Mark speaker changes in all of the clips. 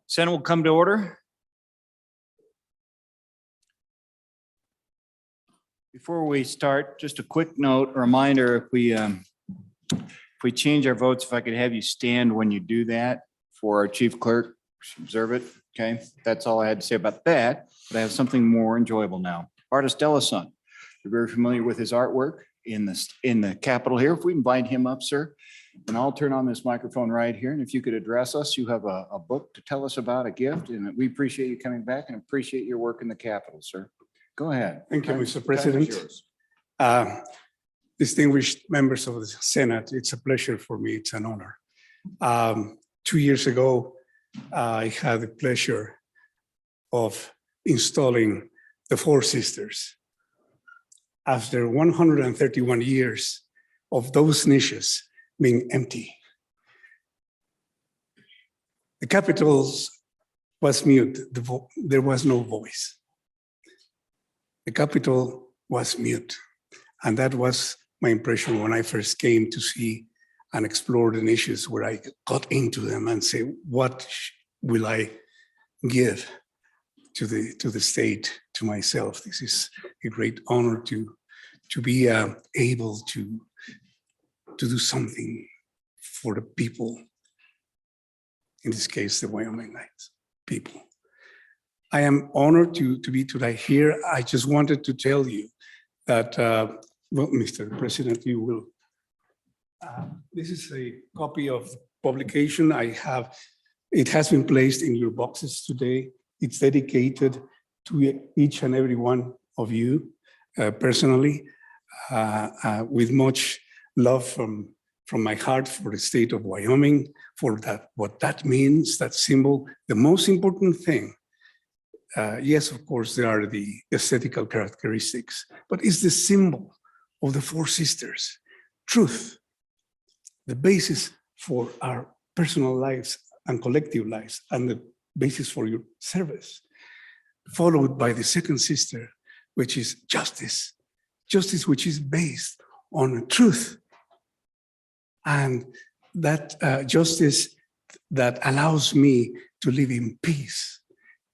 Speaker 1: Senate will come to order. Before we start, just a quick note, a reminder, if we change our votes, if I could have you stand when you do that for our chief clerk, observe it, okay? That's all I had to say about that, but I have something more enjoyable now. Artist Ellison, you're very familiar with his artwork in the Capitol here. If we invite him up, sir, and I'll turn on this microphone right here. And if you could address us, you have a book to tell us about, a gift, and we appreciate you coming back and appreciate your work in the Capitol, sir. Go ahead.
Speaker 2: Thank you, Mr. President. Distinguished members of the Senate, it's a pleasure for me. It's an honor. 2 years ago, I had the pleasure of installing the Four Sisters. After 131 years of those niches being empty, the Capitol was mute. There was no voice. The Capitol was mute. And that was my impression when I first came to see and explore the niches, where I got into them and say, what will I give to the state, to myself? This is a great honor to be able to do something for the people, in this case, the Wyomingites people. I am honored to be today here. I just wanted to tell you that, well, Mr. President, you will, this is a copy of publication I have. It has been placed in your boxes today. It's dedicated to each and every one of you personally, with much love from my heart for the state of Wyoming, for that, what that means, that symbol. The most important thing, yes, of course, there are the aesthetical characteristics, but it's the symbol of the Four Sisters. Truth, the basis for our personal lives and collective lives, and the basis for your service, followed by the second sister, which is justice. Justice which is based on truth, and that justice that allows me to live in peace,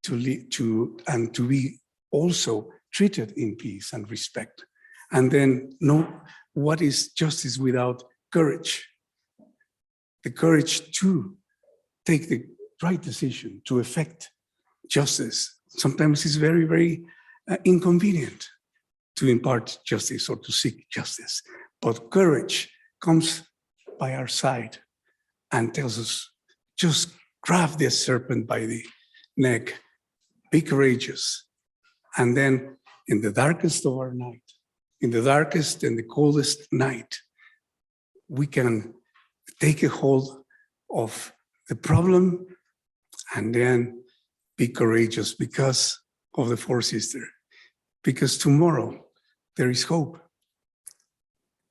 Speaker 2: to be also treated in peace and respect. And then know what is justice without courage. The courage to take the right decision, to effect justice. Sometimes it's very, very inconvenient to impart justice or to seek justice. But courage comes by our side and tells us, just grab this serpent by the neck, be courageous. And then in the darkest of our night, in the darkest and the coldest night, we can take a hold of the problem and then be courageous because of the Four Sisters. Because tomorrow there is hope,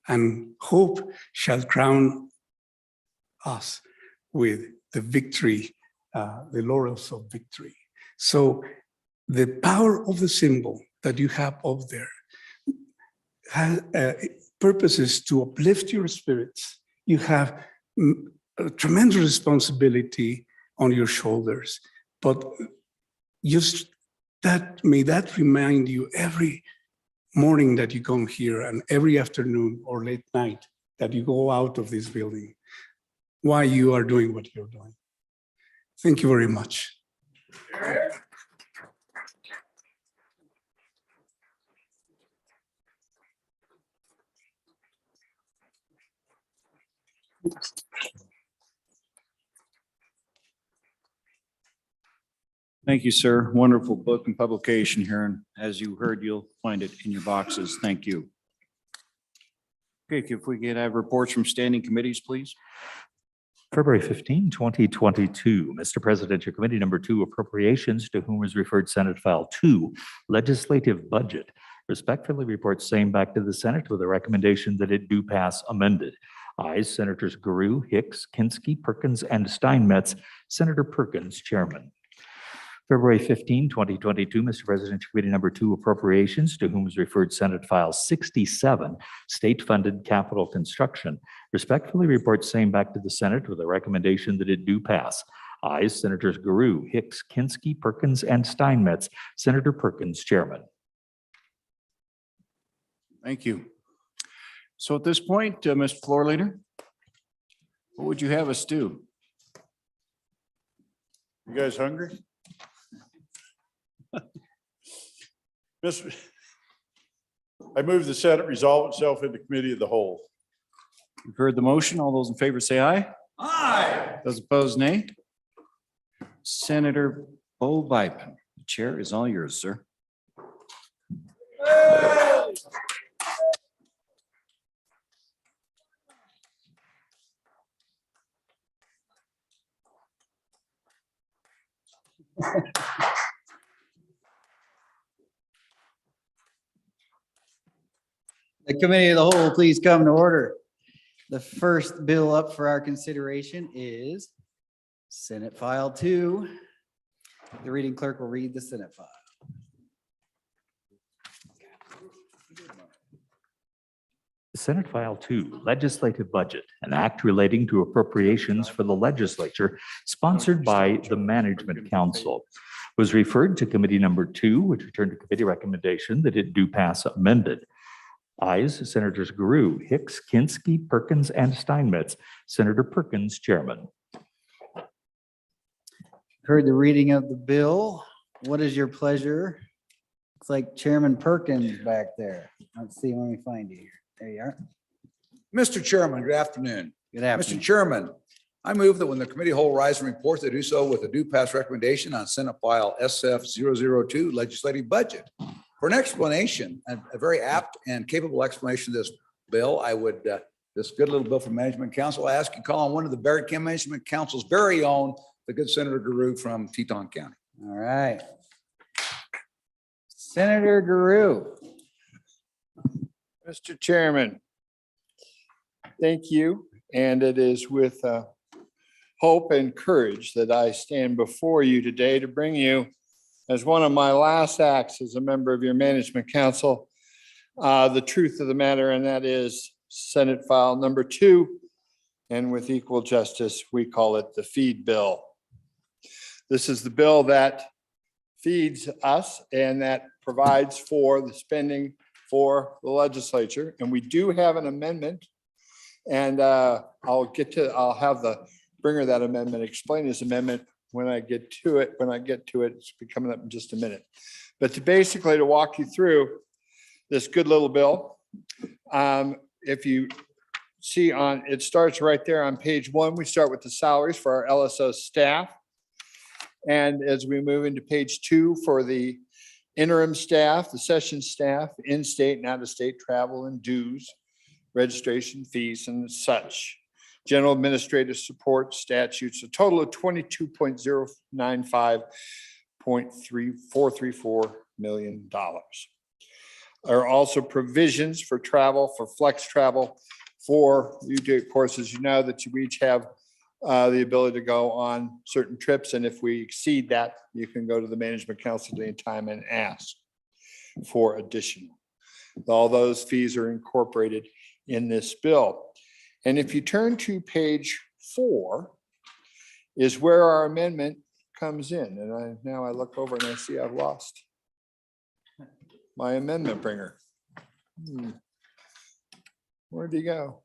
Speaker 2: and hope shall crown us with the victory, the laurels of victory. So the power of the symbol that you have up there has purposes to uplift your spirits. You have a tremendous responsibility on your shoulders, but just that, may that remind you every morning that you come here and every afternoon or late night that you go out of this building, why you are doing what you're doing. Thank you very much.
Speaker 1: Thank you, sir. Wonderful book and publication here. And as you heard, you'll find it in your boxes. Thank you. Okay, if we could have reports from standing committees, please.
Speaker 3: February 15, 2022. Mr. President, your committee number 2, appropriations, to whom is referred Senate File 2, legislative budget, respectfully reports same back to the Senate with a recommendation that it do pass amended. Ayes, Senators Guru, Hicks, Kinski, Perkins, and Steinmetz. Senator Perkins, Chairman. February 15, 2022, Mr. President, Committee number 2, Appropriations, to whom is referred Senate File 67, State-Funded Capital Construction. Respectfully report same back to the Senate with a recommendation that it do pass. Ayes, Senators Guru, Hicks, Kinsky, Perkins, and Steinmetz. Senator Perkins, Chairman.
Speaker 1: Thank you. So at this point, Mr. Floor Leader, what would you have us do?
Speaker 4: You guys hungry? I move the Senate resolve itself into committee of the whole.
Speaker 1: You've heard the motion. All those in favor say aye.
Speaker 4: Aye.
Speaker 1: Those opposed, nay. Senator Bo Biden, the chair is all yours, sir.
Speaker 5: The committee of the whole, please come to order. The first bill up for our consideration is Senate File 2. The reading clerk will read the Senate file.
Speaker 3: Senate File 2, Legislative Budget, an act relating to appropriations for the legislature, sponsored by the Management Council, was referred to Committee Number 2, which returned to committee recommendation that it do pass amended. Ayes, Senators Guru, Hicks, Kinsky, Perkins, and Steinmetz. Senator Perkins, Chairman.
Speaker 5: Heard the reading of the bill. What is your pleasure? Looks like Chairman Perkins back there. Let's see, let me find you here. There you are.
Speaker 6: Mr. Chairman, good afternoon.
Speaker 5: Good
Speaker 6: Mr.
Speaker 5: afternoon.
Speaker 6: Chairman, I move that when the committee whole rise and reports, they do so with a due pass recommendation on Senate File SF-002 Legislative Budget. For an explanation, a very apt and capable explanation of this bill, I would, this good little bill from Management Council, I ask you call on one of the Management Council's very own, the good Senator Guru from Teton County.
Speaker 5: All right. Senator Guru.
Speaker 4: Mr. Chairman, thank you. And it is with hope and courage that I stand before you today to bring you, as one of my last acts as a member of your Management Council, the truth of the matter, and that is Senate File Number 2. And with equal justice, we call it the feed bill. This is the bill that feeds us and that provides for the spending for the legislature. And we do have an amendment. And I'll have the bringer of that amendment explain his amendment when I get to it. It's coming up in just a minute. But to walk you through this good little bill, if you see it starts right there on page 1. We start with the salaries for our LSO staff. And as we move into page 2 for the interim staff, the session staff, in-state and out-of-state travel and dues, registration fees and such. General administrative support statutes, a total of $22.095.434 million. There are also provisions for travel, for flex travel, for you do, of course, as you know, that you each have the ability to go on certain trips. And if we exceed that, you can go to the Management Council at any time and ask for additional. All those fees are incorporated in this bill. And if you turn to page 4 is where our amendment comes in. And now I look over and I see I've lost my amendment bringer. Where'd he go?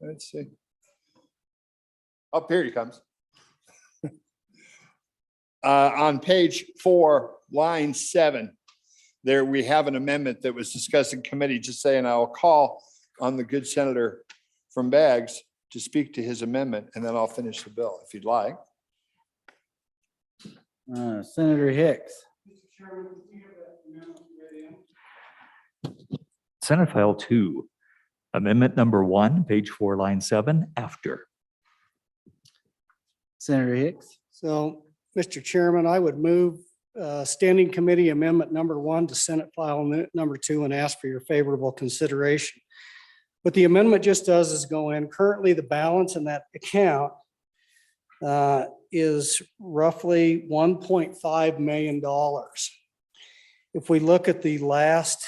Speaker 4: Let's see. Up here he comes. On page 4, line 7, there we have an amendment that was discussed in committee, just saying I'll call on the good senator from Baggs to speak to his amendment, and then I'll finish the bill if you'd like.
Speaker 5: Senator Hicks.
Speaker 3: Senate File 2, Amendment Number 1, page 4, line 7, after.
Speaker 5: Senator Hicks.
Speaker 7: So, Mr. Chairman, I would move Standing Committee Amendment Number 1 to Senate File Number 2 and ask for your favorable consideration. What the amendment just does is go in. Currently, the balance in that account is roughly $1.5 million. If we look at the last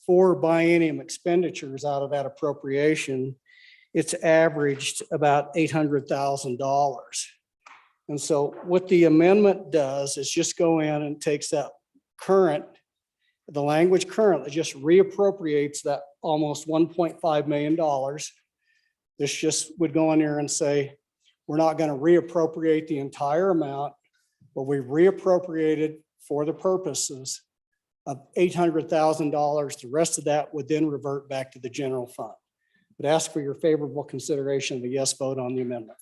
Speaker 7: 4 biennium expenditures out of that appropriation, it's averaged about $800,000. And so what the amendment does is just go in and takes that current, the language currently just reappropriates that almost $1.5 million. This just would go in there and say, we're not going to reappropriate the entire amount, but we reappropriated for the purposes of $800,000. The rest of that would then revert back to the general fund. But ask for your favorable consideration of a yes vote on the amendment.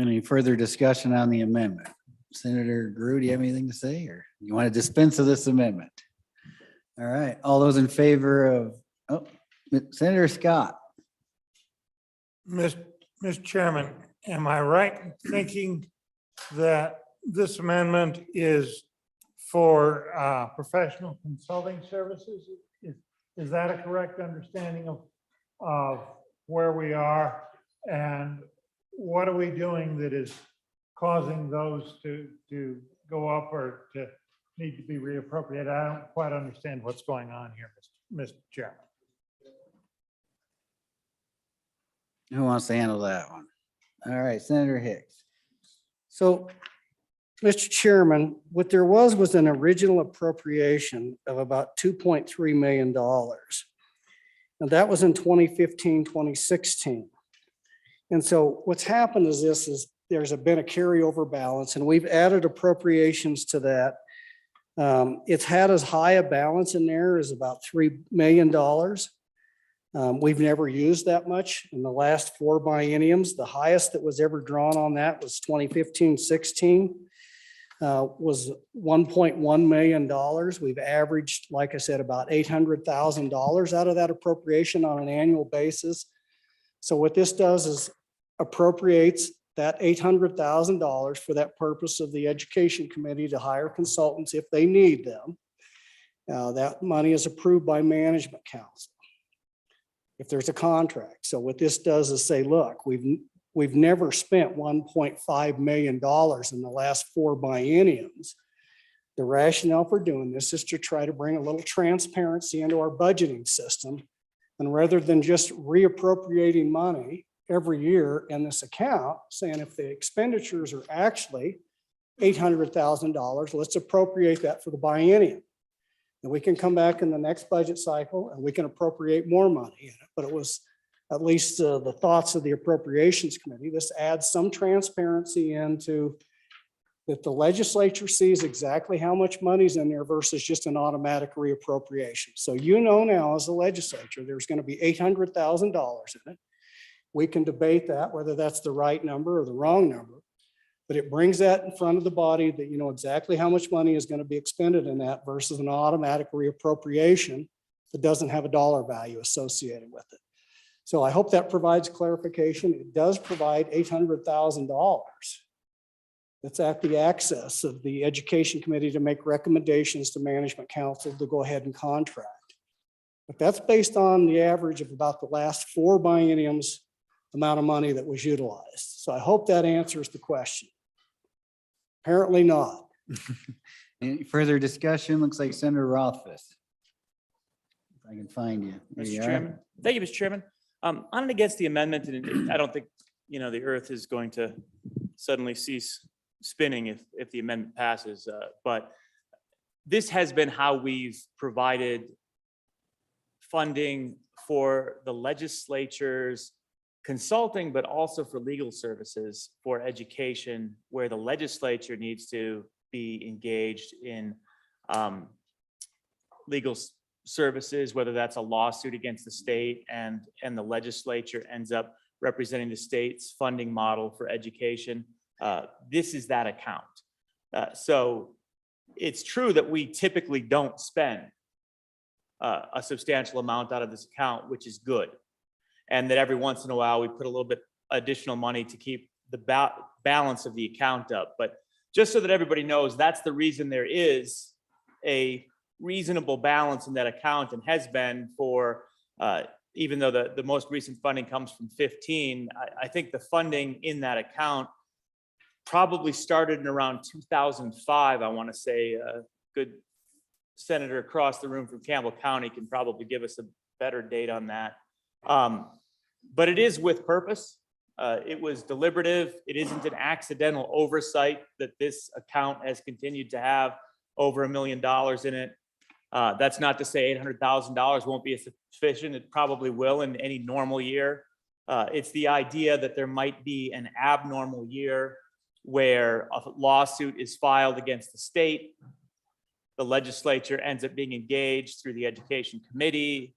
Speaker 5: Any further discussion on the amendment? Senator Drew, do you have anything to say, or you want to dispense of this amendment? All right, all those in favor of, oh, Senator Scott.
Speaker 8: Mr. Chairman, am I right in thinking that this amendment is for professional consulting services? Is that a correct understanding of where we are? And what are we doing that is causing those to go up or to need to be reappropriated? I don't quite understand what's going on here, Mr. Chairman.
Speaker 5: Who wants to handle that one? All right, Senator Hicks.
Speaker 7: So, Mr. Chairman, what there was an original appropriation of about $2.3 million. And that was in 2015, 2016. And so what's happened is there's been a carryover balance, and we've added appropriations to that. It's had as high a balance in there as about $3 million. We've never used that much in the last 4 bienniums. The highest that was ever drawn on that was 2015-16, was $1.1 million. We've averaged, like I said, about $800,000 out of that appropriation on an annual basis. So what this does is appropriates that $800,000 for that purpose of the Education Committee to hire consultants if they need them. That money is approved by Management Council if there's a contract. So what this does is say, look, we've never spent $1.5 million in the last 4 bienniums. The rationale for doing this is to try to bring a little transparency into our budgeting system. And rather than just reappropriating money every year in this account, saying if the expenditures are actually $800,000, let's appropriate that for the biennium. And we can come back in the next budget cycle and we can appropriate more money in it. But it was at least the thoughts of the Appropriations Committee. This adds some transparency into that the legislature sees exactly how much money's in there versus just an automatic reappropriation. So you know now as a legislature, there's going to be $800,000 in it. We can debate that, whether that's the right number or the wrong number, but it brings that in front of the body that you know exactly how much money is going to be expended in that versus an automatic reappropriation that doesn't have a dollar value associated with it. So I hope that provides clarification. It does provide $800,000. That's at the access of the Education Committee to make recommendations to Management Council to go ahead and contract. But that's based on the average of about the last 4 bienniums amount of money that was utilized. So I hope that answers the question. Apparently not.
Speaker 5: Any further discussion? Looks like Senator Rothfuss. If I can find you. There you
Speaker 9: Mr.
Speaker 5: are.
Speaker 9: Chairman, thank you, Mr. Chairman. On and against the amendment, and I don't think, the earth is going to suddenly cease spinning if the amendment passes, but this has been how we've provided funding for the legislature's consulting, but also for legal services for education, where the legislature needs to be engaged in legal services, whether that's a lawsuit against the state and the legislature ends up representing the state's funding model for education. This is that account. So it's true that we typically don't spend a substantial amount out of this account, which is good. And that every once in a while, we put a little bit additional money to keep the balance of the account up. But just so that everybody knows, that's the reason there is a reasonable balance in that account and has been for, even though the most recent funding comes from 15, I think the funding in that account probably started in around 2005. I want to say a good senator across the room from Campbell County can probably give us a better date on that. But it is with purpose. It was deliberative. It isn't an accidental oversight that this account has continued to have over $1 million in it. That's not to say $800,000 won't be sufficient. It probably will in any normal year. It's the idea that there might be an abnormal year where a lawsuit is filed against the state. The legislature ends up being engaged through the education committee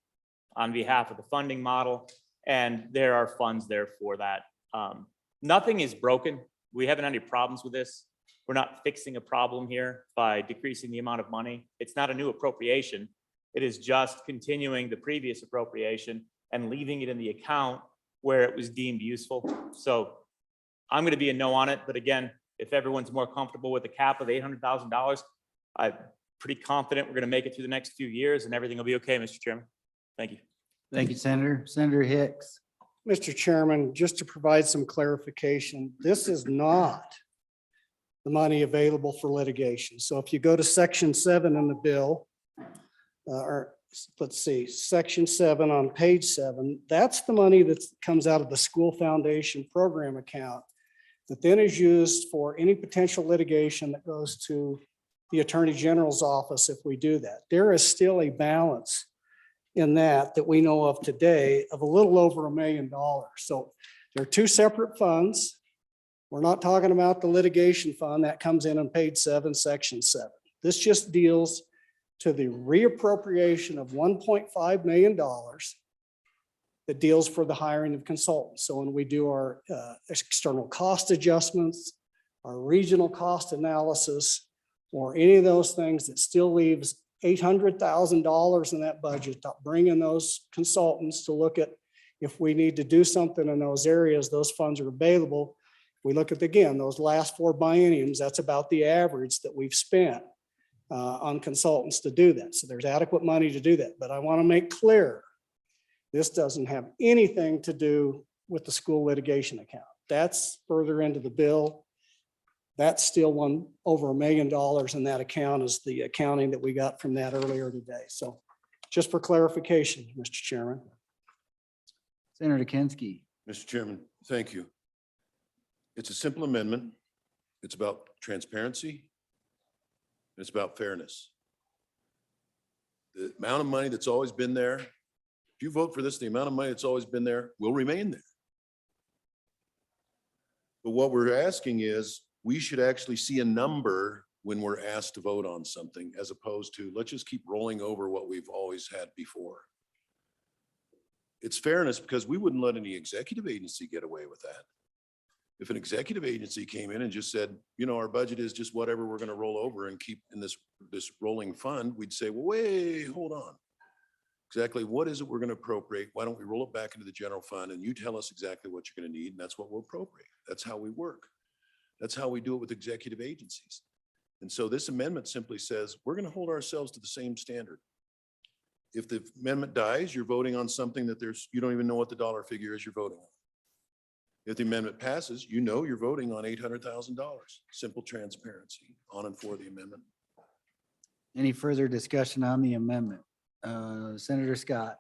Speaker 9: on behalf of the funding model, and there are funds there for that. Nothing is broken. We haven't had any problems with this. We're not fixing a problem here by decreasing the amount of money. It's not a new appropriation. It is just continuing the previous appropriation and leaving it in the account where it was deemed useful. So I'm going to be a no on it. But again, if everyone's more comfortable with a cap of $800,000, I'm pretty confident we're going to make it through the next few years and everything will be okay, Mr. Chairman. Thank you.
Speaker 5: Thank you, Senator. Senator Hicks.
Speaker 7: Mr. Chairman, just to provide some clarification, this is not the money available for litigation. So if you go to section 7 in the bill, or let's see, section 7 on page 7, that's the money that comes out of the school foundation program account that then is used for any potential litigation that goes to the Attorney General's office if we do that. There is still a balance in that we know of today of a little over $1 million. So there are two separate funds. We're not talking about the litigation fund that comes in on page 7, section 7. This just deals to the reappropriation of $1.5 million that deals for the hiring of consultants. So when we do our external cost adjustments, our regional cost analysis, or any of those things, that still leaves $800,000 in that budget to bring in those consultants to look at if we need to do something in those areas, those funds are available. We look at, again, those last 4 bienniums, that's about the average that we've spent on consultants to do that. So there's adequate money to do that. But I want to make clear, this doesn't have anything to do with the school litigation account. That's further into the bill. That's still over $1 million in that account is the accounting that we got from that earlier today. So just for clarification, Mr. Chairman.
Speaker 5: Senator Kinski.
Speaker 10: Mr. Chairman, thank you. It's a simple amendment. It's about transparency. It's about fairness. The amount of money that's always been there, if you vote for this, the amount of money that's always been there will remain there. But what we're asking is, we should actually see a number when we're asked to vote on something, as opposed to let's just keep rolling over what we've always had before. It's fairness because we wouldn't let any executive agency get away with that. If an executive agency came in and just said, you know, our budget is just whatever we're going to roll over and keep in this rolling fund, we'd say, well, wait, hold on. Exactly what is it we're going to appropriate? Why don't we roll it back into the general fund and you tell us exactly what you're going to need, and that's what we'll appropriate. That's how we work. That's how we do it with executive agencies. And so this amendment simply says, we're going to hold ourselves to the same standard. If the amendment dies, you're voting on something that you don't even know what the dollar figure is you're voting on. If the amendment passes, you know you're voting on $800,000. Simple transparency on and for the amendment.
Speaker 5: Any further discussion on the amendment? Senator Scott.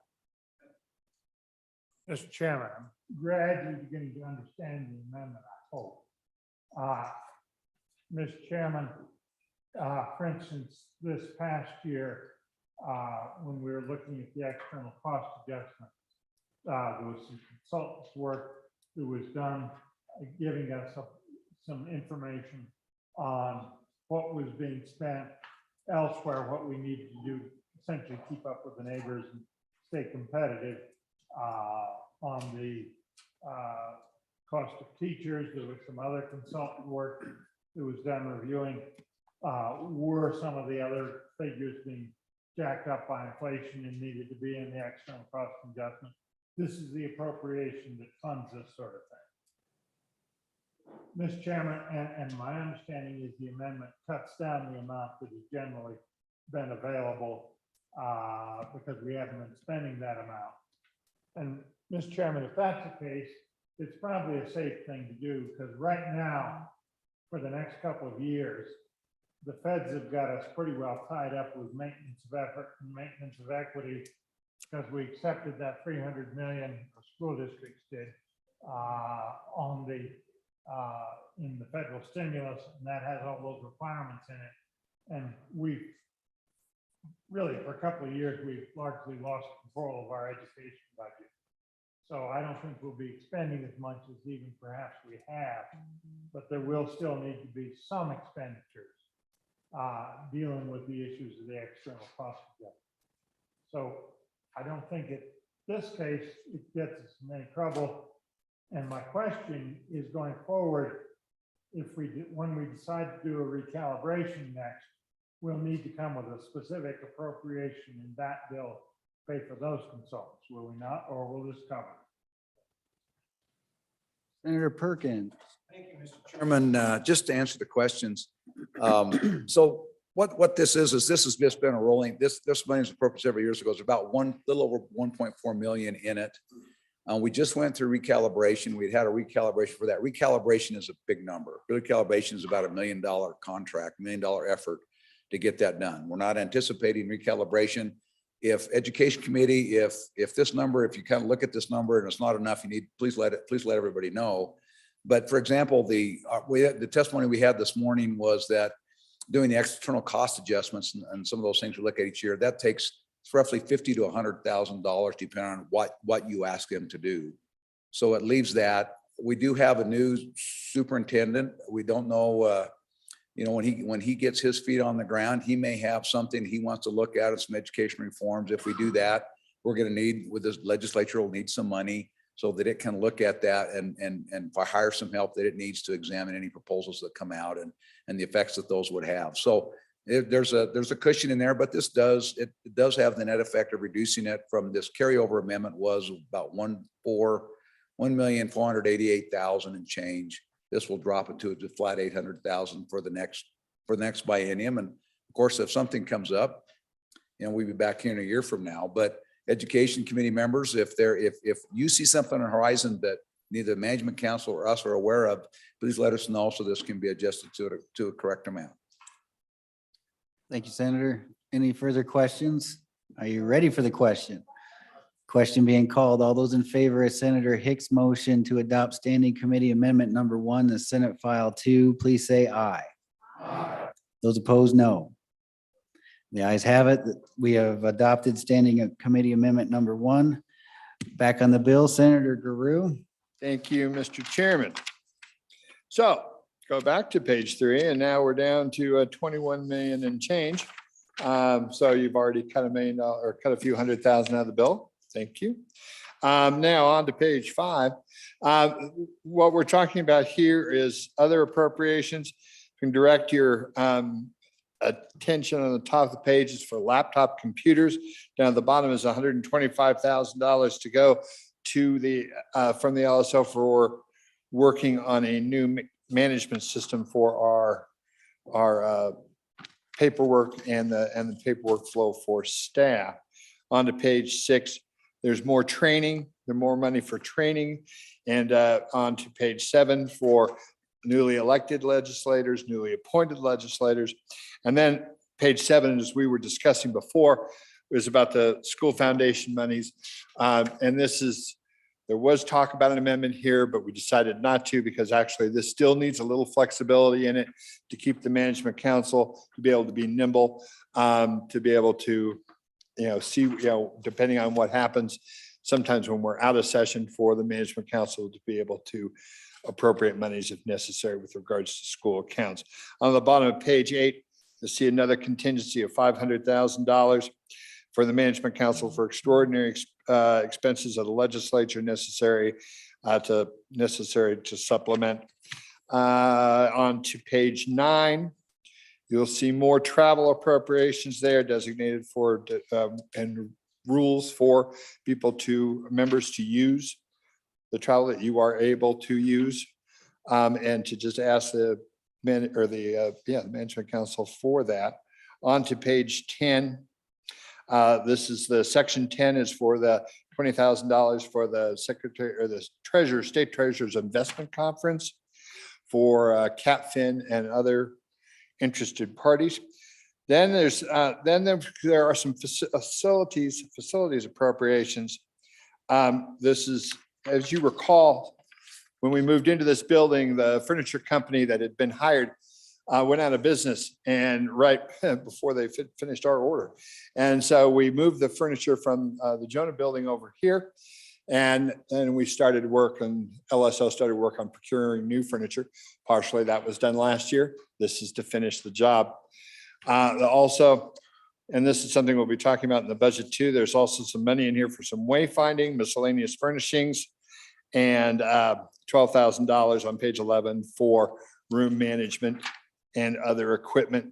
Speaker 8: Mr. Chairman, I'm gradually beginning to understand the amendment, I hope. Mr. Chairman, for instance, this past year, when we were looking at the external cost adjustment, there was some consultants work that was done giving us some information on what was being spent elsewhere, what we needed to do, essentially keep up with the neighbors and stay competitive on the cost of teachers. There was some other consultant work that was done reviewing were some of the other figures being jacked up by inflation and needed to be in the external cost adjustment. This is the appropriation that funds this sort of thing. Mr. Chairman, and my understanding is the amendment cuts down the amount that has generally been available because we haven't been spending that amount. And Mr. Chairman, if that's the case, it's probably a safe thing to do because right now, for the next couple of years, the feds have got us pretty well tied up with maintenance of effort and maintenance of equity because we accepted that $300 million, or school districts did, on the, in the federal stimulus, and that has all those requirements in it. And we've really, for a couple of years, we've largely lost control of our education budget. So I don't think we'll be expending as much as even perhaps we have, but there will still need to be some expenditures dealing with the issues of the external cost adjustment. So I don't think in this case, it gets us in any trouble. And my question is going forward, if we, when we decide to do a recalibration next, we'll need to come with a specific appropriation in that bill, pay for those consultants, will we not, or will this cover it?
Speaker 5: Senator Perkins.
Speaker 6: Thank you, Mr. Chairman. Just to answer the questions. So what this is this has just been a rolling, this money is appropriated several years ago. It's about little over 1.4 million in it. We just went through recalibration. We'd had a recalibration for that. Recalibration is a big number. Recalibration is about $1 million contract, $1 million effort to get that done. We're not anticipating recalibration. If Education Committee, if this number, if you kind of look at this number and it's not enough, you need, please let everybody know. But for example, the testimony we had this morning was that doing the external cost adjustments and some of those things we look at each year, that takes roughly $50,000 to $100,000 depending on what you ask them to do. So it leaves that. We do have a new superintendent. We don't know, when he gets his feet on the ground, he may have something he wants to look at, some education reforms. If we do that, we're going to need, with this legislature, will need some money so that it can look at that and if I hire some help that it needs to examine any proposals that come out and the effects that those would have. So there's a cushion in there, but it does have the net effect of reducing it from this carryover amendment was about 1,488,000 and change. This will drop it to a flat 800,000 for the next biennium. And of course, if something comes up, we'll be back here in a year from now. But Education Committee members, if you see something on the horizon that neither the Management Council or us are aware of, please let us know so this can be adjusted to a correct amount.
Speaker 5: Thank you, Senator. Any further questions? Are you ready for the question? Question being called. All those in favor of Senator Hicks' motion to adopt Standing Committee Amendment number 1, the Senate File 2, please say aye. Aye. Those opposed, no. The ayes have it. We have adopted Standing Committee Amendment number 1. Back on the bill, Senator Guru.
Speaker 4: Thank you, Mr. Chairman. So go back to page 3, and now we're down to 21 million and change. So you've already cut $1 million or cut a few $100,000 out of the bill. Thank you. Now on to page 5. What we're talking about here is other appropriations. You can direct your attention on the top of the page is for laptop computers. Down at the bottom is $125,000 to go to the from the LSO for working on a new management system for our paperwork and the paperwork flow for staff. On to page 6, there's more training, there's more money for training, and on to page 7 for newly elected legislators, newly appointed legislators. And then page 7, as we were discussing before, was about the school foundation monies. And there was talk about an amendment here, but we decided not to because actually this still needs a little flexibility in it to keep the management council to be able to be nimble, to be able to, see, depending on what happens, sometimes when we're out of session for the management council to be able to appropriate monies if necessary with regards to school accounts. On the bottom of page 8, you'll see another contingency of $500,000 for the management council for extraordinary expenses of the legislature necessary to supplement. On to page 9, you'll see more travel appropriations there designated for and rules for members to use the travel that you are able to use, and to just ask the management council for that. On to page 10. This is the section 10 is for the $20,000 for the secretary or the treasurer, state treasurer's investment conference for CAPFIN and other interested parties. Then there are some facilities appropriations. This is, as you recall, when we moved into this building, the furniture company that had been hired went out of business and right before they finished our order. And so we moved the furniture from the Jonah building over here. And then we started work and LSO started work on procuring new furniture. Partially that was done last year. This is to finish the job. Also, and this is something we'll be talking about in the budget too. There's also some money in here for some wayfinding, miscellaneous furnishings, and $12,000 on page 11 for room management and other equipment.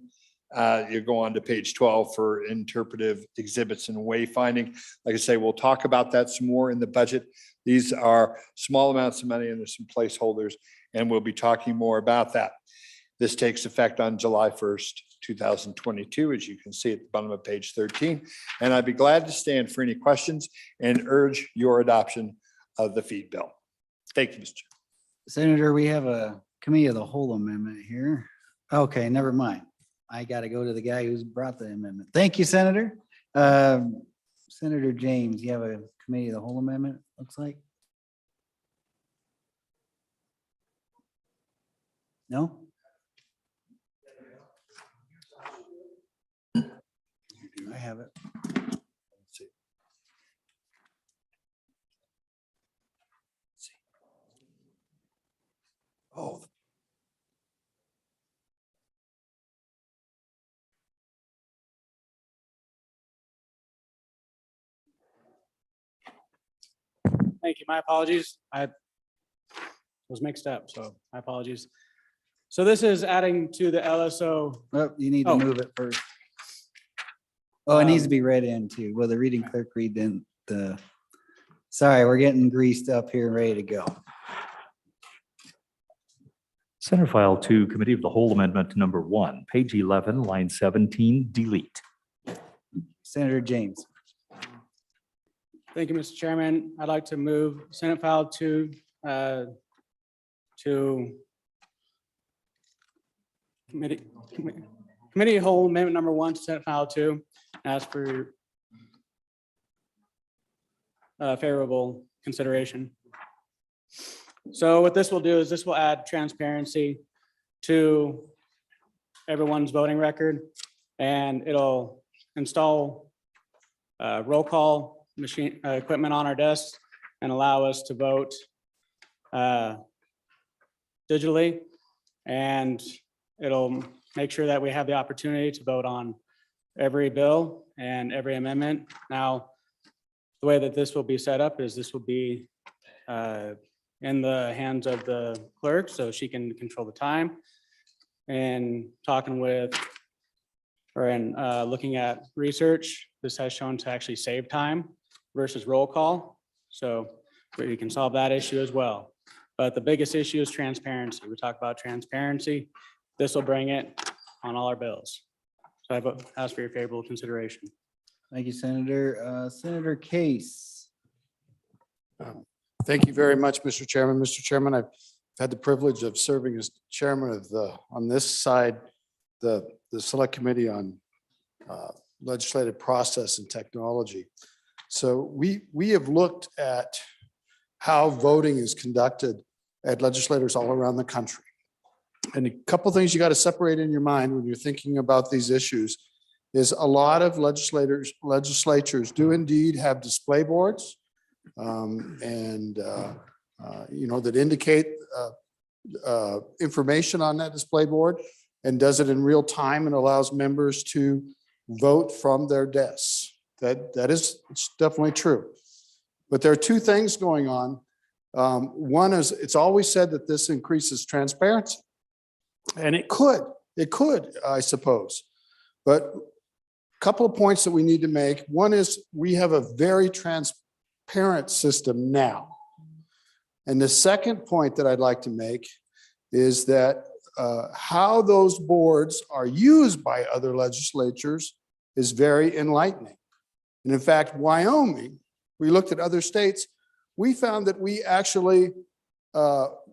Speaker 4: You go on to page 12 for interpretive exhibits and wayfinding. Like I say, we'll talk about that some more in the budget. These are small amounts of money and there's some placeholders, and we'll be talking more about that. This takes effect on July 1st, 2022, as you can see at the bottom of page 13. And I'd be glad to stand for any questions and urge your adoption of the feed bill. Thank you, Mr. Chair.
Speaker 5: Senator, we have a committee of the whole amendment here. Okay, never mind. I got to go to the guy who's brought the amendment. Thank you, Senator. Senator James, you have a committee of the whole amendment, looks like? No? I have it.
Speaker 4: Oh,
Speaker 11: Thank you. My apologies. I was mixed up, so my apologies. So this is adding to the LSO.
Speaker 5: Oh, you need to
Speaker 11: Oh.
Speaker 5: move it first. Oh, it needs to be read in too. Will the reading clerk read in the, sorry, we're getting greased up here and ready to go.
Speaker 3: Senate File 2, Committee of the Whole Amendment Number 1, page 11, line 17, delete.
Speaker 5: Senator James.
Speaker 11: Thank you, Mr. Chairman. I'd like to move Senate File 2 to Committee Whole Amendment Number 1 to Senate File 2. Ask for favorable consideration. So what this will do is this will add transparency to everyone's voting record, and it'll install roll call machine equipment on our desks and allow us to vote digitally. And it'll make sure that we have the opportunity to vote on every bill and every amendment. Now, the way that this will be set up is this will be in the hands of the clerk, so she can control the time. And talking with, or in looking at research, this has shown to actually save time versus roll call. So we can solve that issue as well. But the biggest issue is transparency. We talk about transparency. This will bring it on all our bills. So I ask for your favorable consideration.
Speaker 5: Thank you, Senator. Senator Case.
Speaker 12: Thank you very much, Mr. Chairman. Mr. Chairman, I've had the privilege of serving as chairman of on this side, the Select Committee on Legislative Process and Technology. So we have looked at how voting is conducted at legislators all around the country. And a couple of things you got to separate in your mind when you're thinking about these issues is a lot of legislatures do indeed have display boards that indicate information on that display board and does it in real time and allows members to vote from their desks. That is definitely true. But there are two things going on. One is it's always said that this increases transparency. And it could, I suppose. But a couple of points that we need to make. One is we have a very transparent system now. And the second point that I'd like to make is that how those boards are used by other legislatures is very enlightening. And in fact, Wyoming, we looked at other states, we found that we actually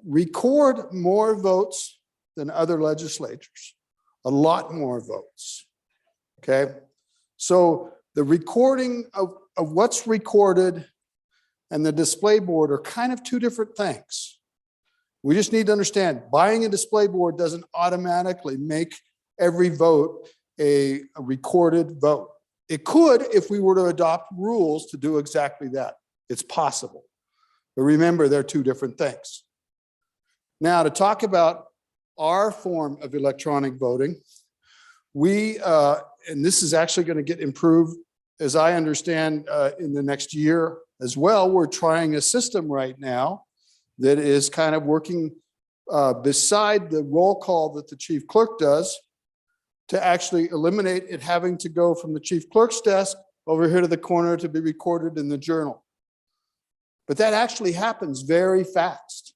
Speaker 12: record more votes than other legislatures, a lot more votes. Okay, so the recording of what's recorded and the display board are kind of two different things. We just need to understand, buying a display board doesn't automatically make every vote a recorded vote. It could if we were to adopt rules to do exactly that. It's possible. But remember, they're two different things. Now, to talk about our form of electronic voting, and this is actually going to get improved, as I understand, in the next year as well. We're trying a system right now that is kind of working beside the roll call that the chief clerk does to actually eliminate it having to go from the chief clerk's desk over here to the corner to be recorded in the journal. But that actually happens very fast.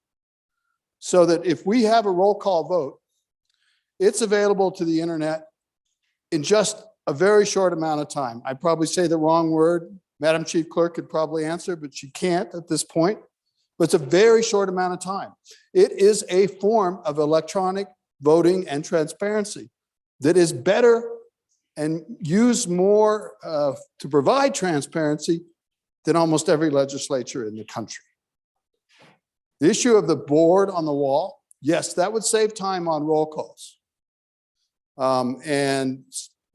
Speaker 12: So that if we have a roll call vote, it's available to the internet in just a very short amount of time. I probably say the wrong word. Madam Chief Clerk could probably answer, but she can't at this point. But it's a very short amount of time. It is a form of electronic voting and transparency that is better and used more to provide transparency than almost every legislature in the country. The issue of the board on the wall, yes, that would save time on roll calls. And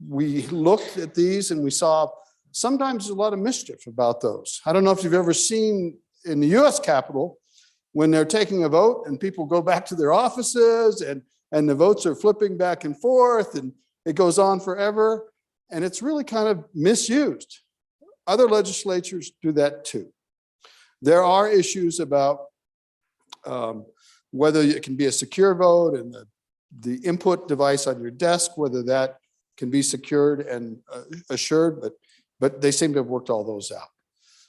Speaker 12: we looked at these and we saw sometimes there's a lot of mischief about those. I don't know if you've ever seen in the US Capitol when they're taking a vote and people go back to their offices and the votes are flipping back and forth and it goes on forever. And it's really kind of misused. Other legislatures do that too. There are issues about whether it can be a secure vote and the input device on your desk, whether that can be secured and assured, but they seem to have worked all those out.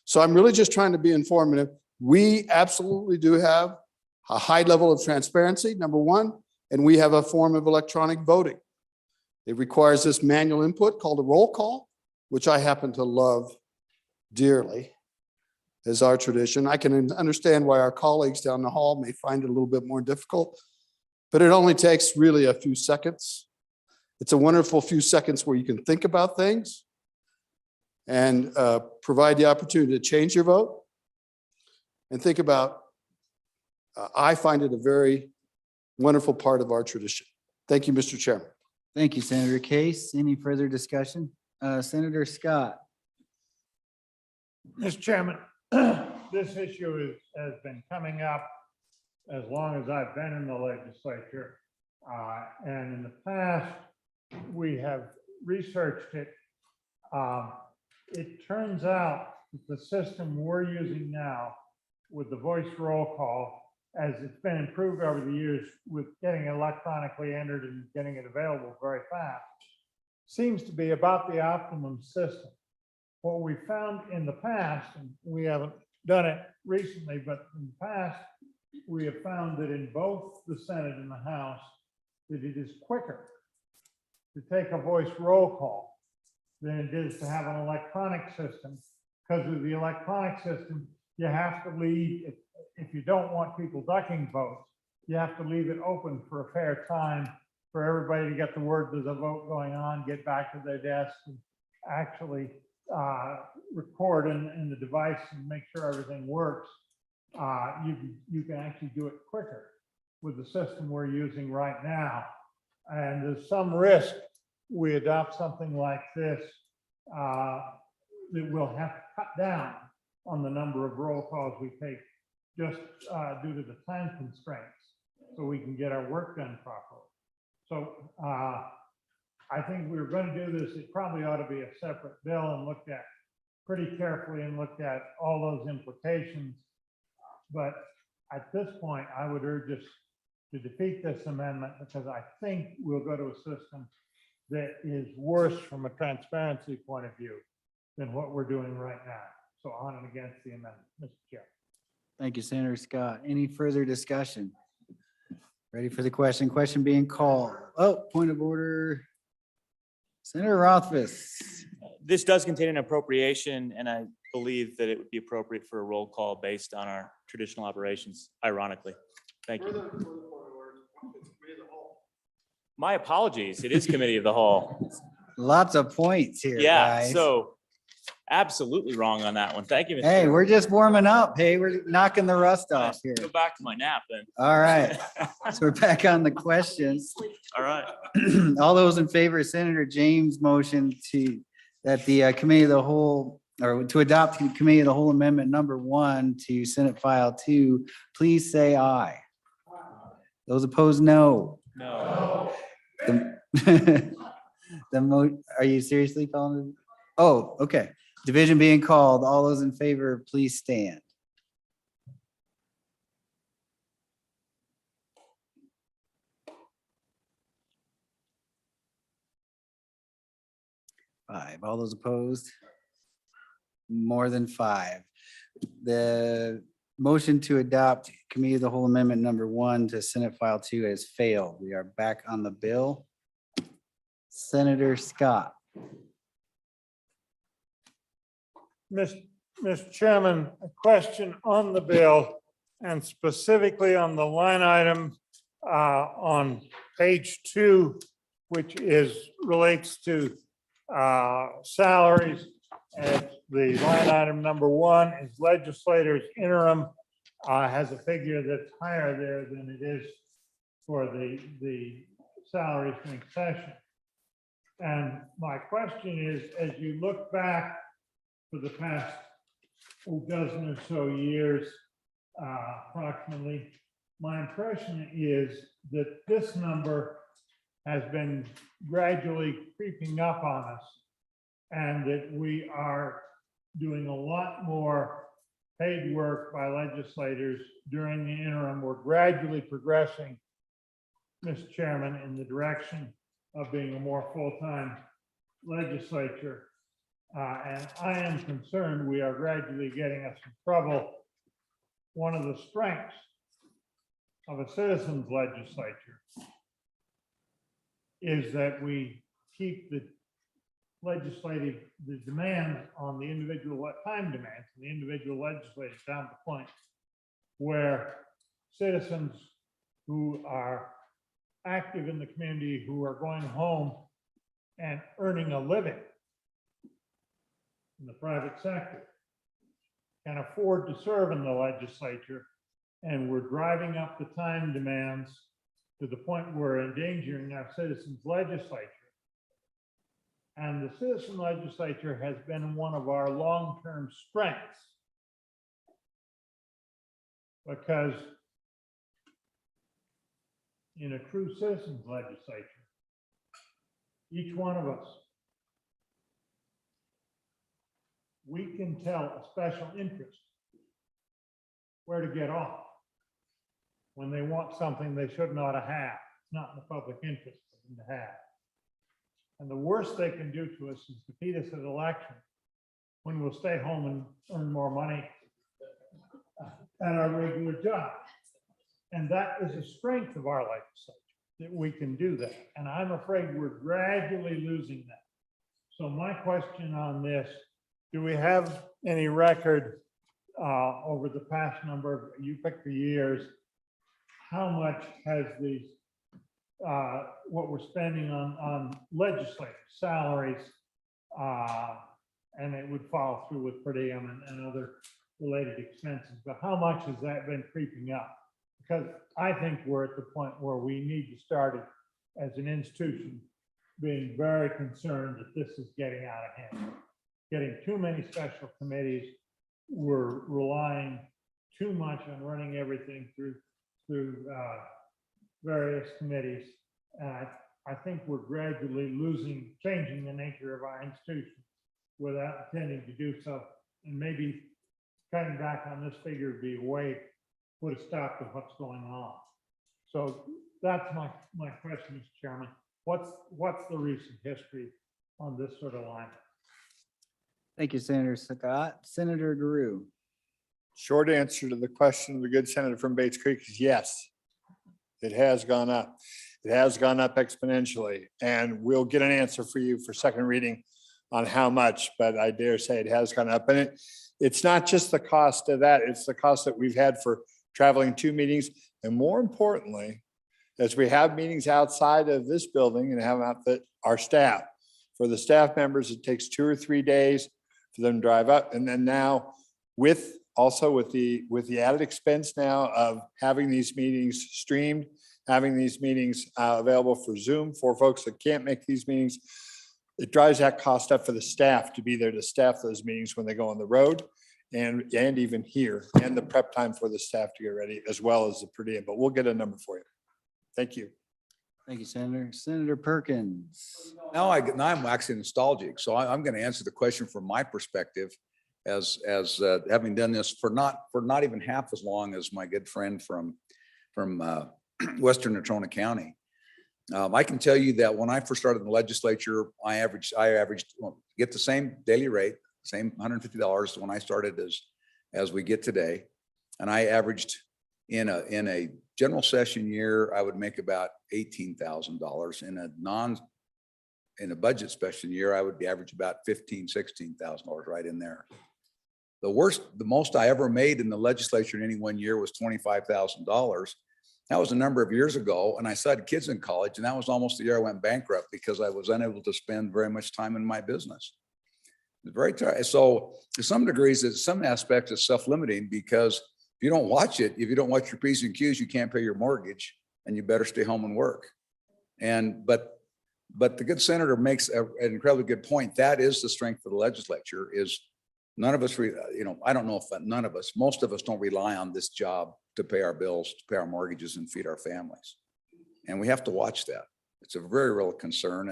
Speaker 12: So I'm really just trying to be informative. We absolutely do have a high level of transparency, number one, and we have a form of electronic voting. It requires this manual input called a roll call, which I happen to love dearly as our tradition. I can understand why our colleagues down the hall may find it a little bit more difficult, but it only takes really a few seconds. It's a wonderful few seconds where you can think about things and provide the opportunity to change your vote and think about, I find it a very wonderful part of our tradition. Thank you, Mr. Chairman.
Speaker 5: Thank you, Senator Case. Any further discussion? Senator Scott.
Speaker 8: Mr. Chairman, this issue has been coming up as long as I've been in the legislature. And in the past, we have researched it. It turns out that the system we're using now with the voice roll call, as it's been improved over the years with getting electronically entered and getting it available very fast, seems to be about the optimum system. What we found in the past, and we haven't done it recently, but in the past, we have found that in both the Senate and the House, that it is quicker to take a voice roll call than it is to have an electronic system. Because of the electronic system, you have to leave, if you don't want people ducking votes, you have to leave it open for a fair time for everybody to get the word there's a vote going on, get back to their desk, and actually record in the device and make sure everything works. You can actually do it quicker with the system we're using right now. And there's some risk we adopt something like this that we'll have to cut down on the number of roll calls we take just due to the time constraints so we can get our work done properly. So I think if we were going to do this, it probably ought to be a separate bill and looked at pretty carefully and looked at all those implications. But at this point, I would urge us to defeat this amendment because I think we'll go to a system that is worse from a transparency point of view than what we're doing right now. So on and against the amendment, Mr. Chair.
Speaker 5: Thank you, Senator Scott. Any further discussion? Ready for the question? Question being called. Oh, point of order. Senator Rothfuss.
Speaker 9: This does contain an appropriation, and I believe that it would be appropriate for a roll call based on our traditional operations, ironically. Thank you. My apologies. It is committee of the whole.
Speaker 5: Lots of points here,
Speaker 9: Yeah,
Speaker 5: guys.
Speaker 9: so absolutely wrong on that one. Thank you, Mr.
Speaker 5: Hey,
Speaker 9: Chairman.
Speaker 5: we're just warming up. Hey, we're knocking the rust off here.
Speaker 9: Go back to my nap then.
Speaker 5: All right. So we're back on the questions.
Speaker 9: All right.
Speaker 5: All those in favor of Senator James' motion that the committee of the whole, or to adopt the committee of the whole amendment number 1 to Senate File 2, please say aye. Those opposed, no.
Speaker 9: No.
Speaker 5: Are you seriously calling? Oh, okay. Division being called. All those in favor, please stand. Five. All those opposed? More than 5. The motion to adopt committee of the whole amendment number 1 to Senate File 2 has failed. We are back on the bill. Senator Scott.
Speaker 8: Mr. Chairman, a question on the bill and specifically on the line item on page 2, which relates to salaries. And the line item number 1 is legislators interim, has a figure that's higher there than it is for the salaries in session. And my question is, as you look back for the past dozen or so years, approximately, my impression is that this number has been gradually creeping up on us, and that we are doing a lot more paid work by legislators during the interim. We're gradually progressing, Mr. Chairman, in the direction of being a more full-time legislature. And I am concerned we are gradually getting us in trouble. One of the strengths of a citizens legislature is that we keep the demands on the individual time demands, and the individual legislators down to the point where citizens who are active in the community, who are going home and earning a living in the private sector, can afford to serve in the legislature, and we're driving up the time demands to the point where we're endangering our citizens legislature. And the citizen legislature has been one of our long-term strengths, because in a true citizens legislature, each one of us, we can tell a special interest where to get off when they want something they should not have. It's not in the public interest for them to have. And the worst they can do to us is defeat us at election, when we'll stay home and earn more money at our regular job. And that is a strength of our legislature, that we can do that. And I'm afraid we're gradually losing that. So my question on this, do we have any record over the past number of, you pick the years, how much has these, what we're spending on legislative salaries, and it would follow through with per diem and other related expenses, but how much has that been creeping up? Because I think we're at the point where we need to start it as an institution being very concerned that this is getting out of hand. Getting too many special committees. We're relying too much on running everything through various committees. I think we're gradually changing the nature of our institution without intending to do so. And maybe cutting back on this figure would be a way to put a stop to what's going on. So that's my question, Mr. Chairman. What's the recent history on this sort of line?
Speaker 5: Thank you, Senator Scott. Senator Guru.
Speaker 4: Short answer to the question of the good senator from Bates Creek is yes. It has gone up. It has gone up exponentially, and we'll get an answer for you for second reading on how much, but I dare say it has gone up. And it's not just the cost of that, it's the cost that we've had for traveling to meetings. And more importantly, as we have meetings outside of this building and have out our staff, for the staff members, it takes 2 or 3 days for them to drive up. And then now with the added expense now of having these meetings streamed, having these meetings available for Zoom for folks that can't make these meetings, it drives that cost up for the staff to be there to staff those meetings when they go on the road and even here, and the prep time for the staff to get ready, as well as the per diem. But we'll get a number for you. Thank you.
Speaker 5: Thank you, Senator. Senator Perkins.
Speaker 6: Now I'm waxing nostalgic, so I'm going to answer the question from my perspective as having done this for not even half as long as my good friend from Western Natrona County. I can tell you that when I first started in the legislature, I averaged get the same daily rate, same $150 when I started as we get today, and I averaged in a general session year, I would make about $18,000. In a budget session year, I would average about $16,000 right in there. The most I ever made in the legislature in any one year was $25,000. That was a number of years ago, and I still had kids in college, and that was almost the year I went bankrupt because I was unable to spend very much time in my business. It's very tight. So to some degrees, it's some aspects it's self-limiting because if you don't watch it, if you don't watch your P's and Q's, you can't pay your mortgage, and you better stay home and work. But the good senator makes an incredibly good point. That is the strength of the legislature. Is none of us, I don't know if none of us, most of us don't rely on this job to pay our bills, to pay our mortgages, and feed our families. And we have to watch that. It's a very real concern,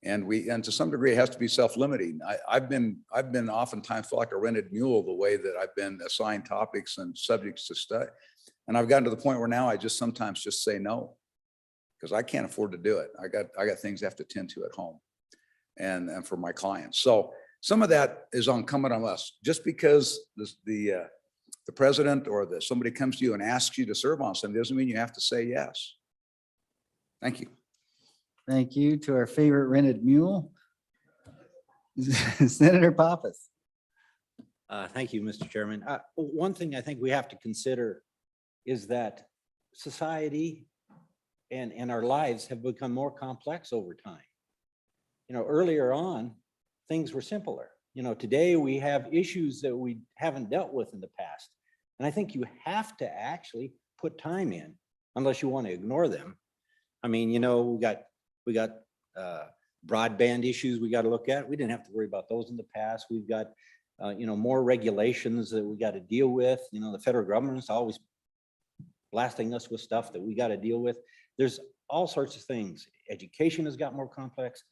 Speaker 6: and to some degree, it has to be self-limiting. I've been oftentimes feel like a rented mule the way that I've been assigned topics and subjects to study, and I've gotten to the point where now I just sometimes just say no because I can't afford to do it. I got things I have to tend to at home, and for my clients. So some of that is incumbent on us. Just because the president or somebody comes to you and asks you to serve on something doesn't mean you have to say yes. Thank you.
Speaker 5: Thank you to our favorite rented mule, Senator Pappas.
Speaker 13: Thank you, Mr. Chairman. One thing I think we have to consider is that society and our lives have become more complex over time. Earlier on, things were simpler. Today we have issues that we haven't dealt with in the past. And I think you have to actually put time in unless you want to ignore them. I mean, we got broadband issues we got to look at. We didn't have to worry about those in the past. We've got, more regulations that we got to deal with. The federal government's always blasting us with stuff that we got to deal with. There's all sorts of things. Education has got more complex.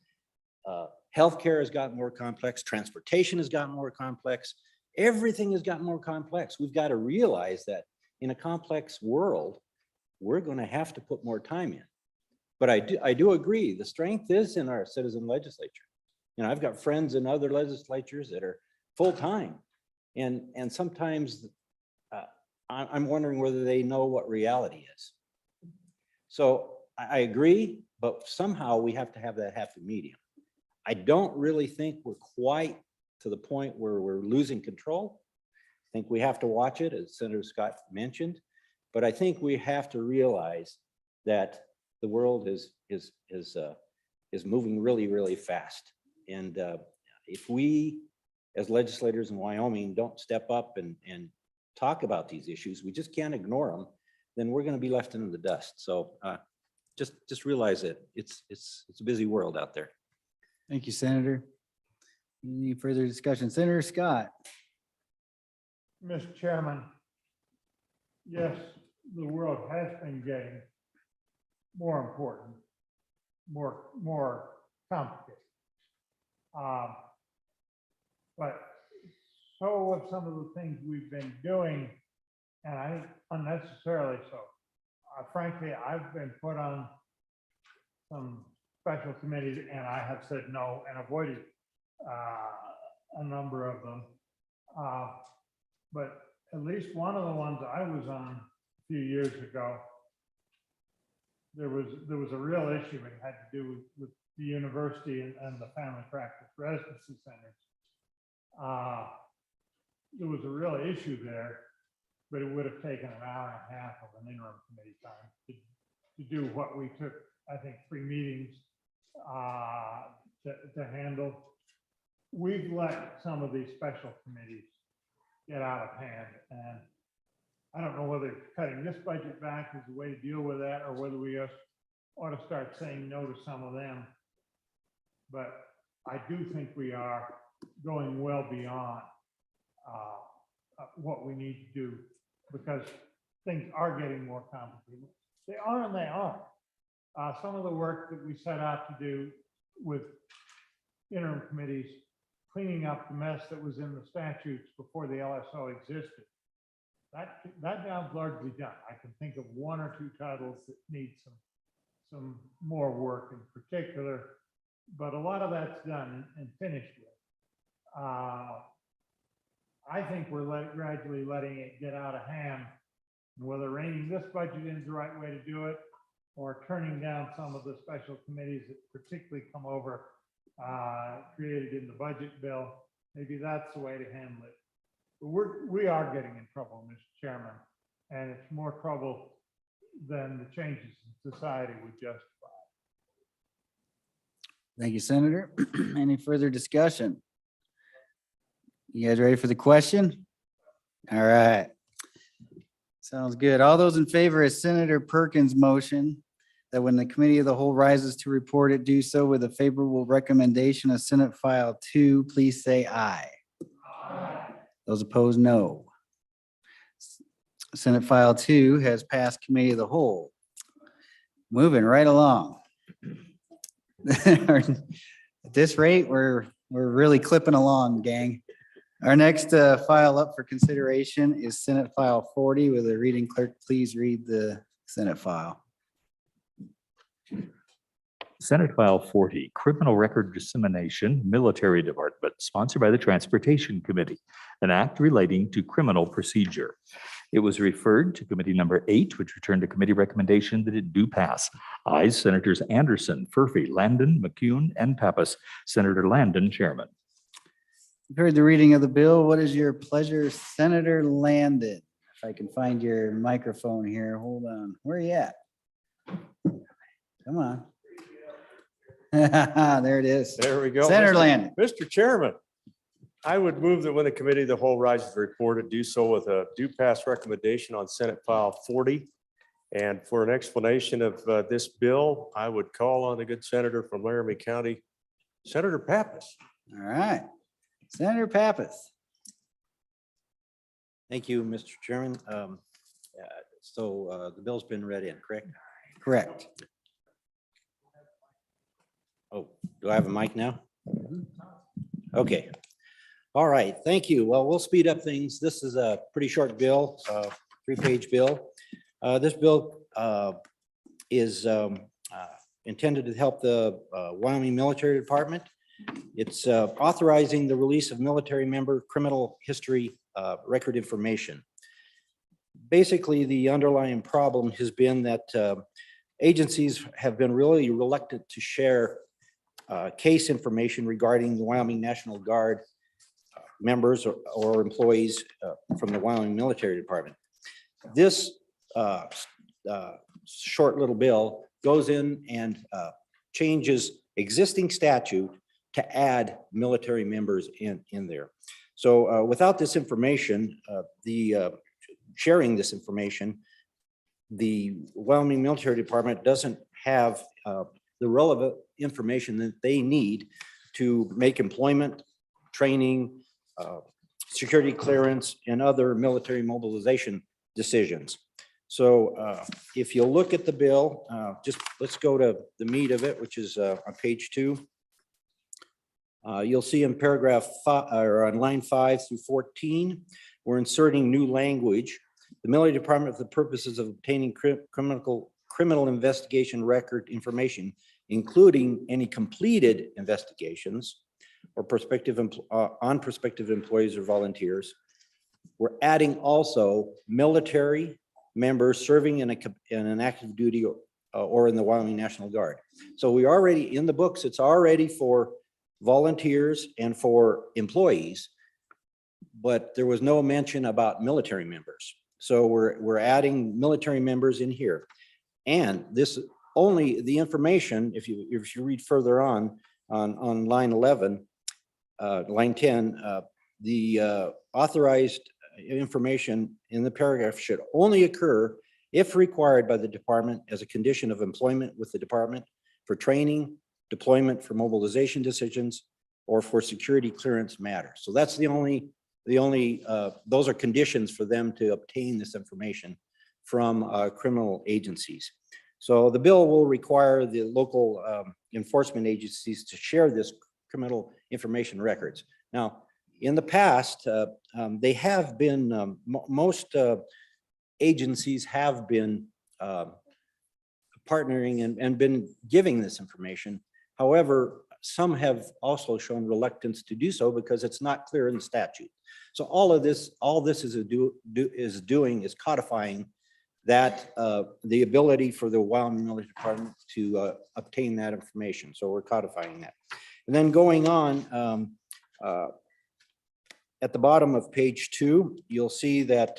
Speaker 13: Healthcare has gotten more complex. Transportation has gotten more complex. Everything has gotten more complex. We've got to realize that in a complex world, we're going to have to put more time in. But I do agree, the strength is in our citizen legislature. I've got friends in other legislatures that are full-time. And sometimes I'm wondering whether they know what reality is. So I agree, but somehow we have to have that happy medium. I don't really think we're quite to the point where we're losing control. I think we have to watch it, as Senator Scott mentioned, but I think we have to realize that the world is moving really, really fast. And if we, as legislators in Wyoming, don't step up and talk about these issues, we just can't ignore them, then we're going to be left in the dust. So just realize that it's a busy world out there.
Speaker 5: Thank you, Senator. Any further discussion? Senator Scott.
Speaker 8: Mr. Chairman, yes, the world has been getting more important, more complicated. But so have some of the things we've been doing, and I think unnecessarily so. Frankly, I've been put on some special committees and I have said no and avoided a number of them. But at least one of the ones I was on a few years ago, there was a real issue. It had to do with the university and the family practice residency centers. There was a real issue there, but it would have taken an hour and a half of an interim committee time to do what we took, I think, 3 meetings to handle. we've let some of these special committees get out of hand, and I don't know whether cutting this budget back is the way to deal with that, or whether we just ought to start saying no to some of them. But I do think we are going well beyond what we need to do, because things are getting more complicated. They are and they aren't. Some of the work that we set out to do with interim committees, cleaning up the mess that was in the statutes before the LSO existed, that job's largely done. I can think of one or two titles that need some more work in particular, but a lot of that's done and finished with. I think we're gradually letting it get out of hand. Whether reining this budget in is the right way to do it, or turning down some of the special committees that particularly come over created in the budget bill, maybe that's the way to handle it. But we are getting in trouble, Mr. Chairman, and it's more trouble than the changes in society would justify.
Speaker 5: Thank you, Senator. Any further discussion? You guys ready for the question? All right. Sounds good. All those in favor of Senator Perkins' motion that when the committee of the whole rises to report it, do so with a favorable recommendation of Senate File 2, please say aye. Aye. Those opposed, no. Senate File 2 has passed committee of the whole. Moving right along. At this rate, we're really clipping along, gang. Our next file up for consideration is Senate File 40. Will the reading clerk please read the Senate file?
Speaker 3: Senate File 40, Criminal Record Dissemination, Military Department, sponsored by the Transportation Committee, an act relating to criminal procedure. It was referred to Committee Number 8, which returned a committee recommendation that it do pass. Ayes, Senators Anderson, Furphy, Landon, McCune, and Pappas. Senator Landon, Chairman.
Speaker 5: You've heard the reading of the bill. What is your pleasure, Senator Landon? If I can find your microphone here, hold on. Where are you at? Come on. There it is.
Speaker 14: There we go.
Speaker 5: Senator Landon.
Speaker 14: Mr. Chairman, I would move that when the committee of the whole rises to report it, do so with a due pass recommendation on Senate File 40. And for an explanation of this bill, I would call on the good senator from Laramie County, Senator Pappas.
Speaker 5: All right. Senator Pappas.
Speaker 13: Thank you, Mr. Chairman. So the bill's been read in, correct?
Speaker 5: Correct.
Speaker 13: Oh, do I have a mic now? Okay. All right, thank you. Well, we'll speed up things. This is a pretty short bill, 3-page bill. This bill is intended to help the Wyoming Military Department. It's authorizing the release of military member criminal history record information. Basically, the underlying problem has been that agencies have been really reluctant to share case information regarding the Wyoming National Guard members or employees from the Wyoming Military Department. This short little bill goes in and changes existing statute to add military members in there. So without this information, sharing this information, the Wyoming Military Department doesn't have the relevant information that they need to make employment, training, security clearance, and other military mobilization decisions. So if you look at the bill, just let's go to the meat of it, which is on page 2. You'll see in paragraph 5 or on line 5 through 14, we're inserting new language. The military department, for the purposes of obtaining criminal investigation record information, including any completed investigations or prospective employees or volunteers. We're adding also military members serving in an active duty or in the Wyoming National Guard. So we already, in the books, it's already for volunteers and for employees, but there was no mention about military members. So we're adding military members in here. And this only the information, if you read further on line 11, line 10, the authorized information in the paragraph should only occur if required by the department as a condition of employment with the department for training, deployment for mobilization decisions, or for security clearance matters. So that's the only, those are conditions for them to obtain this information from criminal agencies. So the bill will require the local enforcement agencies to share this criminal information records. Now, in the past, they have been, most agencies have been partnering and been giving this information. However, some have also shown reluctance to do so because it's not clear in the statute. So all this is doing is codifying that the ability for the Wyoming Military Department to obtain that information. So we're codifying that. And then going on, at the bottom of page 2, you'll see that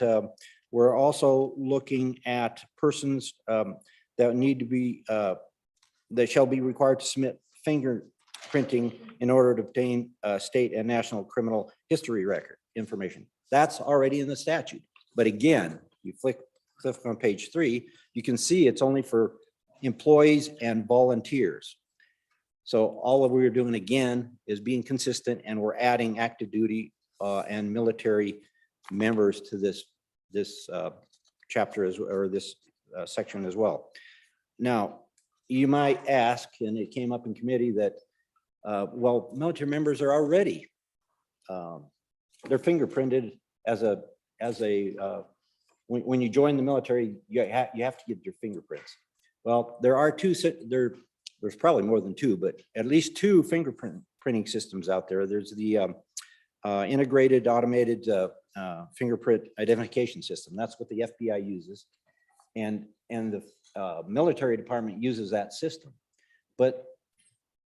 Speaker 13: we're also looking at persons that need to be, that shall be required to submit fingerprinting in order to obtain state and national criminal history record information. That's already in the statute. But again, you click on page 3, you can see it's only for employees and volunteers. So all that we're doing again is being consistent, and we're adding active duty and military members to this chapter or this section as well. Now, you might ask, and it came up in committee that, well, military members are already, they're fingerprinted when you join the military, you have to get your fingerprints. Well, there are there's probably more than 2, but at least 2 fingerprinting systems out there. There's the integrated automated fingerprint identification system. That's what the FBI uses. And the military department uses that system. But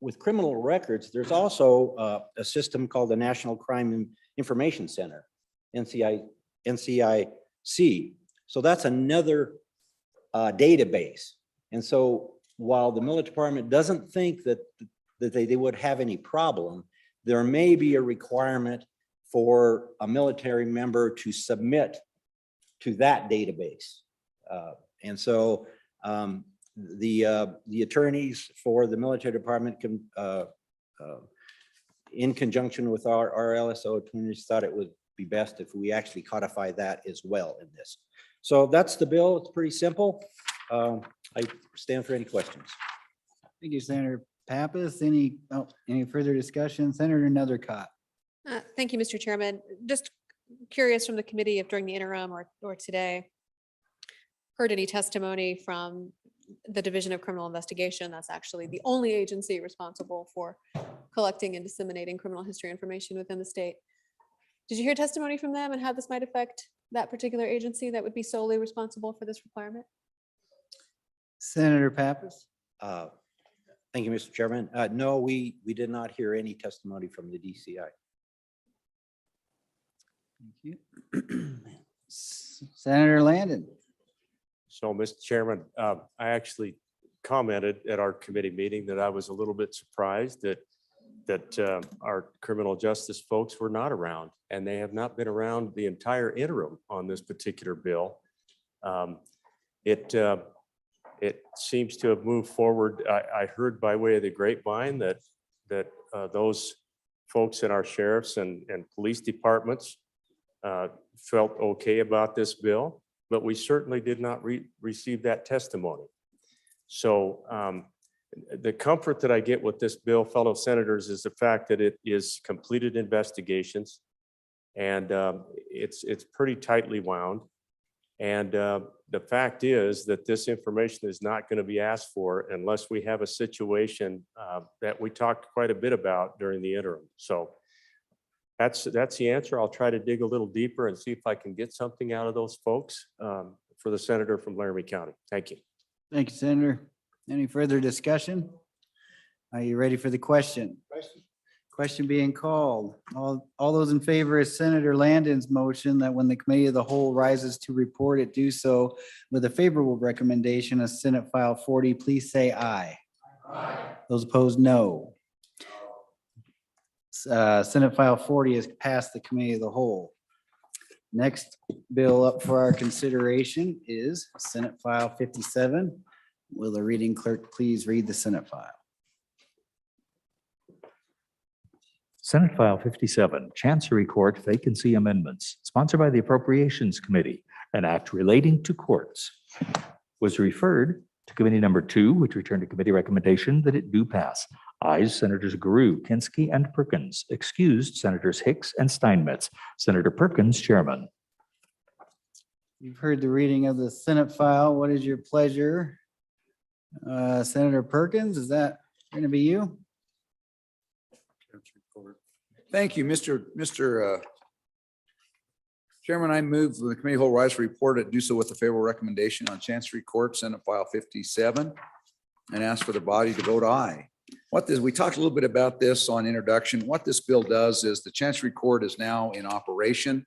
Speaker 13: with criminal records, there's also a system called the National Crime Information Center, NCIC. So that's another database. And so while the military department doesn't think that they would have any problem, there may be a requirement for a military member to submit to that database. And so the attorneys for the military department can, in conjunction with our LSO attorneys, thought it would be best if we actually codify that as well in this. So that's the bill. It's pretty simple. I stand for any questions.
Speaker 5: Thank you, Senator Pappas. Any further discussion? Senator Nethercott.
Speaker 15: Thank you, Mr. Chairman. Just curious from the committee if during the interim or today heard any testimony from the Division of Criminal Investigation. That's actually the only agency responsible for collecting and disseminating criminal history information within the state. Did you hear testimony from them and how this might affect that particular agency that would be solely responsible for this requirement?
Speaker 5: Senator Pappas.
Speaker 13: Thank you, Mr. Chairman. No, we did not hear any testimony from the DCI.
Speaker 5: Thank you. Senator Landon.
Speaker 14: So, Mr. Chairman, I actually commented at our committee meeting that I was a little bit surprised that our criminal justice folks were not around, and they have not been around the entire interim on this particular bill. It seems to have moved forward. I heard by way of the grapevine that those folks in our sheriffs and police departments felt okay about this bill, but we certainly did not receive that testimony. So the comfort that I get with this bill, fellow senators, is the fact that it is completed investigations, and it's pretty tightly wound. And the fact is that this information is not going to be asked for unless we have a situation that we talked quite a bit about during the interim. So that's the answer. I'll try to dig a little deeper and see if I can get something out of those folks for the senator from Laramie County. Thank you.
Speaker 5: Thank you, Senator. Any further discussion? Are you ready for the question? Question being called. All those in favor of Senator Landon's motion that when the committee of the whole rises to report it, do so with a favorable recommendation of Senate File 40, please say aye. Aye. Those opposed, no. Senate File 40 has passed the committee of the whole. Next bill up for our consideration is Senate File 57. Will the reading clerk please read the Senate file?
Speaker 3: Senate File 57, Chancery Court Vacancy Amendments, sponsored by the Appropriations Committee, an act relating to courts, was referred to Committee Number 2, which returned a committee recommendation that it do pass. Ayes Senators Guru, Kinsky, and Perkins. Excused Senators Hicks and Steinmetz. Senator Perkins, Chairman.
Speaker 5: You've heard the reading of the Senate file. What is your pleasure? Senator Perkins, is that going to be you?
Speaker 6: Thank you, Mr. Chairman. I move the committee whole rise report and do so with a favorable recommendation on Chancery Court, Senate File 57, and ask for the body to vote aye. We talked a little bit about this on introduction. What this bill does is the Chancery Court is now in operation.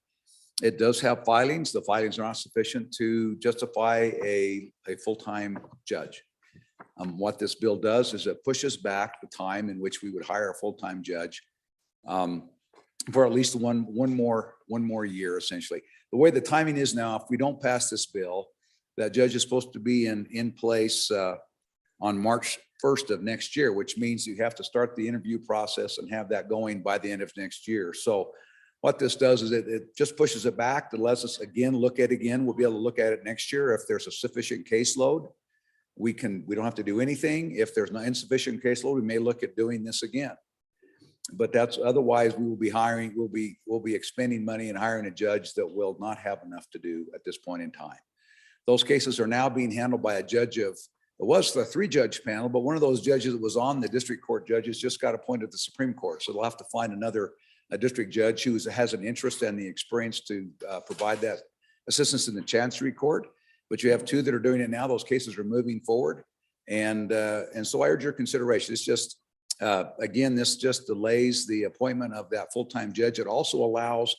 Speaker 6: It does have filings. The filings are not sufficient to justify a full-time judge. What this bill does is it pushes back the time in which we would hire a full-time judge for at least one more year, essentially. The way the timing is now, if we don't pass this bill, that judge is supposed to be in place on March 1st of next year, which means you have to start the interview process and have that going by the end of next year. So what this does is it just pushes it back. It lets us again look at it again. We'll be able to look at it next year. If there's a sufficient caseload, we don't have to do anything. If there's not insufficient caseload, we may look at doing this again. But that's otherwise we will be hiring, we'll be expending money and hiring a judge that will not have enough to do at this point in time. Those cases are now being handled by a judge of, it was the 3-judge panel, but one of those judges that was on the district court judges just got appointed to the Supreme Court. So they'll have to find a district judge who has an interest and the experience to provide that assistance in the Chancery Court. But you have 2 that are doing it now. Those cases are moving forward. And so I urge your consideration. It's just, again, this just delays the appointment of that full-time judge. It also allows,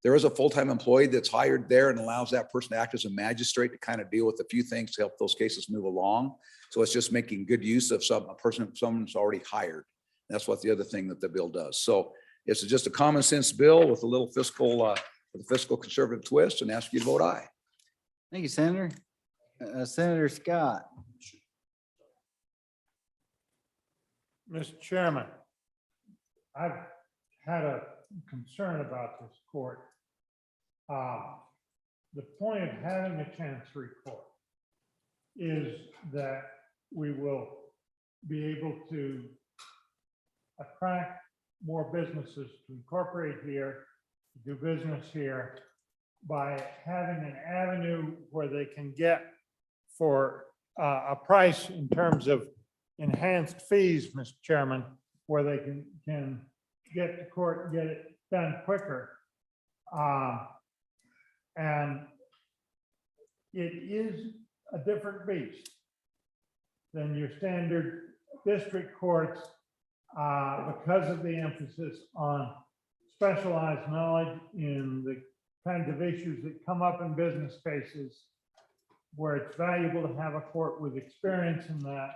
Speaker 6: there is a full-time employee that's hired there and allows that person to act as a magistrate to kind of deal with a few things to help those cases move along. So it's just making good use of someone's already hired. That's what the other thing that the bill does. So it's just a common sense bill with a little fiscal conservative twist, and ask you to vote aye.
Speaker 5: Thank you, Senator. Senator Scott.
Speaker 8: Mr. Chairman, I've had a concern about this court. The point of having a Chancery Court is that we will be able to attract more businesses to incorporate here, to do business here, by having an avenue where they can get for a price in terms of enhanced fees, Mr. Chairman, where they can get to court and get it done quicker. And it is a different beast than your standard district courts because of the emphasis on specialized knowledge in the kinds of issues that come up in business cases, where it's valuable to have a court with experience in that,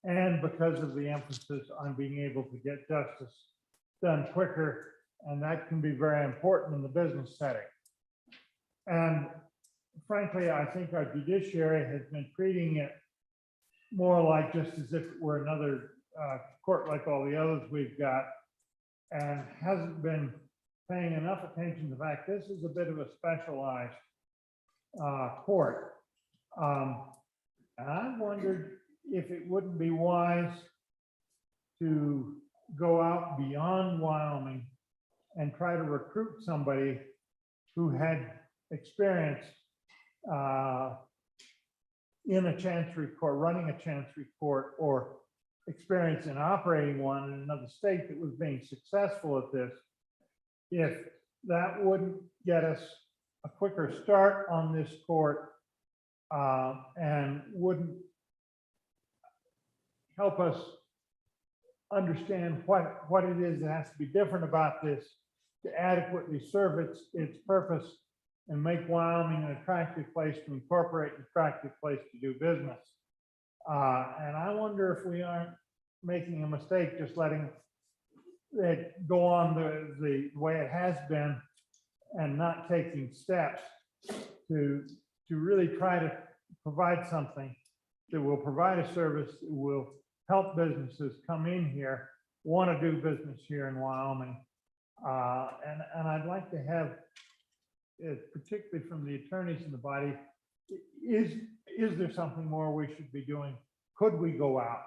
Speaker 8: and because of the emphasis on being able to get justice done quicker, and that can be very important in the business setting. And frankly, I think our judiciary has been treating it more like just as if it were another court like all the others we've got, and hasn't been paying enough attention to the fact this is a bit of a specialized court. And I wondered if it wouldn't be wise to go out beyond Wyoming and try to recruit somebody who had experience in a Chancery Court, running a Chancery Court, or experience in operating one in another state that was being successful at this. If that wouldn't get us a quicker start on this court and wouldn't help us understand what it is that has to be different about this to adequately serve its purpose and make Wyoming an attractive place to incorporate, an attractive place to do business. And I wonder if we aren't making a mistake just letting that go on the way it has been and not taking steps to really try to provide something that will provide a service that will help businesses come in here, want to do business here in Wyoming. And I'd like to have, particularly from the attorneys in the body, is there something more we should be doing? Could we go out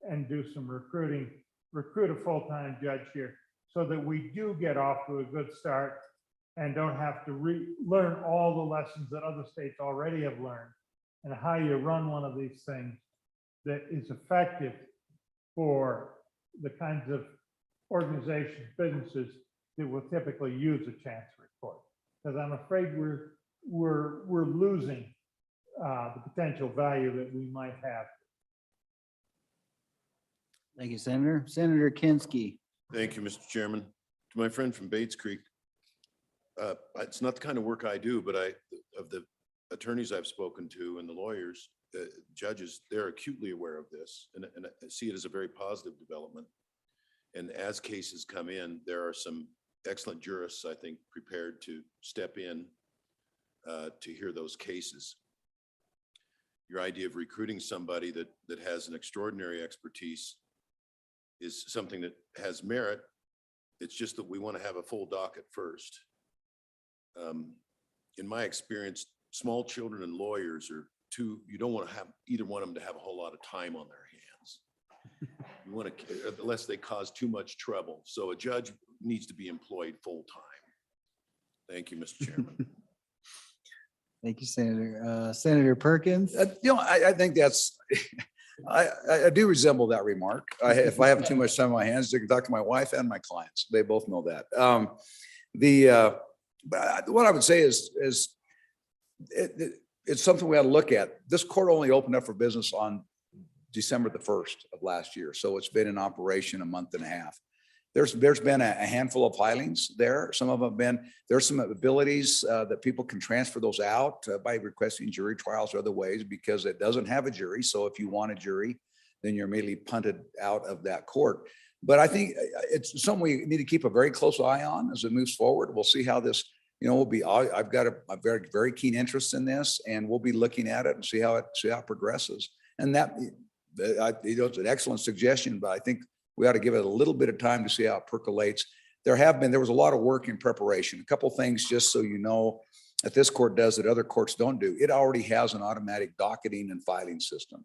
Speaker 8: and do some recruiting, recruit a full-time judge here so that we do get off to a good start and don't have to learn all the lessons that other states already have learned, and how you run one of these things that is effective for the kinds of organizations, businesses that will typically use a chancery court. Because I'm afraid we're losing the potential value that we might have.
Speaker 5: Thank you, Senator. Senator Kinsky.
Speaker 10: Thank you, Mr. Chairman. To my friend from Bates Creek, it's not the kind of work I do, but of the attorneys I've spoken to and the lawyers, judges, they're acutely aware of this and I see it as a very positive development. And as cases come in, there are some excellent jurists, I think, prepared to step in to hear those cases. Your idea of recruiting somebody that has an extraordinary expertise is something that has merit. It's just that we want to have a full docket first. In my experience, small children and lawyers are two, you don't want to have either one of them to have a whole lot of time on their hands. You want to, unless they cause too much trouble. So a judge needs to be employed full time. Thank you, Mr. Chairman.
Speaker 5: Thank you, Senator. Senator Perkins.
Speaker 6: I think that's, I do resemble that remark. If I have too much time on my hands, I can talk to my wife and my clients. They both know that. But what I would say is it's something we ought to look at. This court only opened up for business on December the 1st of last year. So it's been in operation a month and a half. There's been a handful of filings there. Some of them have been, there's some abilities that people can transfer those out by requesting jury trials or other ways because it doesn't have a jury. So if you want a jury, then you're immediately punted out of that court. But I think it's something we need to keep a very close eye on as it moves forward. We'll see how this, will be. I've got a very, very keen interest in this, and we'll be looking at it and see how it progresses. And that, it's an excellent suggestion, but I think we ought to give it a little bit of time to see how it percolates. There was a lot of work in preparation. A couple things, just so you know, that this court does that other courts don't do. It already has an automatic docketing and filing system.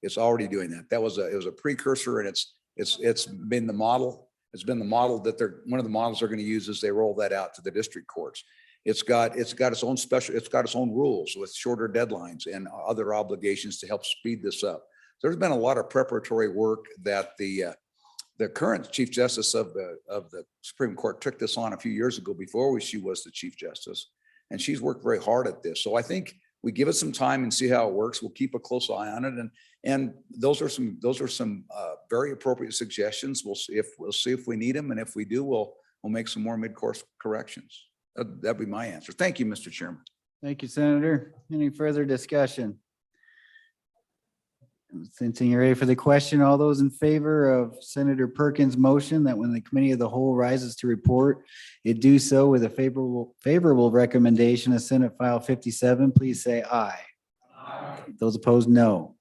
Speaker 6: It's already doing that. It was a precursor, and it's been the model. It's been the model that one of the models they're going to use as they roll that out to the district courts. It's got its own rules with shorter deadlines and other obligations to help speed this up. There's been a lot of preparatory work that the current Chief Justice of the Supreme Court took this on a few years ago before she was the Chief Justice, and she's worked very hard at this. So I think we give it some time and see how it works. We'll keep a close eye on it, and those are some very appropriate suggestions. We'll see if we need them, and if we do, we'll make some more mid-course corrections. That'd be my answer. Thank you, Mr. Chairman.
Speaker 5: Thank you, Senator. Any further discussion? Since you're ready for the question, all those in favor of Senator Perkins' motion that when the committee of the whole rises to report, it do so with a favorable recommendation of Senate File 57, please say aye. Aye. Those opposed, no.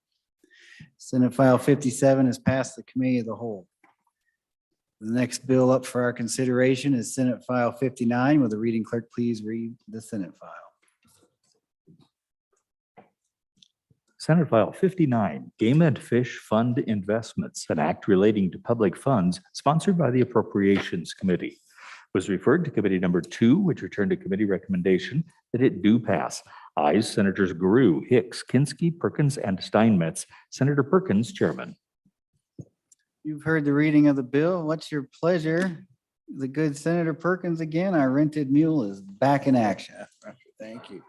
Speaker 5: Senate File 57 has passed the committee of the whole. The next bill up for our consideration is Senate File 59. Will the reading clerk please read the Senate file?
Speaker 3: Senate File 59, Game and Fish Fund Investments, an act relating to public funds sponsored by the Appropriations Committee, was referred to Committee Number 2, which returned a committee recommendation that it do pass. Ayes, Senators Guru, Hicks, Kinsky, Perkins, and Steinmetz. Senator Perkins, Chairman.
Speaker 5: You've heard the reading of the bill. What's your pleasure? The good Senator Perkins again, our rented mule is back in action.
Speaker 6: Thank you.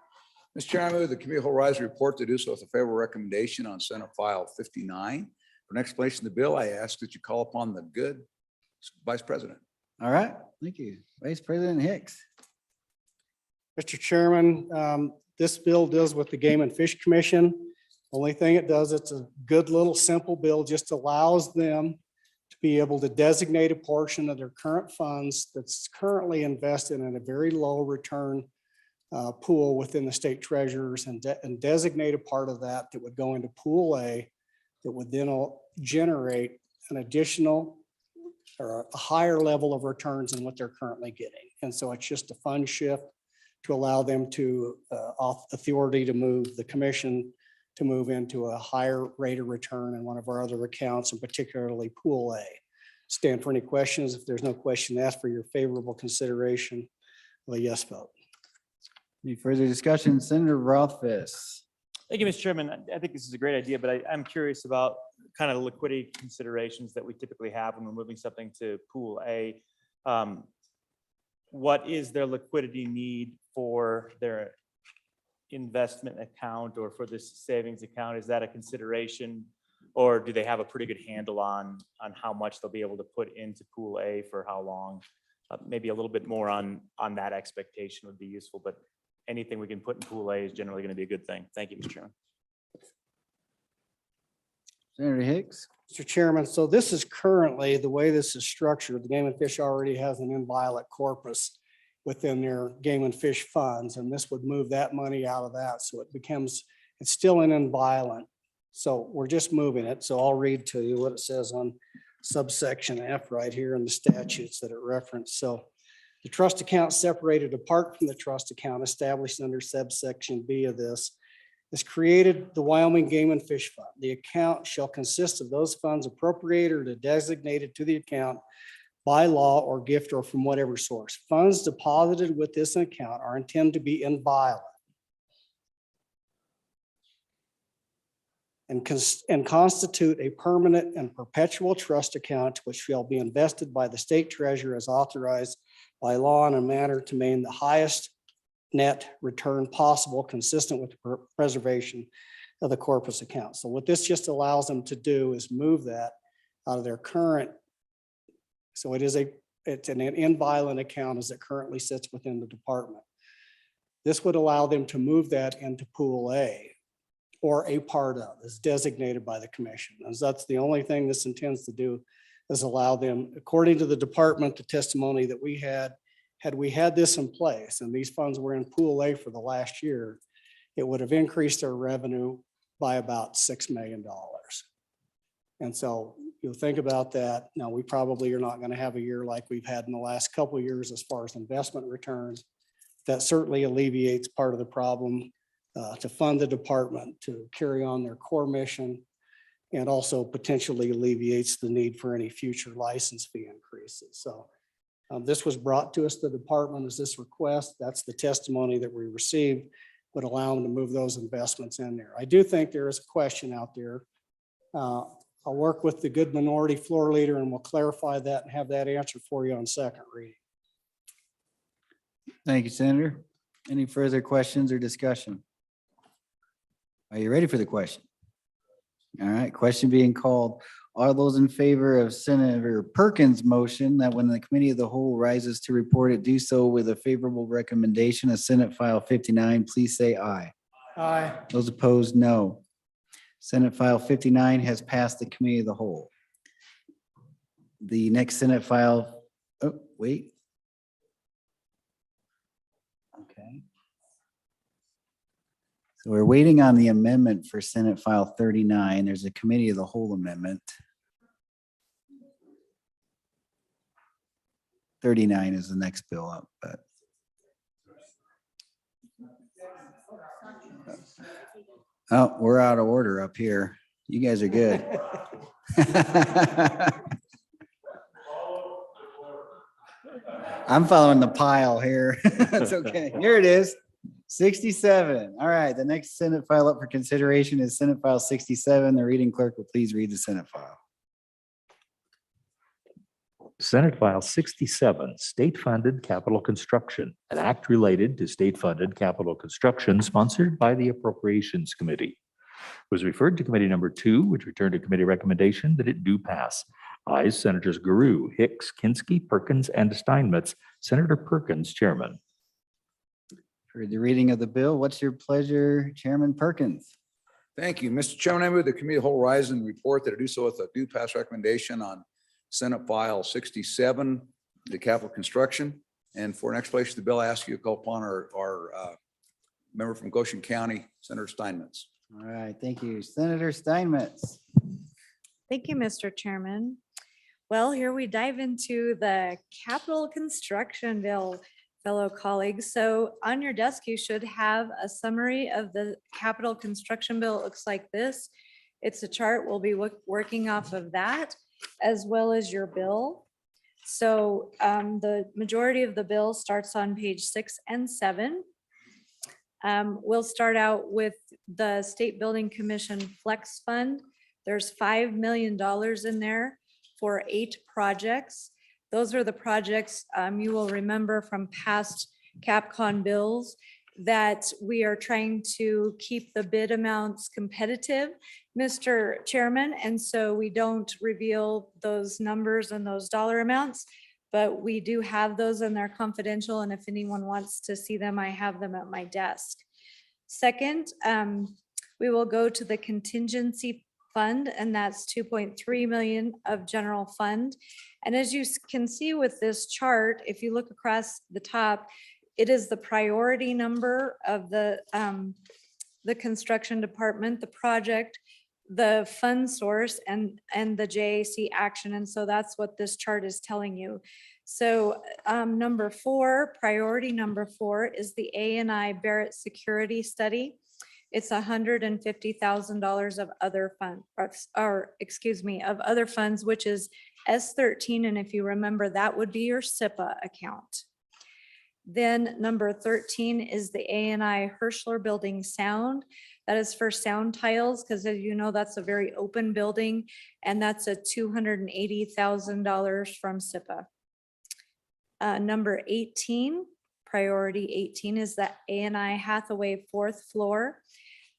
Speaker 6: Mr. Chairman, I move the committee of the whole rise report to do so with a favorable recommendation on Senate File 59. For an explanation of the bill, I ask that you call upon the good Vice President.
Speaker 5: All right, thank you. Vice President Hicks.
Speaker 7: Mr. Chairman, this bill deals with the Game and Fish Commission. Only thing it does, it's a good little simple bill, just allows them to be able to designate a portion of their current funds that's currently invested in a very low return pool within the state treasurers and designate a part of that that would go into pool A that would then generate an additional or a higher level of returns than what they're currently getting. And so it's just a fund shift to allow them to authority to move the commission to move into a higher rate of return in one of our other accounts, and particularly pool A. Stand for any questions. If there's no question, ask for your favorable consideration of a yes vote.
Speaker 5: Any further discussion? Senator Rothfus.
Speaker 9: Thank you, Mr. Chairman. I think this is a great idea, but I'm curious about kind of the liquidity considerations that we typically have when we're moving something to pool A. What is their liquidity need for their investment account or for this savings account? Is that a consideration? Or do they have a pretty good handle on how much they'll be able to put into pool A for how long? Maybe a little bit more on that expectation would be useful, but anything we can put in pool A is generally going to be a good thing. Thank you, Mr. Chairman.
Speaker 5: Senator Hicks.
Speaker 7: Mr. Chairman, so this is currently the way this is structured. The Game and Fish already has an inviolate corpus within their game and fish funds, and this would move that money out of that. So it becomes, it's still an inviolate. So we're just moving it. So I'll read to you what it says on subsection F right here in the statutes that it referenced. So the trust account separated apart from the trust account established under subsection B of this is created the Wyoming Game and Fish Fund. The account shall consist of those funds appropriated or designated to the account by law or gift or from whatever source. Funds deposited with this account are intended to be inviolate and constitute a permanent and perpetual trust account which shall be invested by the state treasurer as authorized by law in a manner to maintain the highest net return possible consistent with the preservation of the corpus account. So what this just allows them to do is move that out of their current. So it's an inviolate account as it currently sits within the department. This would allow them to move that into pool A or a part of is designated by the commission. And that's the only thing this intends to do is allow them, according to the department, the testimony that we had we had this in place and these funds were in pool A for the last year, it would have increased their revenue by about $6 million. And so you'll think about that. Now, we probably are not going to have a year like we've had in the last couple of years as far as investment returns. That certainly alleviates part of the problem to fund the department to carry on their core mission, and also potentially alleviates the need for any future license fee increases. So this was brought to us, the department, as this request. That's the testimony that we received, would allow them to move those investments in there. I do think there is a question out there. I'll work with the good minority floor leader and we'll clarify that and have that answer for you on second reading.
Speaker 5: Thank you, Senator. Any further questions or discussion? Are you ready for the question? All right, question being called. Are those in favor of Senator Perkins' motion that when the committee of the whole rises to report it, do so with a favorable recommendation of Senate File 59, please say aye.
Speaker 7: Aye.
Speaker 5: Those opposed, no. Senate File 59 has passed the committee of the whole. The next Senate file, oh, wait. Okay. So we're waiting on the amendment for Senate File 39. There's a committee of the whole amendment. 39 is the next bill up, but. Oh, we're out of order up here. You guys are good. I'm following the pile here. That's okay. Here it is. 67. All right. The next Senate file up for consideration is Senate File 67. The reading clerk will please read the Senate file.
Speaker 3: Senate File 67, State-Funded Capital Construction, an act related to state-funded capital construction sponsored by the Appropriations Committee. Was referred to Committee Number 2, which returned a committee recommendation that it do pass. Ayes Senators Guru, Hicks, Kinski, Perkins, and Steinmetz. Senator Perkins, Chairman.
Speaker 5: For the reading of the bill, what's your pleasure, Chairman Perkins?
Speaker 6: Thank you, Mr. Chairman. I move the committee of the whole rise and report that I do so with a due pass recommendation on Senate File 67, the capital construction. And for an explanation of the bill, I ask you to call upon our member from Goshen County, Senator Steinmetz.
Speaker 5: All right, thank you. Senator Steinmetz.
Speaker 16: Thank you, Mr. Chairman. Well, here we dive into the capital construction bill, fellow colleagues. So on your desk, you should have a summary of the capital construction bill. It looks like this. It's a chart. We'll be working off of that as well as your bill. So the majority of the bill starts on page 6 and 7. We'll start out with the State Building Commission Flex Fund. There's $5 million in there for 8 projects. Those are the projects you will remember from past CapCon bills that we are trying to keep the bid amounts competitive, Mr. Chairman. And so we don't reveal those numbers and those dollar amounts, but we do have those and they're confidential. And if anyone wants to see them, I have them at my desk. Second, we will go to the Contingency Fund, and that's 2.3 million of general fund. And as you can see with this chart, if you look across the top, it is the priority number of the construction department, the project, the fund source, and the JAC action. And so that's what this chart is telling you. So number 4, priority number 4 is the A&I Barrett Security Study. It's $150,000 of other funds, of other funds, which is S13. And if you remember, that would be your SIPA account. Then number 13 is the A&I Hirschler Building Sound. That is for sound tiles, because as you know, that's a very open building, and that's a $280,000 from SIPA. Number 18, priority 18 is the A&I Hathaway 4th floor.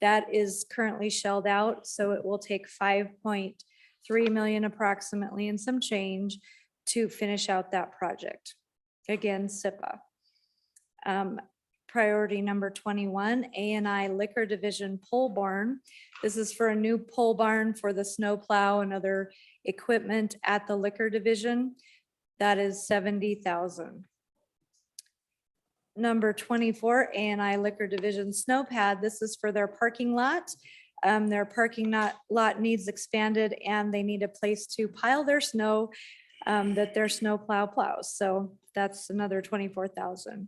Speaker 16: That is currently shelled out, so it will take 5.3 million approximately and some change to finish out that project. Again, SIPA. Priority number 21, A&I Liquor Division Pole Barn. This is for a new pole barn for the snow plow and other equipment at the Liquor Division. That is 70,000. Number 24, A&I Liquor Division Snow Pad. This is for their parking lot. Their parking lot needs expanded and they need a place to pile their snow that their snow plow plows. So that's another 24,000.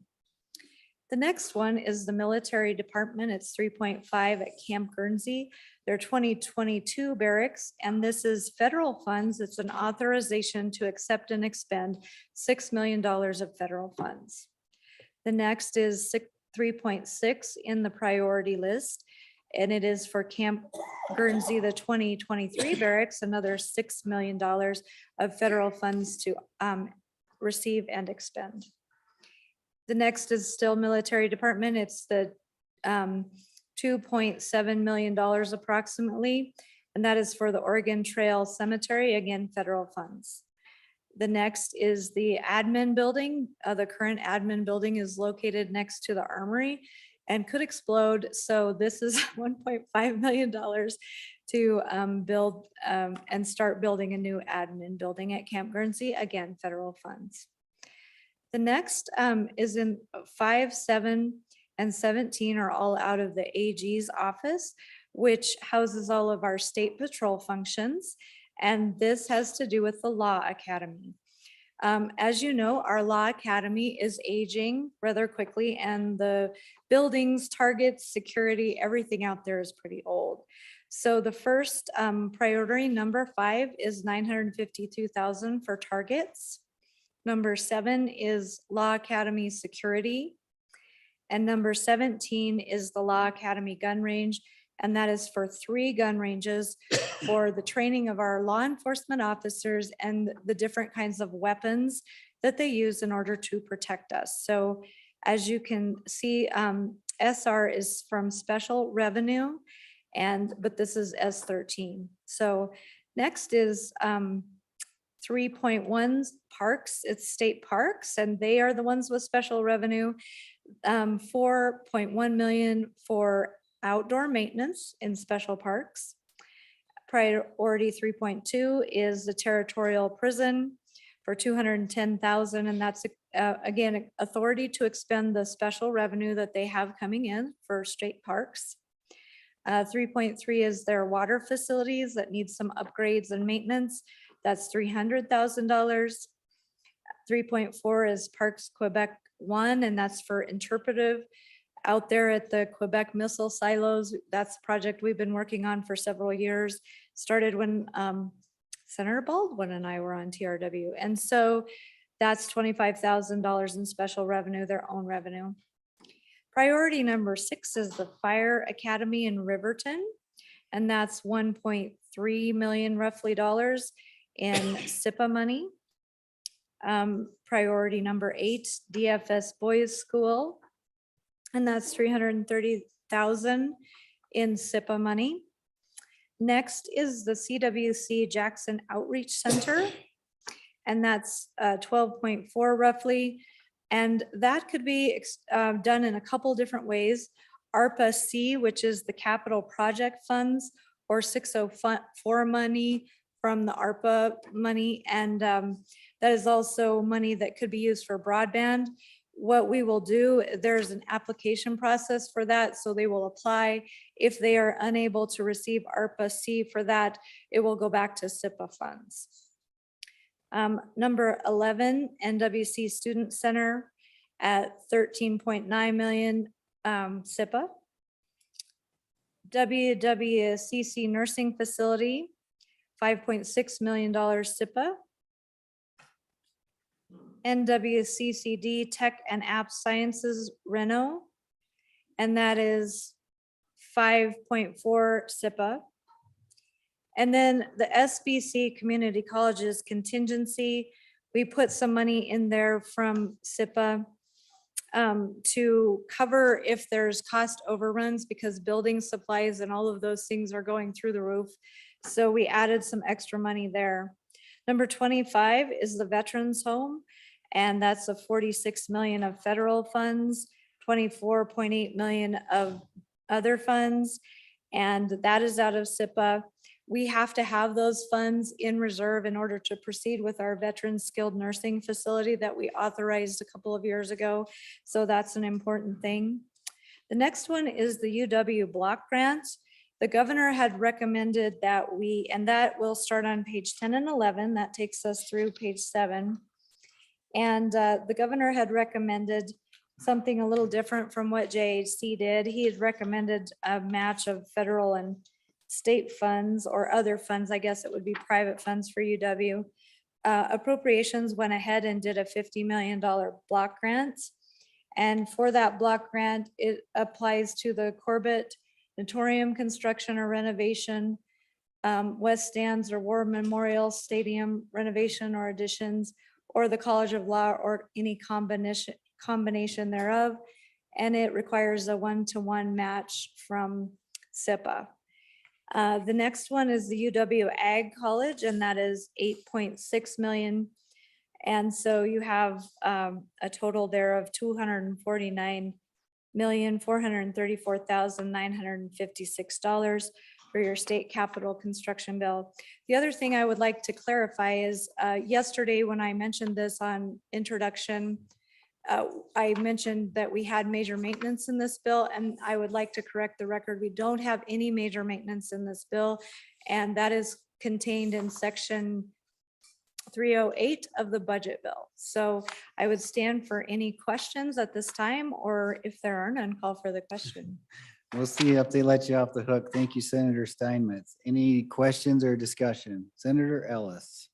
Speaker 16: The next one is the military department. It's 3.5 at Camp Guernsey. Their 2022 barracks, and this is federal funds. It's an authorization to accept and expend $6 million of federal funds. The next is 3.6 in the priority list, and it is for Camp Guernsey, the 2023 barracks, another $6 million of federal funds to receive and expend. The next is still military department. It's the $2.7 million approximately, and that is for the Oregon Trail Cemetery, again, federal funds. The next is the admin building. The current admin building is located next to the armory and could explode. So this is $1.5 million to build and start building a new admin building at Camp Guernsey, again, federal funds. The next is in 5, 7, and 17 are all out of the AG's office, which houses all of our state patrol functions. And this has to do with the Law Academy. As you know, our Law Academy is aging rather quickly, and the buildings, targets, security, everything out there is pretty old. So the first priority number 5 is $952,000 for targets. Number 7 is Law Academy security. And number 17 is the Law Academy gun range. And that is for 3 gun ranges for the training of our law enforcement officers and the different kinds of weapons that they use in order to protect us. So as you can see, SR is from special revenue, but this is S13. So next is 3.1 parks. It's state parks, and they are the ones with special revenue. 4.1 million for outdoor maintenance in special parks. Priority 3.2 is the territorial prison for 210,000, and that's again, authority to expend the special revenue that they have coming in for state parks. 3.3 is their water facilities that need some upgrades and maintenance. That's $300,000. 3.4 is Parks Quebec 1, and that's for interpretive out there at the Quebec missile silos. That's a project we've been working on for several years. Started when Senator Baldwin and I were on TRW. And so that's $25,000 in special revenue, their own revenue. Priority number 6 is the Fire Academy in Riverton. And that's 1.3 million roughly dollars in SIPA money. Priority number 8, DFS Boys School. And that's 330,000 in SIPA money. Next is the CWC Jackson Outreach Center. And that's 12.4 roughly. And that could be done in a couple different ways. ARPA C, which is the capital project funds, or 604 money from the ARPA money. And that is also money that could be used for broadband. What we will do, there's an application process for that. So they will apply. If they are unable to receive ARPA C for that, it will go back to SIPA funds. Number 11, NWC Student Center at 13.9 million SIPA. WWCC Nursing Facility, $5.6 million SIPA. NWCCD Tech and App Sciences Reno, and that is 5.4 SIPA. And then the SBC Community Colleges contingency, we put some money in there from SIPA to cover if there's cost overruns, because building supplies and all of those things are going through the roof. So we added some extra money there. Number 25 is the Veterans Home, and that's a 46 million of federal funds, 24.8 million of other funds, and that is out of SIPA. We have to have those funds in reserve in order to proceed with our veterans skilled nursing facility that we authorized a couple of years ago. So that's an important thing. The next one is the UW block grant. The governor had recommended that and that will start on page 10 and 11. That takes us through page 7. And the governor had recommended something a little different from what JHC did. He had recommended a match of federal and state funds, or other funds. I guess it would be private funds for UW. Appropriations went ahead and did a $50 million block grant. And for that block grant, it applies to the Corbett Norium construction or renovation, West Stands or War Memorial Stadium renovation or additions, or the College of Law, or any combination thereof. And it requires a 1-to-1 match from SIPA. The next one is the UW Ag College, and that is 8.6 million. And so you have a total there of $249,434,956 for your state capital construction bill. The other thing I would like to clarify is yesterday when I mentioned this on introduction, I mentioned that we had major maintenance in this bill, and I would like to correct the record. We don't have any major maintenance in this bill, and that is contained in section 308 of the budget bill. So I would stand for any questions at this time, or if there are none, call for the question.
Speaker 5: We'll see if they let you off the hook. Thank you, Senator Steinmetz. Any questions or discussion? Senator Ellis.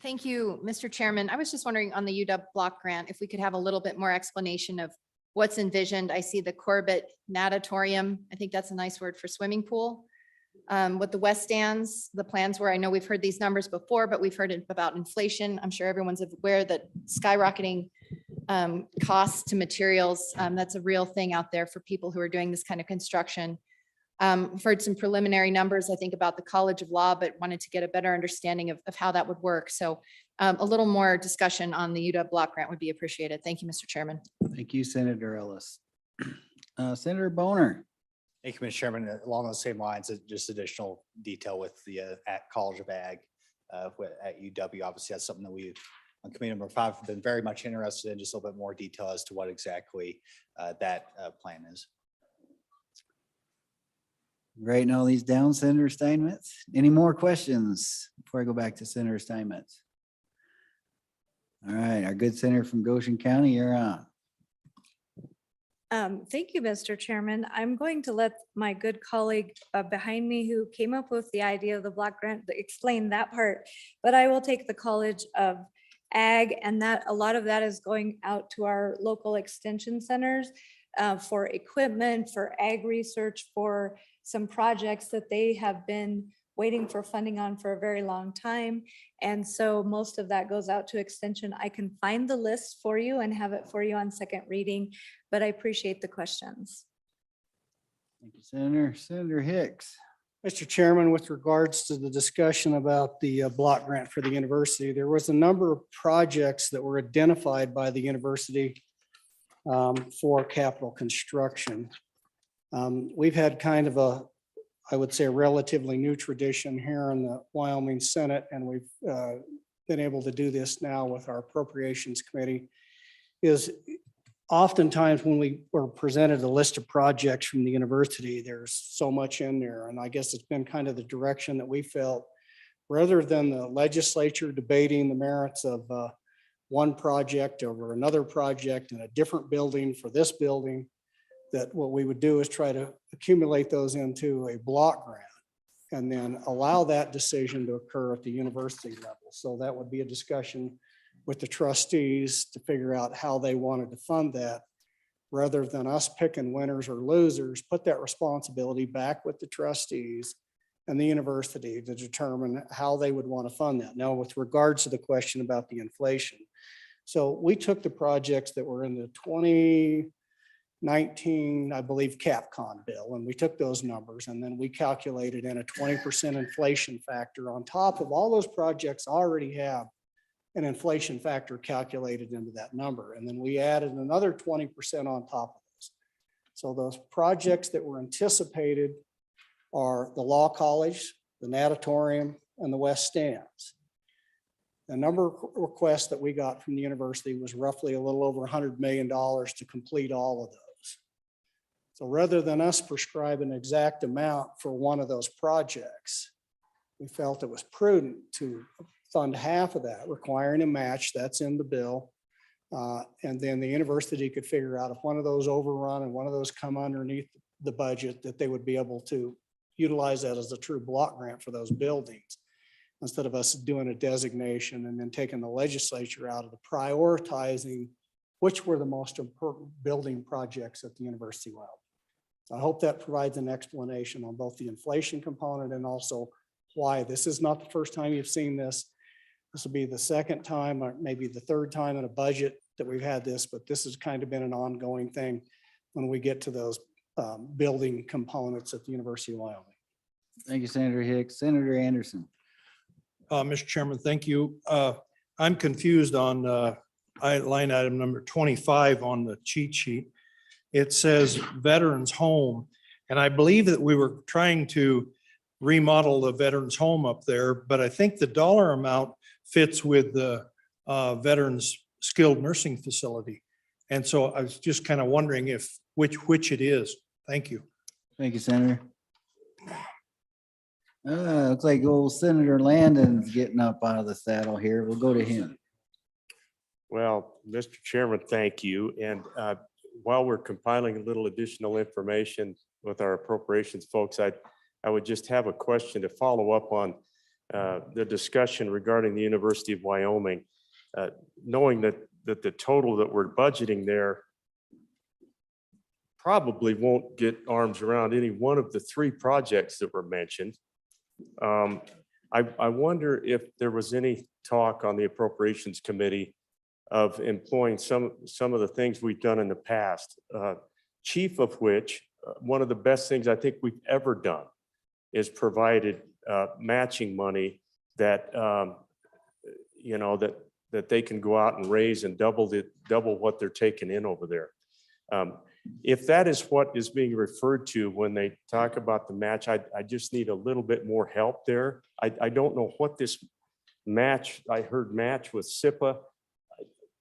Speaker 17: Thank you, Mr. Chairman. I was just wondering on the UW block grant, if we could have a little bit more explanation of what's envisioned. I see the Corbett Natatorium. I think that's a nice word for swimming pool. With the West Stands, the plans were, I know we've heard these numbers before, but we've heard about inflation. I'm sure everyone's aware that skyrocketing costs to materials, that's a real thing out there for people who are doing this kind of construction. I've heard some preliminary numbers, I think, about the College of Law, but wanted to get a better understanding of how that would work. So a little more discussion on the UW block grant would be appreciated. Thank you, Mr. Chairman.
Speaker 5: Thank you, Senator Ellis. Senator Boner. Thank you, Mr. Chairman. Along those same lines, just additional detail with the at College of Ag at UW. Obviously, that's something that we on committee number 5 have been very much interested in. Just a little bit more detail as to what exactly that plan is. Writing all these down, Senator Steinmetz. Any more questions before I go back to Senator Steinmetz? All right, our good senator from Goshen County, you're on.
Speaker 16: Thank you, Mr. Chairman. I'm going to let my good colleague behind me who came up with the idea of the block grant explain that part, but I will take the College of Ag, and that a lot of that is going out to our local extension centers for equipment, for ag research, for some projects that they have been waiting for funding on for a very long time. And so most of that goes out to extension. I can find the list for you and have it for you on second reading, but I appreciate the questions.
Speaker 5: Thank you, Senator. Senator Hicks.
Speaker 7: Mr. Chairman, with regards to the discussion about the block grant for the university, there was a number of projects that were identified by the university for capital construction. We've had kind of a, I would say, a relatively new tradition here in the Wyoming Senate, and we've been able to do this now with our Appropriations Committee, is oftentimes when we were presented a list of projects from the university, there's so much in there. And I guess it's been kind of the direction that we felt, rather than the legislature debating the merits of one project over another project in a different building for this building, that what we would do is try to accumulate those into a block grant and then allow that decision to occur at the university level. So that would be a discussion with the trustees to figure out how they wanted to fund that, rather than us picking winners or losers. Put that responsibility back with the trustees and the university to determine how they would want to fund that. Now, with regards to the question about the inflation, so we took the projects that were in the 2019, I believe, CapCon bill, and we took those numbers and then we calculated in a 20% inflation factor on top of all those projects already have an inflation factor calculated into that number. And then we added another 20% on top of those. So those projects that were anticipated are the Law College, the Natatorium, and the West Stands. The number of requests that we got from the university was roughly a little over $100 million to complete all of those. So rather than us prescribe an exact amount for one of those projects, we felt it was prudent to fund half of that, requiring a match. That's in the bill. And then the university could figure out if one of those overrun and one of those come underneath the budget, that they would be able to utilize that as a true block grant for those buildings, instead of us doing a designation and then taking the legislature out of the prioritizing which were the most important building projects at the university level. So I hope that provides an explanation on both the inflation component and also why this is not the first time you've seen this. This will be the second time, or maybe the third time in a budget that we've had this, but this has kind of been an ongoing thing when we get to those building components at the University of Wyoming.
Speaker 5: Thank you, Senator Hicks. Senator Anderson.
Speaker 18: Mr. Chairman, thank you. I'm confused on line item number 25 on the cheat sheet. It says Veterans Home, and I believe that we were trying to remodel the Veterans Home up there, but I think the dollar amount fits with the Veterans Skilled Nursing Facility. And so I was just kind of wondering which it is. Thank you.
Speaker 5: Thank you, Senator. Looks like old Senator Landon's getting up out of the saddle here. We'll go to him.
Speaker 14: Well, Mr. Chairman, thank you. And while we're compiling a little additional information with our appropriations folks, I would just have a question to follow up on the discussion regarding the University of Wyoming, knowing that the total that we're budgeting there probably won't get arms around any one of the three projects that were mentioned. I wonder if there was any talk on the Appropriations Committee of employing some of the things we've done in the past, chief of which, one of the best things I think we've ever done is provided matching money that that they can go out and raise and double what they're taking in over there. if that is what is being referred to when they talk about the match, I just need a little bit more help there. I don't know what this match, I heard match with SIPA,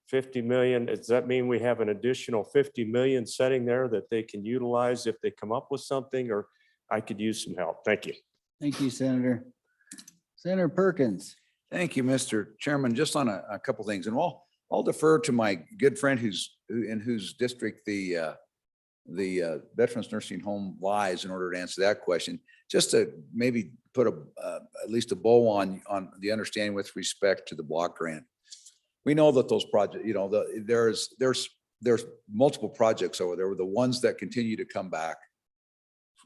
Speaker 14: 50 million. Does that mean we have an additional 50 million sitting there that they can utilize if they come up with something, or I could use some help? Thank you.
Speaker 5: Thank you, Senator. Senator Perkins.
Speaker 6: Thank you, Mr. Chairman. Just on a couple things, and I'll defer to my good friend in whose district the Veterans Nursing Home lies in order to answer that question. Just to maybe put at least a bow on the understanding with respect to the block grant. We know that those projects, there's multiple projects over there. The ones that continue to come back,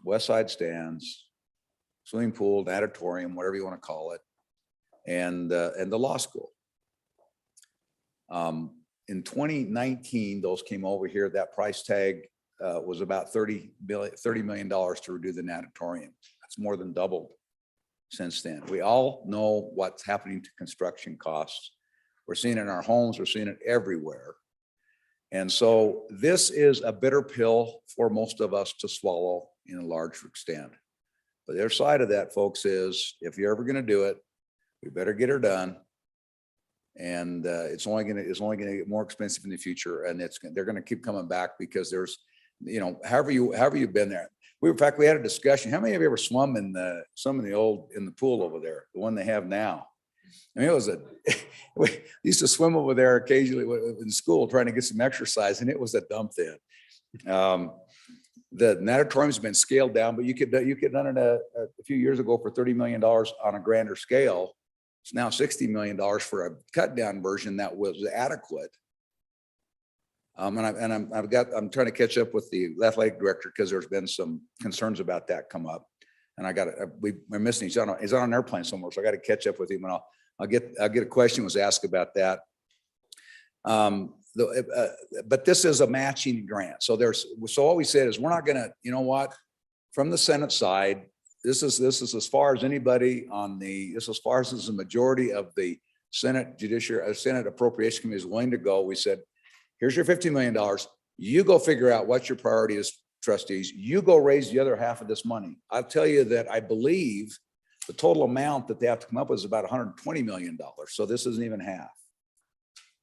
Speaker 6: West Side Stands, swimming pool, natatorium, whatever you want to call it, and the law school. In 2019, those came over here. That price tag was about $30 million to redo the natatorium. That's more than doubled since then. We all know what's happening to construction costs. We're seeing it in our homes. We're seeing it everywhere. And so this is a bitter pill for most of us to swallow in a large extent. But the other side of that, folks, is if you're ever going to do it, we better get her done. And it's only going to get more expensive in the future. And they're going to keep coming back because there's, however you've been there. In fact, we had a discussion. How many of you ever swum in the pool over there, the one they have now? I mean, we used to swim over there occasionally in school trying to get some exercise, and it was a dump then. The natatorium's been scaled down, but you could done it a few years ago for $30 million on a grander scale. It's now $60 million for a cut down version that was adequate. I'm trying to catch up with the athletic director because there's been some concerns about that come up, and we're missing. He's on an airplane somewhere, so I got to catch up with him, and I'll get a question was asked about that. But this is a matching grant, so what we said is we're not going to, from the Senate side, this is as far as anybody as far as the majority of the Senate Senate Appropriation Committee is willing to go. We said, here's your $50 million. You go figure out what your priority is, trustees. You go raise the other half of this money. I'll tell you that I believe the total amount that they have to come up with is about $120 million. So this isn't even half.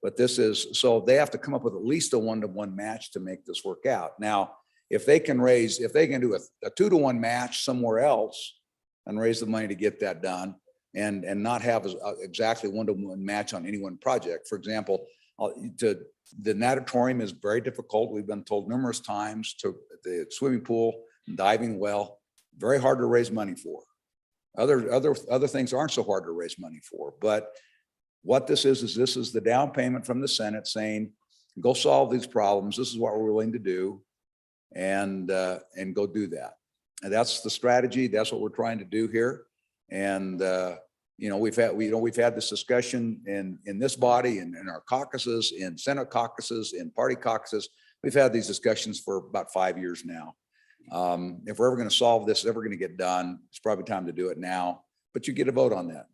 Speaker 6: But so they have to come up with at least a 1-to-1 match to make this work out. Now, if they can do a 2-to-1 match somewhere else and raise the money to get that done and not have exactly 1-to-1 match on any one project. For example, the natatorium is very difficult. We've been told numerous times. To the swimming pool, diving well, very hard to raise money for. Other things aren't so hard to raise money for. But what this is this is the down payment from the Senate saying, go solve these problems. This is what we're willing to do, and go do that. And that's the strategy. That's what we're trying to do here. And we've had this discussion in this body and in our caucuses, in Senate caucuses, in party caucuses. We've had these discussions for about 5 years now. If we're ever going to solve this, ever going to get done, it's probably time to do it now. But you get a vote on that.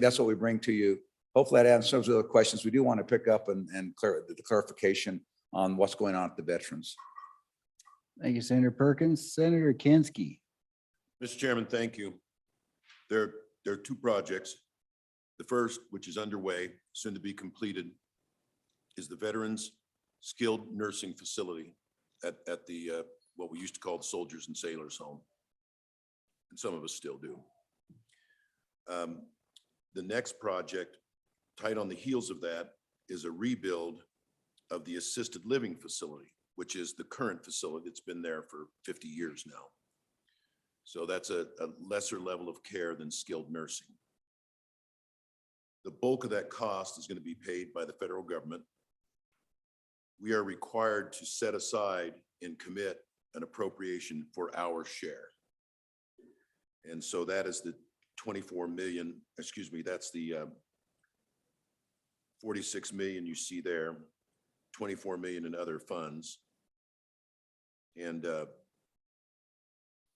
Speaker 6: That's what we bring to you. Hopefully that answers some of the questions. We do want to pick up and the clarification on what's going on at the veterans.
Speaker 5: Thank you, Senator Perkins. Senator Kinski.
Speaker 10: Mr. Chairman, thank you. There are 2 projects. The first, which is underway, soon to be completed, is the Veterans Skilled Nursing Facility at the what we used to call the Soldiers and Sailors Home. And some of us still do. The next project, tight on the heels of that, is a rebuild of the assisted living facility, which is the current facility that's been there for 50 years now. So that's a lesser level of care than skilled nursing. The bulk of that cost is going to be paid by the federal government. We are required to set aside and commit an appropriation for our share. And so that is the 24 million, that's the 46 million you see there, 24 million in other funds. And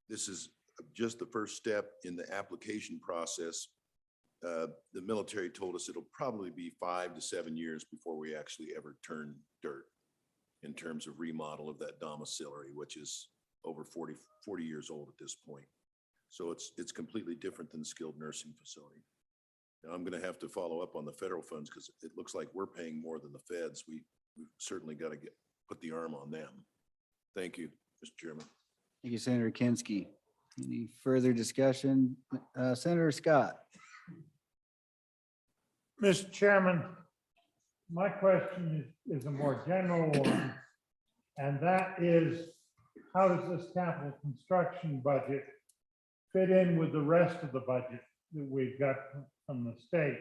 Speaker 10: this is just the first step in the application process. The military told us it'll probably be 5 to 7 years before we actually ever turn dirt. in terms of remodel of that domiciliary, which is over 40 years old at this point. So it's completely different than the skilled nursing facility. Now, I'm going to have to follow up on the federal funds because it looks like we're paying more than the feds. We've certainly got to put the arm on them. Thank you, Mr. Chairman.
Speaker 5: Thank you, Senator Kinsky. Any further discussion? Senator Scott?
Speaker 8: Mr. Chairman, my question is a more general one, and that is, how does this capital construction budget fit in with the rest of the budget that we've got from the state?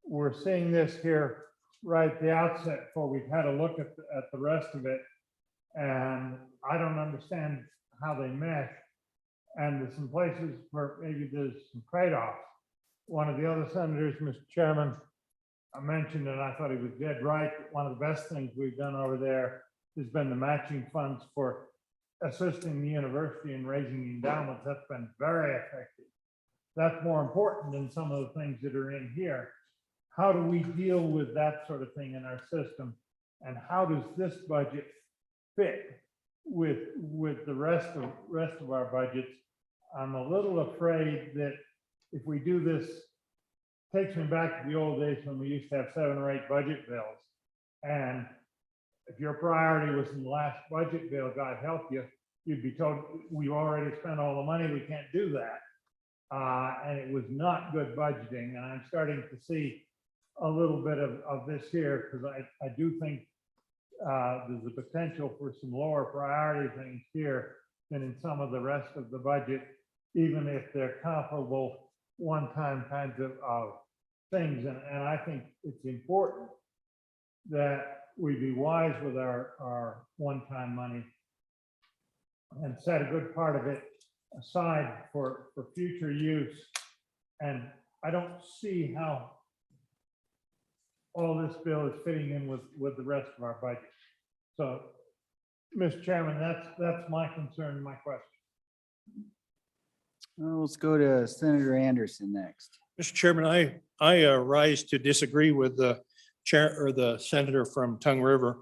Speaker 8: We're seeing this here right at the outset, before we've had a look at the rest of it, and I don't understand how they mesh. And there's some places where maybe there's some trade-offs. One of the other senators, Mr. Chairman, I mentioned, and I thought he was dead right, that one of the best things we've done over there has been the matching funds for assisting the university in raising endowments. That's been very effective. That's more important than some of the things that are in here. How do we deal with that sort of thing in our system? And how does this budget fit with the rest of our budgets? I'm a little afraid that if we do this, takes me back to the old days when we used to have 7 or 8 budget bills. And if your priority was in the last budget bill, God help you, you'd be told, we've already spent all the money, we can't do that. And it was not good budgeting. And I'm starting to see a little bit of this here, because I do think there's a potential for some lower priority things here than in some of the rest of the budget, even if they're comparable one-time kinds of things. And I think it's important that we be wise with our one-time money and set a good part of it aside for future use. And I don't see how all this bill is fitting in with the rest of our budget. So, Mr. Chairman, that's my concern and my question.
Speaker 5: Well, let's go to Senator Anderson next.
Speaker 18: Mr. Chairman, I rise to disagree with the chair or the senator from Tongue River.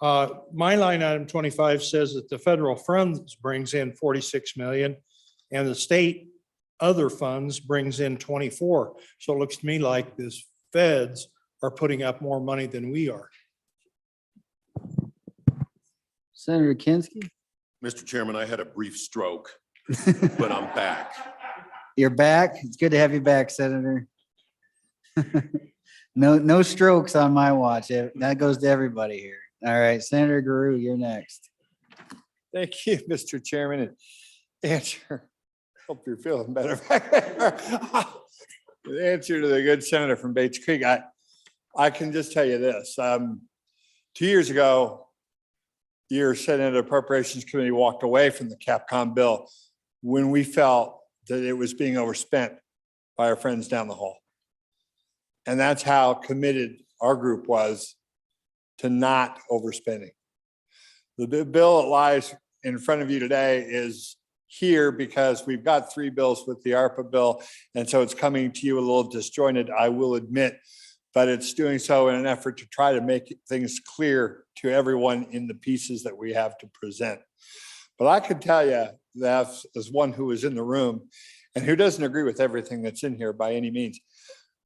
Speaker 18: My line item 25 says that the federal funds brings in 46 million and the state other funds brings in 24. So it looks to me like this feds are putting up more money than we are.
Speaker 5: Senator Kinsky?
Speaker 10: Mr. Chairman, I had a brief stroke, but I'm back.
Speaker 5: You're back? It's good to have you back, Senator. No strokes on my watch. That goes to everybody here. All right, Senator Guru, you're next.
Speaker 4: Thank you, Mr. Chairman. And answer, hope you're feeling better back there. The answer to the good senator from Bates Creek, I can just tell you this. 2 years ago, your Senate Appropriations Committee walked away from the Capcom bill when we felt that it was being overspent by our friends down the hall. And that's how committed our group was to not overspending. The bill that lies in front of you today is here because we've got 3 bills with the ARPA bill. And so it's coming to you a little disjointed, I will admit, but it's doing so in an effort to try to make things clear to everyone in the pieces that we have to present. But I can tell you that as one who was in the room and who doesn't agree with everything that's in here by any means,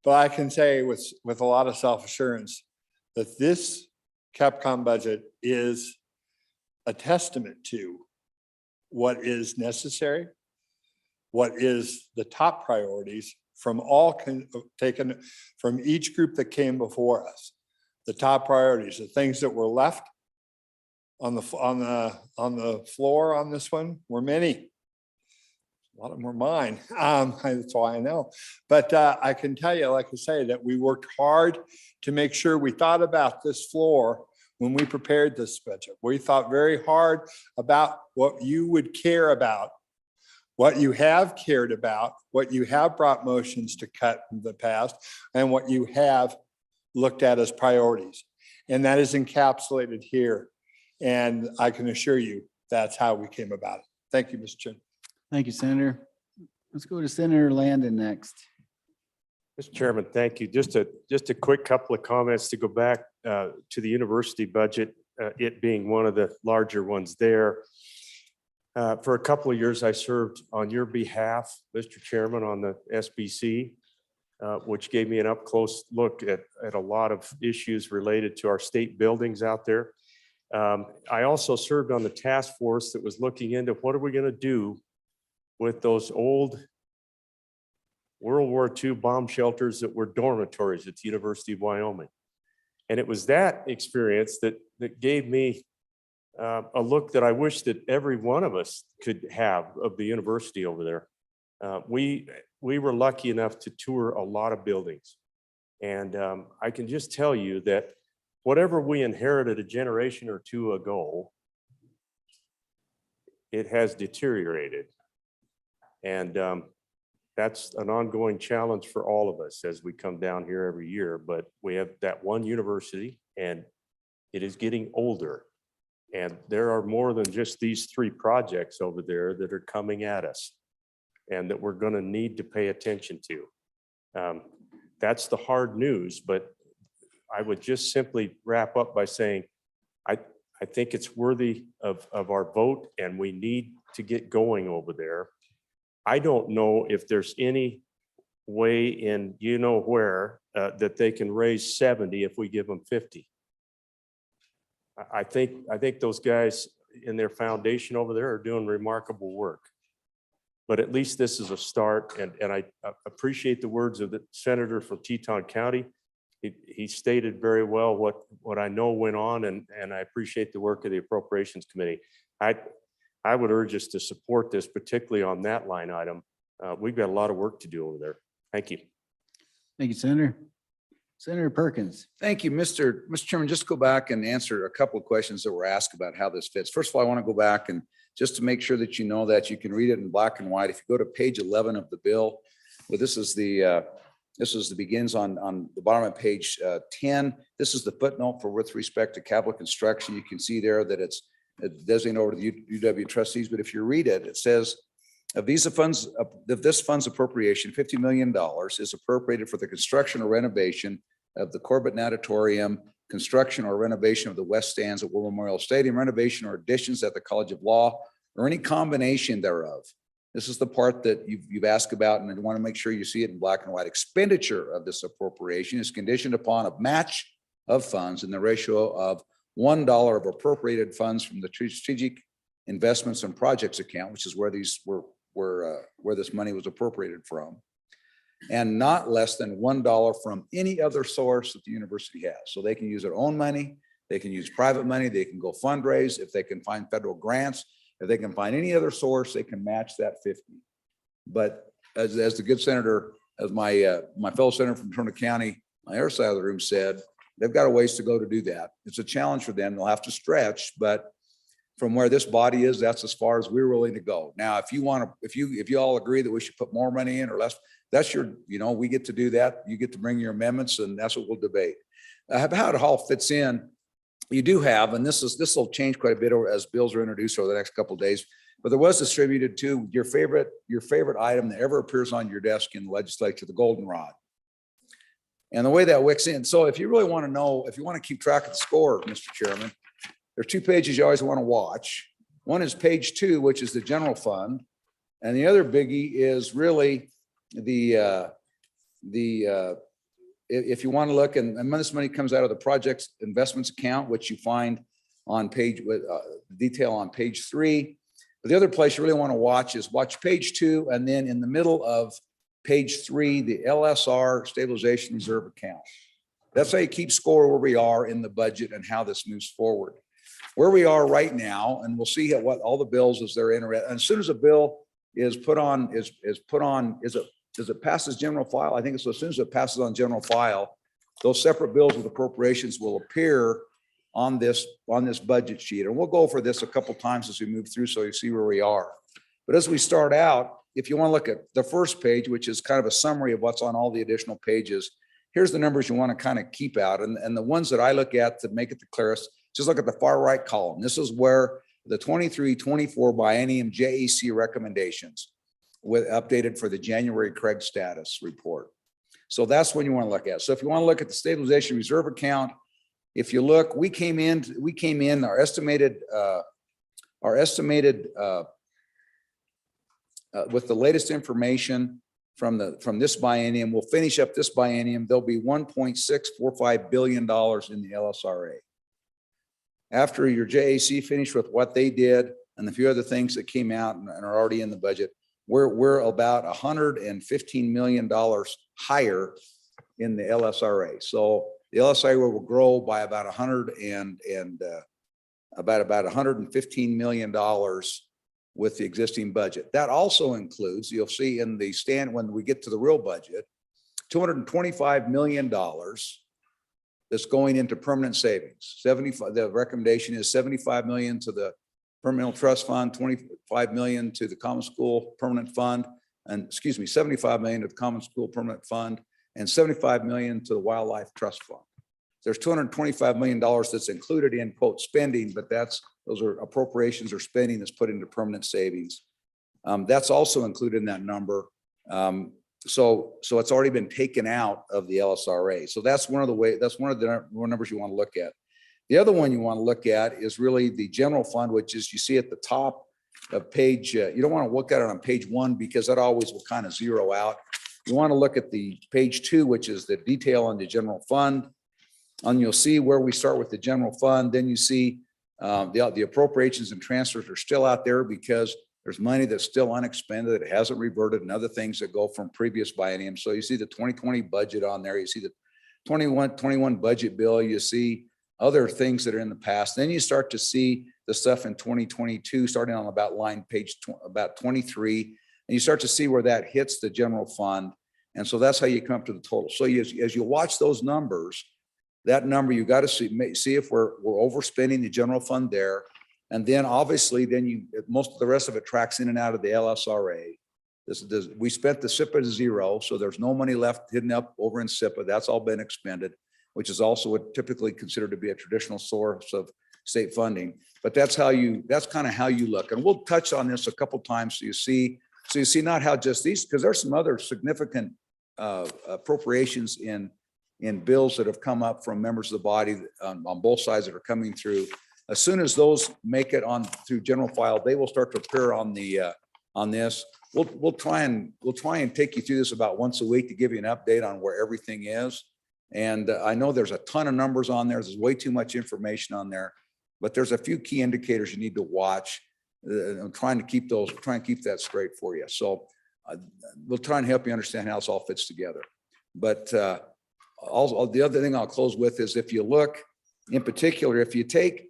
Speaker 4: but I can say with a lot of self-assurance that this Capcom budget is a testament to what is necessary, what is the top priorities from taken from each group that came before us. The top priorities, the things that were left on the floor on this one were many. A lot of them were mine. That's why I know. But I can tell you, like I say, that we worked hard to make sure we thought about this floor when we prepared this budget. We thought very hard about what you would care about, what you have cared about, what you have brought motions to cut in the past, and what you have looked at as priorities. And that is encapsulated here. And I can assure you that's how we came about it. Thank you, Mr. Chairman.
Speaker 5: Thank you, Senator. Let's go to Senator Landon next.
Speaker 14: Mr. Chairman, thank you. Just a quick couple of comments to go back to the university budget. it being one of the larger ones there. For a couple of years, I served on your behalf, Mr. Chairman, on the SBC, which gave me an up-close look at a lot of issues related to our state buildings out there. I also served on the task force that was looking into what are we going to do with those old World War II bomb shelters that were dormitories at the University of Wyoming. And it was that experience that gave me a look that I wish that every one of us could have of the university over there. We were lucky enough to tour a lot of buildings. And I can just tell you that whatever we inherited a generation or two ago, it has deteriorated. And that's an ongoing challenge for all of us as we come down here every year. But we have that one university and it is getting older. And there are more than just these 3 projects over there that are coming at us and that we're going to need to pay attention to. That's the hard news, but I would just simply wrap up by saying, I think it's worthy of our vote and we need to get going over there. I don't know if there's any way in, you know where, that they can raise 70 if we give them 50. I think those guys in their foundation over there are doing remarkable work. But at least this is a start, and I appreciate the words of the senator from Teton County. He stated very well what I know went on, and I appreciate the work of the Appropriations Committee. I would urge us to support this, particularly on that line item. We've got a lot of work to do over there. Thank you.
Speaker 5: Thank you, Senator. Senator Perkins.
Speaker 6: Thank you, Mr. Chairman. Just go back and answer a couple of questions that were asked about how this fits. First of all, I want to go back and just to make sure that you know that you can read it in black and white. If you go to page 11 of the bill, well, this is the begins on the bottom of page 10. This is the footnote for with respect to capital construction. You can see there that it's designated over to the UW trustees. But if you read it, it says of these funds, of this fund's appropriation, $50 million is appropriated for the construction or renovation of the Corbett Natatorium, construction or renovation of the West Stands at War Memorial Stadium, renovation or additions at the College of Law, or any combination thereof. This is the part that you've asked about, and I want to make sure you see it in black and white. Expenditure of this appropriation is conditioned upon a match of funds in the ratio of $1 of appropriated funds from the Strategic Investments and Projects account, which is where this money was appropriated from, and not less than $1 from any other source that the university has. So they can use their own money, they can use private money, they can go fundraise. If they can find federal grants, if they can find any other source, they can match that 50. But as the good senator, as my fellow senator from Turner County, my other side of the room said, they've got a ways to go to do that. It's a challenge for them. They'll have to stretch, but from where this body is, that's as far as we're willing to go. Now, if you want to, if you all agree that we should put more money in or less, that's your, we get to do that. You get to bring your amendments, and that's what we'll debate. How it all fits in, you do have, and this will change quite a bit as bills are introduced over the next couple of days. But there was distributed to your favorite item that ever appears on your desk in the legislature, the goldenrod. And the way that wicks in. So if you really want to know, if you want to keep track of the score, Mr. Chairman, there's 2 pages you always want to watch. One is page 2, which is the general fund. And the other biggie is really if you want to look, and this money comes out of the project's investments account, which you find on page with detail on page 3. But the other place you really want to watch is watch page 2, and then in the middle of page 3, the LSR Stabilization Reserve account. That's how you keep score where we are in the budget and how this moves forward. Where we are right now, and we'll see what all the bills as they're in. And as soon as a bill is put on, does it pass as general file? I think it's as soon as it passes on general file, those separate bills with appropriations will appear on this budget sheet. And we'll go over this a couple times as we move through so you see where we are. But as we start out, if you want to look at the first page, which is kind of a summary of what's on all the additional pages, here's the numbers you want to kind of keep out. And the ones that I look at to make it the clearest, just look at the far right column. This is where the 23-24 biennium JEC recommendations with updated for the January Craig status report. So that's when you want to look at. So if you want to look at the stabilization reserve account, If you look, we came in, our estimated, with the latest information from this biennium, we'll finish up this biennium, there'll be $1.645 billion in the LSRA. After your JAC finished with what they did and a few other things that came out and are already in the budget, we're about $115 million higher in the LSRA. So the LSRA will grow by about $115 million with the existing budget. That also includes, you'll see in the when we get to the real budget, $225 million that's going into permanent savings. 75, the recommendation is 75 million to the permanent trust fund, 25 million to the common school permanent fund, and 75 million to the common school permanent fund, and 75 million to the wildlife trust fund. There's $225 million that's included in quote spending, but those are appropriations or spending that's put into permanent savings. That's also included in that number. So it's already been taken out of the LSRA. So that's one of the numbers you want to look at. The other one you want to look at is really the general fund, which is you see at the top of page, you don't want to look at it on page 1 because that always will kind of zero out. You want to look at the page 2, which is the detail on the general fund. And you'll see where we start with the general fund. Then you see the appropriations and transfers are still out there because there's money that's still unexpended, that hasn't reverted, and other things that go from previous bienniums. So you see the 2020 budget on there. You see the 21 budget bill. You see other things that are in the past. Then you start to see the stuff in 2022, starting on about line page about 23, and you start to see where that hits the general fund. And so that's how you come up to the total. So as you watch those numbers, that number, you got to see if we're overspending the general fund there. And then obviously, most of the rest of it tracks in and out of the LSRA. We spent the SIPA to zero, so there's no money left hidden up over in SIPA. That's all been expended, which is also what typically considered to be a traditional source of state funding. But that's kind of how you look. And we'll touch on this a couple times so you see not how just these, because there's some other significant appropriations in bills that have come up from members of the body on both sides that are coming through. As soon as those make it on through general file, they will start to appear on this. We'll try and take you through this about once a week to give you an update on where everything is. And I know there's a ton of numbers on there. There's way too much information on there, but there's a few key indicators you need to watch. I'm trying to keep that straight for you. So we'll try and help you understand how this all fits together. But also, the other thing I'll close with is if you look in particular, if you take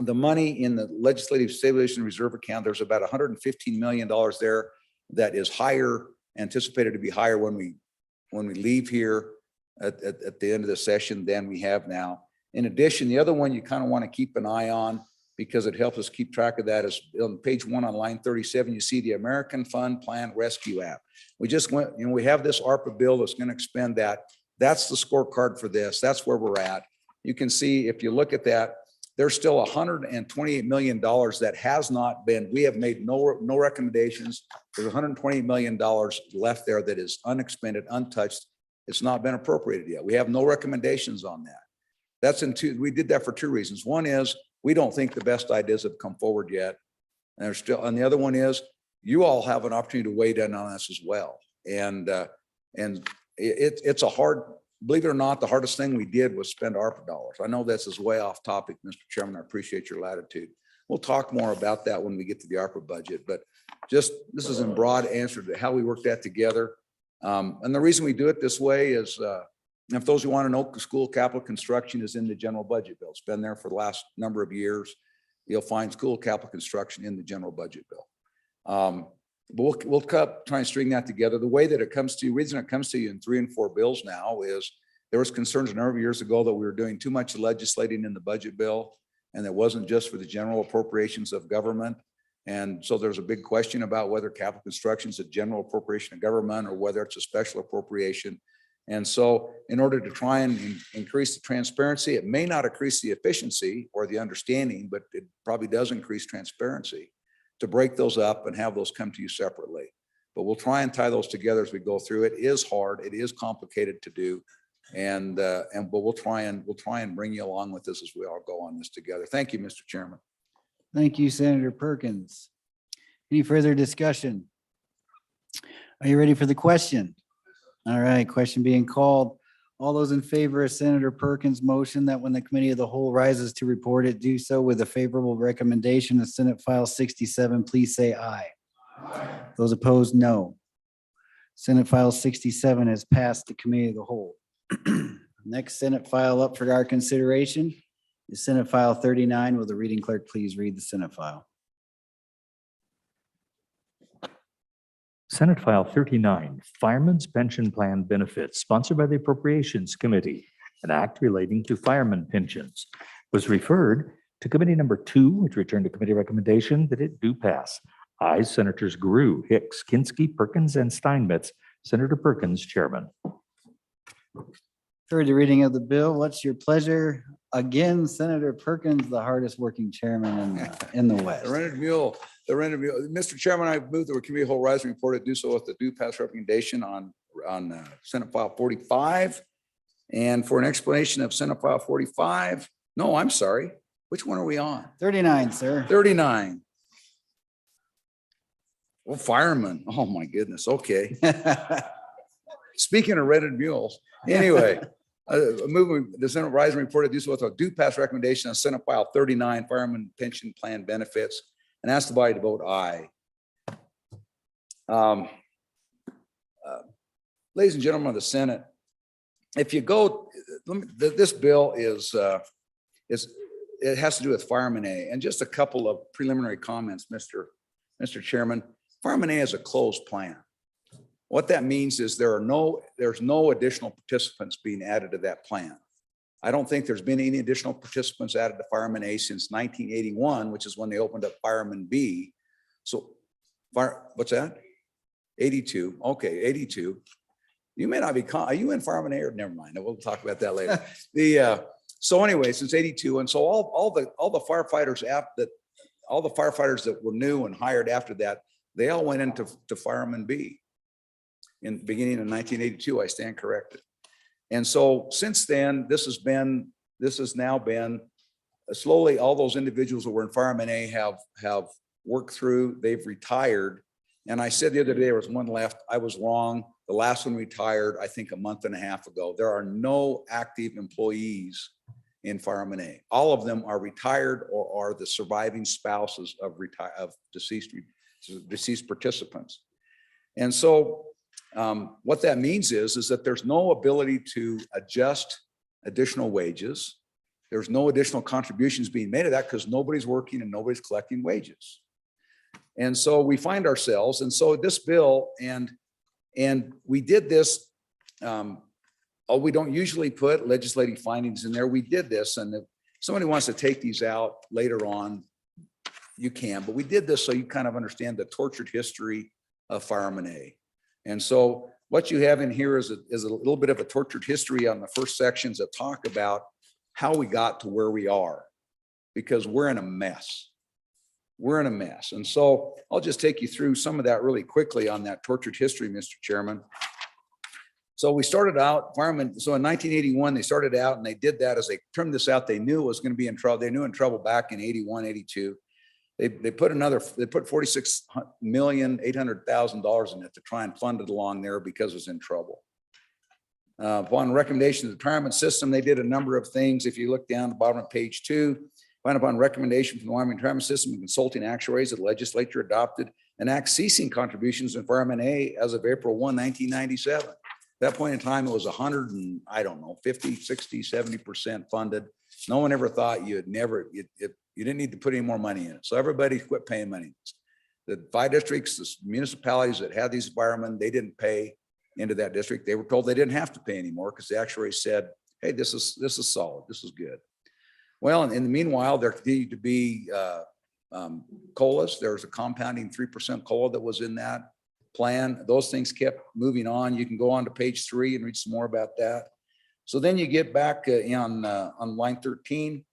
Speaker 6: the money in the legislative stabilization reserve account, there's about $115 million there that is higher, anticipated to be higher when we leave here at the end of the session than we have now. In addition, the other one you kind of want to keep an eye on because it helps us keep track of that is on page 1 on line 37, you see the American Fund Plan Rescue app. We just went, we have this ARPA bill that's going to expend that. That's the scorecard for this. That's where we're at. You can see if you look at that, there's still $128 million that has not been, we have made no recommendations. There's $128 million left there that is unexpended, untouched. It's not been appropriated yet. We have no recommendations on that. We did that for 2 reasons. One is we don't think the best ideas have come forward yet. And the other one is you all have an opportunity to weigh in on this as well. And it's a hard, believe it or not, the hardest thing we did was spend ARPA dollars. I know this is way off topic, Mr. Chairman. I appreciate your latitude. We'll talk more about that when we get to the ARPA budget, but just this is in broad answer to how we work that together. And the reason we do it this way is, if those who want to know, school capital construction is in the general budget bill. It's been there for the last number of years. You'll find school capital construction in the general budget bill. But we'll try and string that together. The way that it comes to you, reason it comes to you in 3 and 4 bills now is there was concerns a number of years ago that we were doing too much legislating in the budget bill, and it wasn't just for the general appropriations of government. And so there's a big question about whether capital construction is a general appropriation of government or whether it's a special appropriation. And so in order to try and increase the transparency, it may not increase the efficiency or the understanding, but it probably does increase transparency to break those up and have those come to you separately. But we'll try and tie those together as we go through. It is hard. It is complicated to do. But we'll try and bring you along with this as we all go on this together. Thank you, Mr. Chairman.
Speaker 5: Thank you, Senator Perkins. Any further discussion? Are you ready for the question? All right, question being called. All those in favor of Senator Perkins' motion that when the committee of the whole rises to report it, do so with a favorable recommendation of Senate File 67, please say aye. Those opposed, no. Senate File 67 has passed the committee of the whole. Next Senate file up for our consideration is Senate File 39. Will the reading clerk please read the Senate file?
Speaker 3: Senate File 39, Fireman's Pension Plan Benefits, sponsored by the Appropriations Committee, an act relating to fireman pensions, was referred to Committee number 2, which returned to committee recommendation that it do pass. Ayes, Senators Grew, Hicks, Kinski, Perkins, and Steinmetz. Senator Perkins, Chairman.
Speaker 5: Heard the reading of the bill. What's your pleasure? Again, Senator Perkins, the hardest working chairman in the West.
Speaker 6: The rented mule. Mr. Chairman, I move that the committee of the whole rise and report it, do so with the due pass recommendation on Senate File 45. And for an explanation of Senate File 45, no, I'm sorry. Which one are we on?
Speaker 5: 39, sir.
Speaker 6: 39. Well, fireman. Oh, my goodness. Okay. Speaking of rented mules, anyway, moving the Senate rise and report it, do so with a due pass recommendation on Senate File 39, Fireman Pension Plan Benefits, and ask the body to vote aye. Ladies and gentlemen of the Senate, if you go, this bill it has to do with Fireman A. And just a couple of preliminary comments, Mr. Chairman. Fireman A is a closed plan. What that means is there's no additional participants being added to that plan. I don't think there's been any additional participants added to Fireman A since 1981, which is when they opened up Fireman B. So what's that? 82. Okay, 82. You may not be, are you in Fireman A or never mind? We'll talk about that later. So anyway, since 82. And so all the firefighters that were new and hired after that, they all went into Fireman B in the beginning of 1982. I stand corrected. And so since then, this has now been slowly, all those individuals that were in Fireman A have worked through, they've retired. And I said the other day, there was one left. I was wrong. The last one retired, I think, a month and a half ago. There are no active employees in Fireman A. All of them are retired or are the surviving spouses of deceased participants. And so what that means is that there's no ability to adjust additional wages. There's no additional contributions being made of that because nobody's working and nobody's collecting wages. And so we find ourselves, and so this bill, and we did this, we don't usually put legislative findings in there. We did this, and if somebody wants to take these out later on, you can, but we did this so you kind of understand the tortured history of Fireman A. And so what you have in here is a little bit of a tortured history on the first sections that talk about how we got to where we are, because we're in a mess. We're in a mess. And so I'll just take you through some of that really quickly on that tortured history, Mr. Chairman. So we started out, firemen, so in 1981, they started out and they did that as they trimmed this out. They knew it was going to be in trouble. They knew in trouble back in 81, 82. They put $46,800,000 in it to try and fund it along there because it was in trouble. Upon recommendation of the retirement system, they did a number of things. If you look down the bottom of page 2, find upon recommendation from the Wyoming retirement system and consulting actuaries, the legislature adopted an act ceasing contributions in Fireman A as of April 1, 1997. At that point in time, it was 100 and I don't know, 50, 60, 70% funded. No one ever thought you didn't need to put any more money in it. So everybody quit paying money. The 5 districts, the municipalities that had these firemen, they didn't pay into that district. They were told they didn't have to pay anymore because the actuary said, hey, this is solid. This is good. Well, in the meanwhile, there continued to be COLAs. There was a compounding 3% COLA that was in that plan. Those things kept moving on. You can go on to page 3 and read some more about that. So then you get back on line 13,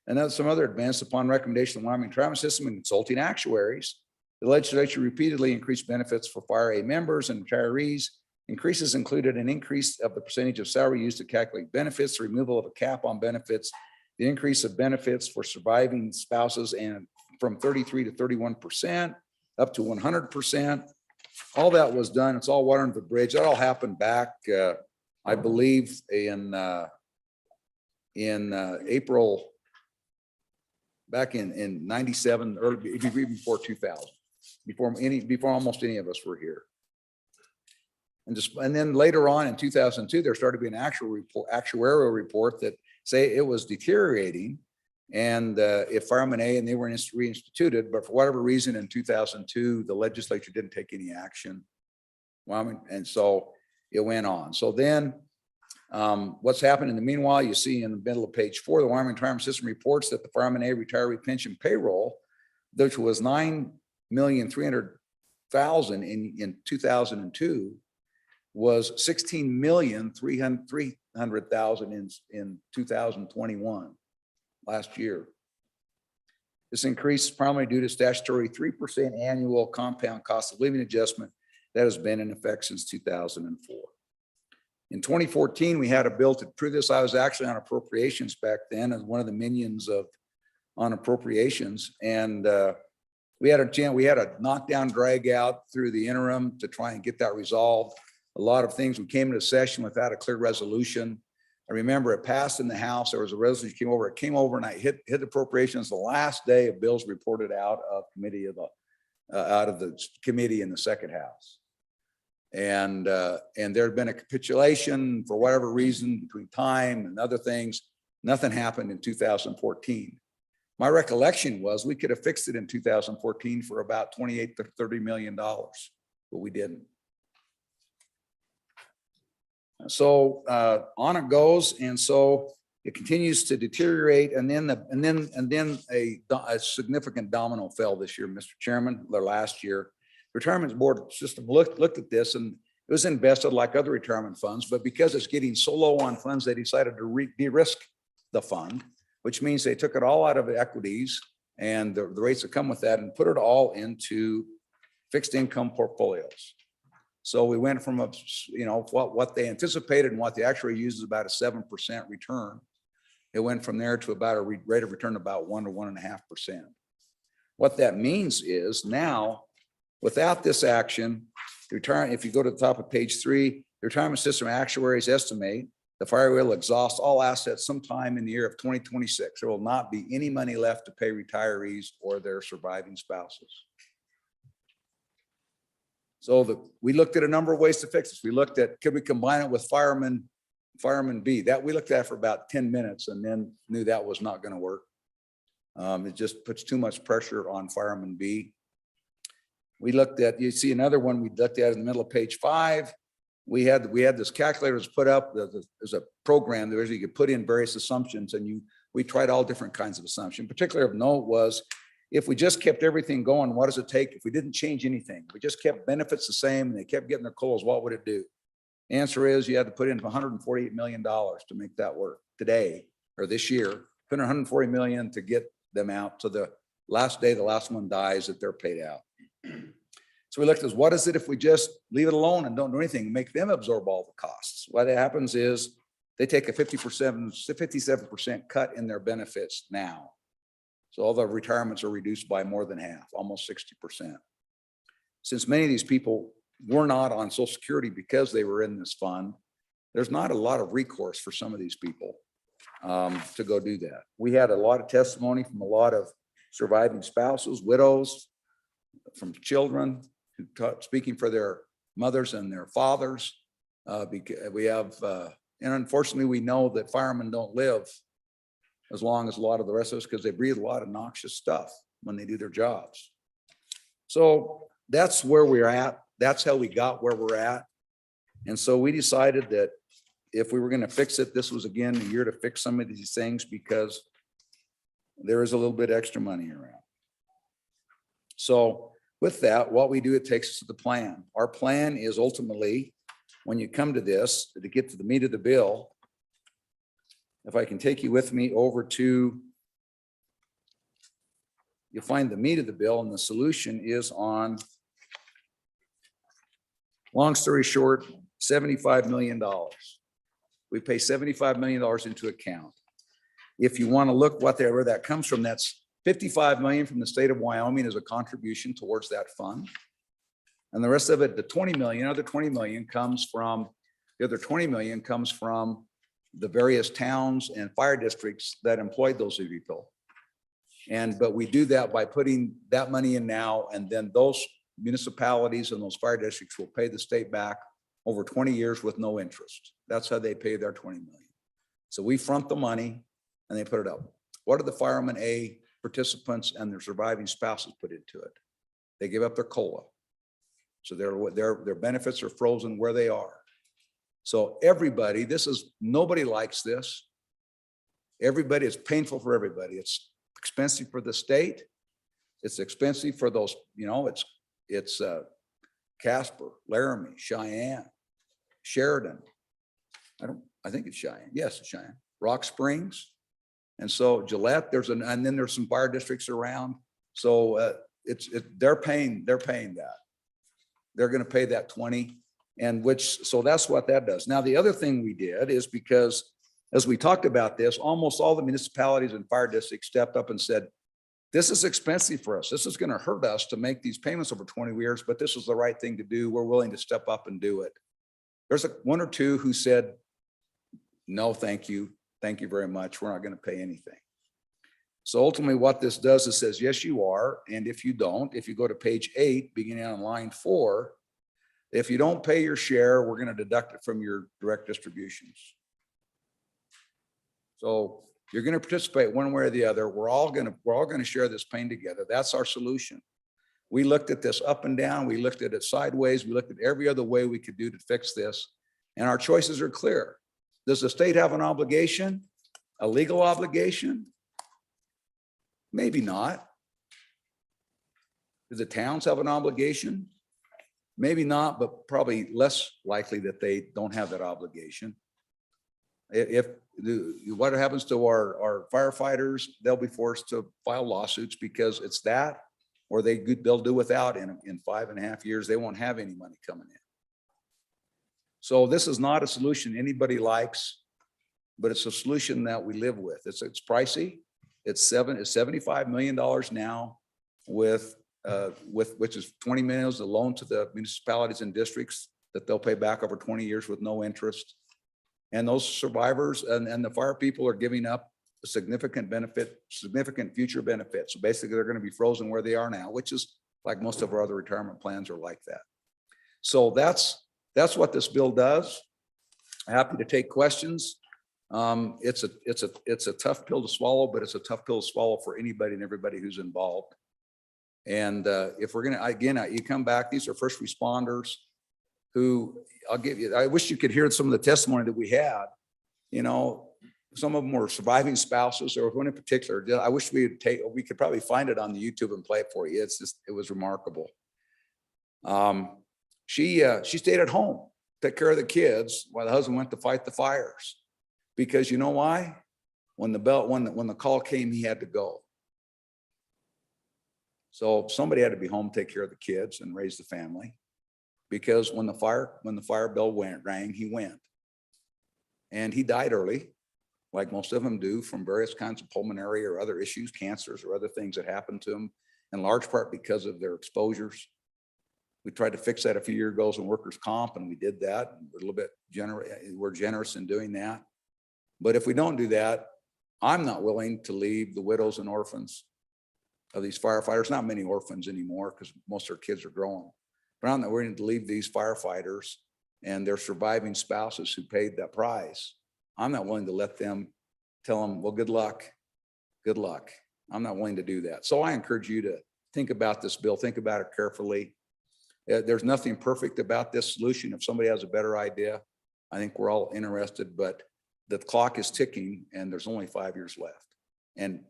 Speaker 6: and then some other advance upon recommendation of the Wyoming retirement system and consulting actuaries. The legislature repeatedly increased benefits for Fire A members and retirees Increases included an increase of the percentage of salary used to calculate benefits, the removal of a cap on benefits, the increase of benefits for surviving spouses and from 33 to 31%, up to 100%. All that was done. It's all water under the bridge. That all happened back, I believe, in April, back in 97, or even before 2000, before almost any of us were here. And then later on in 2002, there started to be an actuarial report that say it was deteriorating. And if fireman A, and they were reinstituted, but for whatever reason in 2002, the legislature didn't take any action. Well, and so it went on. So then what's happened in the meanwhile, you see in the middle of page 4, the Wyoming Retirement System reports that the fireman A retiree pension payroll, which was 9,300,000 in 2002, was 16,300,000 in 2021, last year. This increase is primarily due to statutory 3% annual compound cost of living adjustment that has been in effect since 2004. In 2014, we had a bill to prove this. I was actually on appropriations back then as one of the minions on appropriations. And we had a knockdown drag out through the interim to try and get that resolved. A lot of things, we came into session without a clear resolution. I remember it passed in the House. There was a resolution it came over and I hit appropriations the last day of bills reported out of the committee in the second House. And there had been a capitulation for whatever reason between time and other things. Nothing happened in 2014. My recollection was we could have fixed it in 2014 for about $28 to $30 million, but we didn't. So on it goes, and so it continues to deteriorate, and then a significant domino fell this year, Mr. Chairman, or last year. The retirement board system looked at this, and it was invested like other retirement funds, but because it's getting so low on funds, they decided to de-risk the fund, which means they took it all out of equities and the rates that come with that and put it all into fixed income portfolios. So we went from what they anticipated and what they actually used is about a 7% return. It went from there to about a rate of return about 1 to 1.5%. What that means is now, without this action, if you go to the top of page 3, the retirement system actuaries estimate the fire will exhaust all assets sometime in the year of 2026. There will not be any money left to pay retirees or their surviving spouses. So we looked at a number of ways to fix this. We looked at, could we combine it with fireman B? That we looked at for about 10 minutes and then knew that was not going to work. It just puts too much pressure on fireman B. We looked at, you see another one we looked at in the middle of page 5. We had this calculator was put up. There's a program there you could put in various assumptions, and we tried all different kinds of assumptions. Particularly of note was, if we just kept everything going, what does it take? If we didn't change anything, we just kept benefits the same and they kept getting their COLAs, what would it do? The answer is you had to put in $148 million to make that work today or this year. Put in $140 million to get them out to the last day, the last one dies, that they're paid out. So we looked at what is it if we just leave it alone and don't do anything, make them absorb all the costs. What happens is they take a 57% cut in their benefits now. So all the retirements are reduced by more than half, almost 60%. Since many of these people were not on Social Security because they were in this fund, there's not a lot of recourse for some of these people to go do that. We had a lot of testimony from a lot of surviving spouses, widows, from children who speaking for their mothers and their fathers. We have, and unfortunately, we know that firemen don't live as long as a lot of the rest of us because they breathe a lot of noxious stuff when they do their jobs. So that's where we're at. That's how we got where we're at. And so we decided that if we were going to fix it, this was again a year to fix some of these things because there is a little bit extra money around. So with that, what we do, it takes us to the plan. Our plan is ultimately, when you come to this, to get to the meat of the bill, if I can take you with me over to, you'll find the meat of the bill, and the solution is on, long story short, $75 million. We pay $75 million into account. If you want to look where that comes from, that's 55 million from the state of Wyoming as a contribution towards that fund. And the rest of it, the 20 million, the other 20 million comes from the various towns and fire districts that employed those people. But we do that by putting that money in now, and then those municipalities and those fire districts will pay the state back over 20 years with no interest. That's how they pay their 20 million. So we front the money and they put it up. What do the firemen A participants and their surviving spouses put into it? They give up their COLA. So their benefits are frozen where they are. So everybody, nobody likes this. Everybody, it's painful for everybody. It's expensive for the state. It's expensive for those, it's Casper, Laramie, Cheyenne, Sheridan. I think it's Cheyenne. Yes, it's Cheyenne. Rock Springs. And so Gillette, and then there's some fire districts around. So they're paying that. They're going to pay that 20, so that's what that does. Now, the other thing we did is because as we talked about this, almost all the municipalities and fire districts stepped up and said, this is expensive for us. This is going to hurt us to make these payments over 20 years, but this is the right thing to do. We're willing to step up and do it. There's one or two who said, no, thank you. Thank you very much. We're not going to pay anything. So ultimately what this does is says, yes, you are. And if you don't, if you go to page 8, beginning on line 4, if you don't pay your share, we're going to deduct it from your direct distributions. So you're going to participate one way or the other. We're all going to share this pain together. That's our solution. We looked at this up and down. We looked at it sideways. We looked at every other way we could do to fix this. And our choices are clear. Does the state have an obligation, a legal obligation? Maybe not. Do the towns have an obligation? Maybe not, but probably less likely that they don't have that obligation. What happens to our firefighters? They'll be forced to file lawsuits because it's that, or they'll do without in 5.5 years. They won't have any money coming in. So this is not a solution anybody likes, but it's a solution that we live with. It's pricey. It's $75 million now with which is 20 million is the loan to the municipalities and districts that they'll pay back over 20 years with no interest. And those survivors and the fire people are giving up a significant future benefit. So basically they're going to be frozen where they are now, which is like most of our other retirement plans are like that. So that's what this bill does. Happy to take questions. It's a tough pill to swallow, but it's a tough pill to swallow for anybody and everybody who's involved. And if we're gonna, again, you come back, these are first responders who I wish you could hear some of the testimony that we had. Some of them were surviving spouses. There was one in particular. I wish we could probably find it on the YouTube and play it for you. It was remarkable. She stayed at home, took care of the kids while the husband went to fight the fires. Because you know why? When the call came, he had to go. So somebody had to be home, take care of the kids and raise the family. Because when the fire bell rang, he went. And he died early, like most of them do, from various kinds of pulmonary or other issues, cancers or other things that happened to him, in large part because of their exposures. We tried to fix that a few years ago in workers' comp, and we did that. We're a little bit we're generous in doing that. But if we don't do that, I'm not willing to leave the widows and orphans of these firefighters, not many orphans anymore because most of their kids are grown. But I'm not willing to leave these firefighters and their surviving spouses who paid that price. I'm not willing to let them tell them, well, good luck. Good luck. I'm not willing to do that. So I encourage you to think about this bill, think about it carefully. There's nothing perfect about this solution. If somebody has a better idea, I think we're all interested, but the clock is ticking and there's only 5 years left. And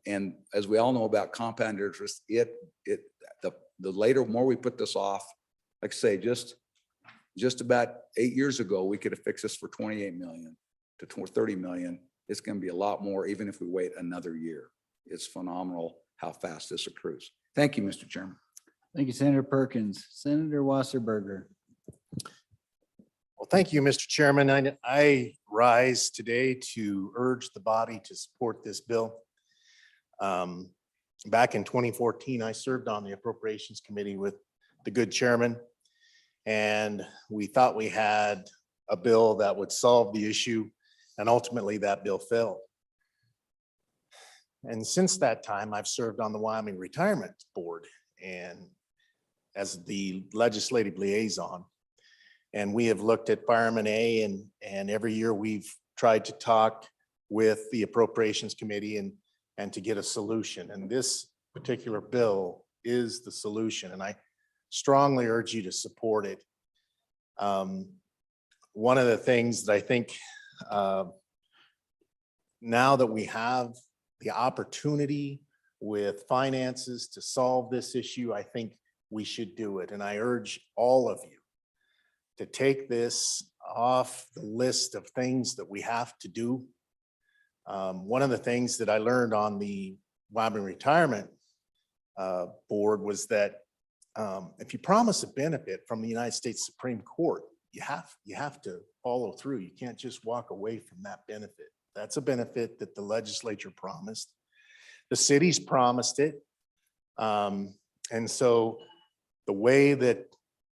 Speaker 6: as we all know about compound interest, the later, more we put this off, like I say, just about 8 years ago, we could have fixed this for 28 million to 30 million. It's going to be a lot more, even if we wait another year. It's phenomenal how fast this accrues. Thank you, Mr. Chairman.
Speaker 5: Thank you, Senator Perkins. Senator Wasserberger.
Speaker 19: Well, thank you, Mr. Chairman. I rise today to urge the body to support this bill. Back in 2014, I served on the Appropriations Committee with the good chairman, and we thought we had a bill that would solve the issue, and ultimately that bill failed. And since that time, I've served on the Wyoming Retirement Board and as the legislative liaison. And we have looked at Fireman A, and every year we've tried to talk with the Appropriations Committee and to get a solution. And this particular bill is the solution, and I strongly urge you to support it. One of the things that I think now that we have the opportunity with finances to solve this issue, I think we should do it. And I urge all of you to take this off the list of things that we have to do. One of the things that I learned on the Wyoming Retirement Board was that if you promise a benefit from the United States Supreme Court, you have to follow through. You can't just walk away from that benefit. That's a benefit that the legislature promised. The cities promised it. And so the way that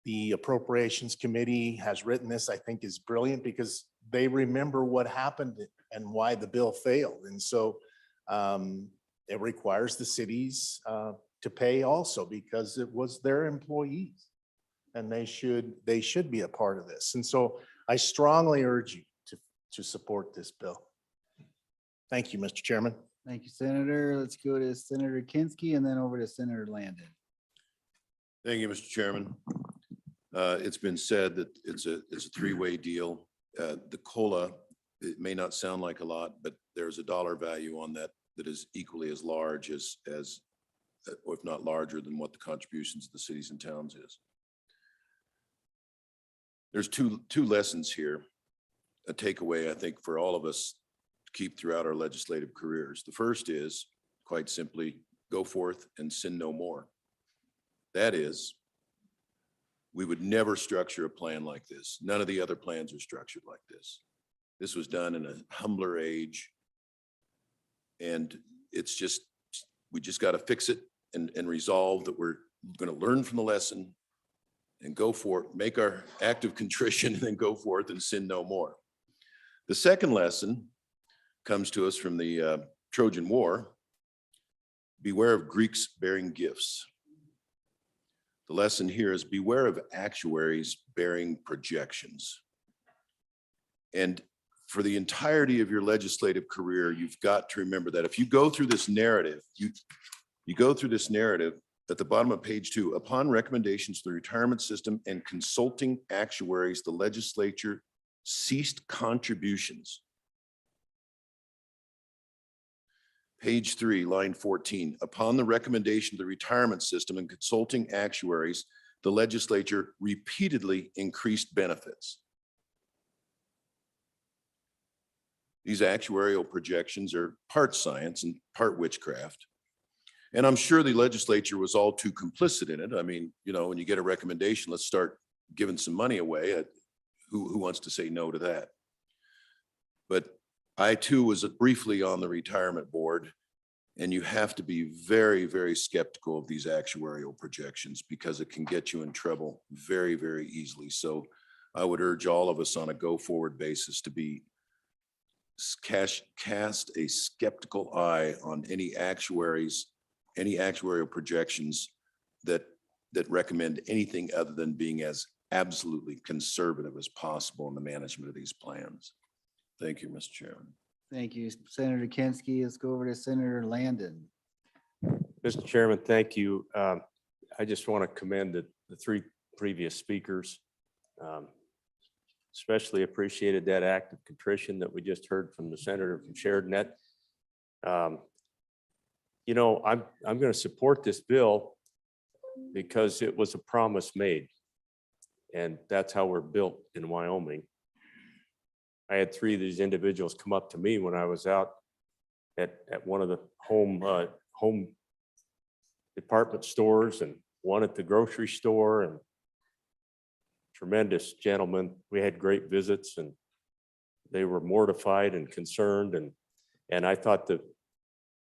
Speaker 19: the Appropriations Committee has written this, I think, is brilliant because they remember what happened and why the bill failed. And so it requires the cities to pay also because it was their employees and they should be a part of this. And so I strongly urge you to support this bill. Thank you, Mr. Chairman.
Speaker 5: Thank you, Senator. Let's go to Senator Kinski and then over to Senator Landon.
Speaker 10: Thank you, Mr. Chairman. It's been said that it's a three-way deal. The COLA, it may not sound like a lot, but there's a dollar value on that is equally as large as or if not larger than what the contributions of the cities and towns is. There's two lessons here, a takeaway, I think, for all of us to keep throughout our legislative careers. The first is, quite simply, go forth and sin no more. That is, we would never structure a plan like this. None of the other plans are structured like this. This was done in a humbler age. And it's just, we just got to fix it and resolve that we're going to learn from the lesson and go for it, make our act of contrition and then go forth and sin no more. The second lesson comes to us from the Trojan War. Beware of Greeks bearing gifts. The lesson here is beware of actuaries bearing projections. And for the entirety of your legislative career, you've got to remember that if you go through this narrative, you go through this narrative at the bottom of page 2, upon recommendations to the retirement system and consulting actuaries, the legislature ceased contributions. Page 3, line 14, upon the recommendation of the retirement system and consulting actuaries, the legislature repeatedly increased benefits. These actuarial projections are part science and part witchcraft. And I'm sure the legislature was all too complicit in it. I mean, you know, when you get a recommendation, let's start giving some money away. Who wants to say no to that? But I too was briefly on the retirement board, and you have to be very, very skeptical of these actuarial projections because it can get you in trouble very, very easily. So I would urge all of us on a go-forward basis to be cast a skeptical eye on any actuarial projections that recommend anything other than being as absolutely conservative as possible in the management of these plans. Thank you, Mr. Chairman.
Speaker 5: Thank you, Senator Kinski. Let's go over to Senator Landon.
Speaker 14: Mr. Chairman, thank you. I just want to commend the three previous speakers. Especially appreciated that act of contrition that we just heard from the senator from Sheridan. You know, I'm going to support this bill because it was a promise made. And that's how we're built in Wyoming. I had three of these individuals come up to me when I was out at one of the home department stores and one at the grocery store and tremendous gentlemen. We had great visits and they were mortified and concerned, and I thought the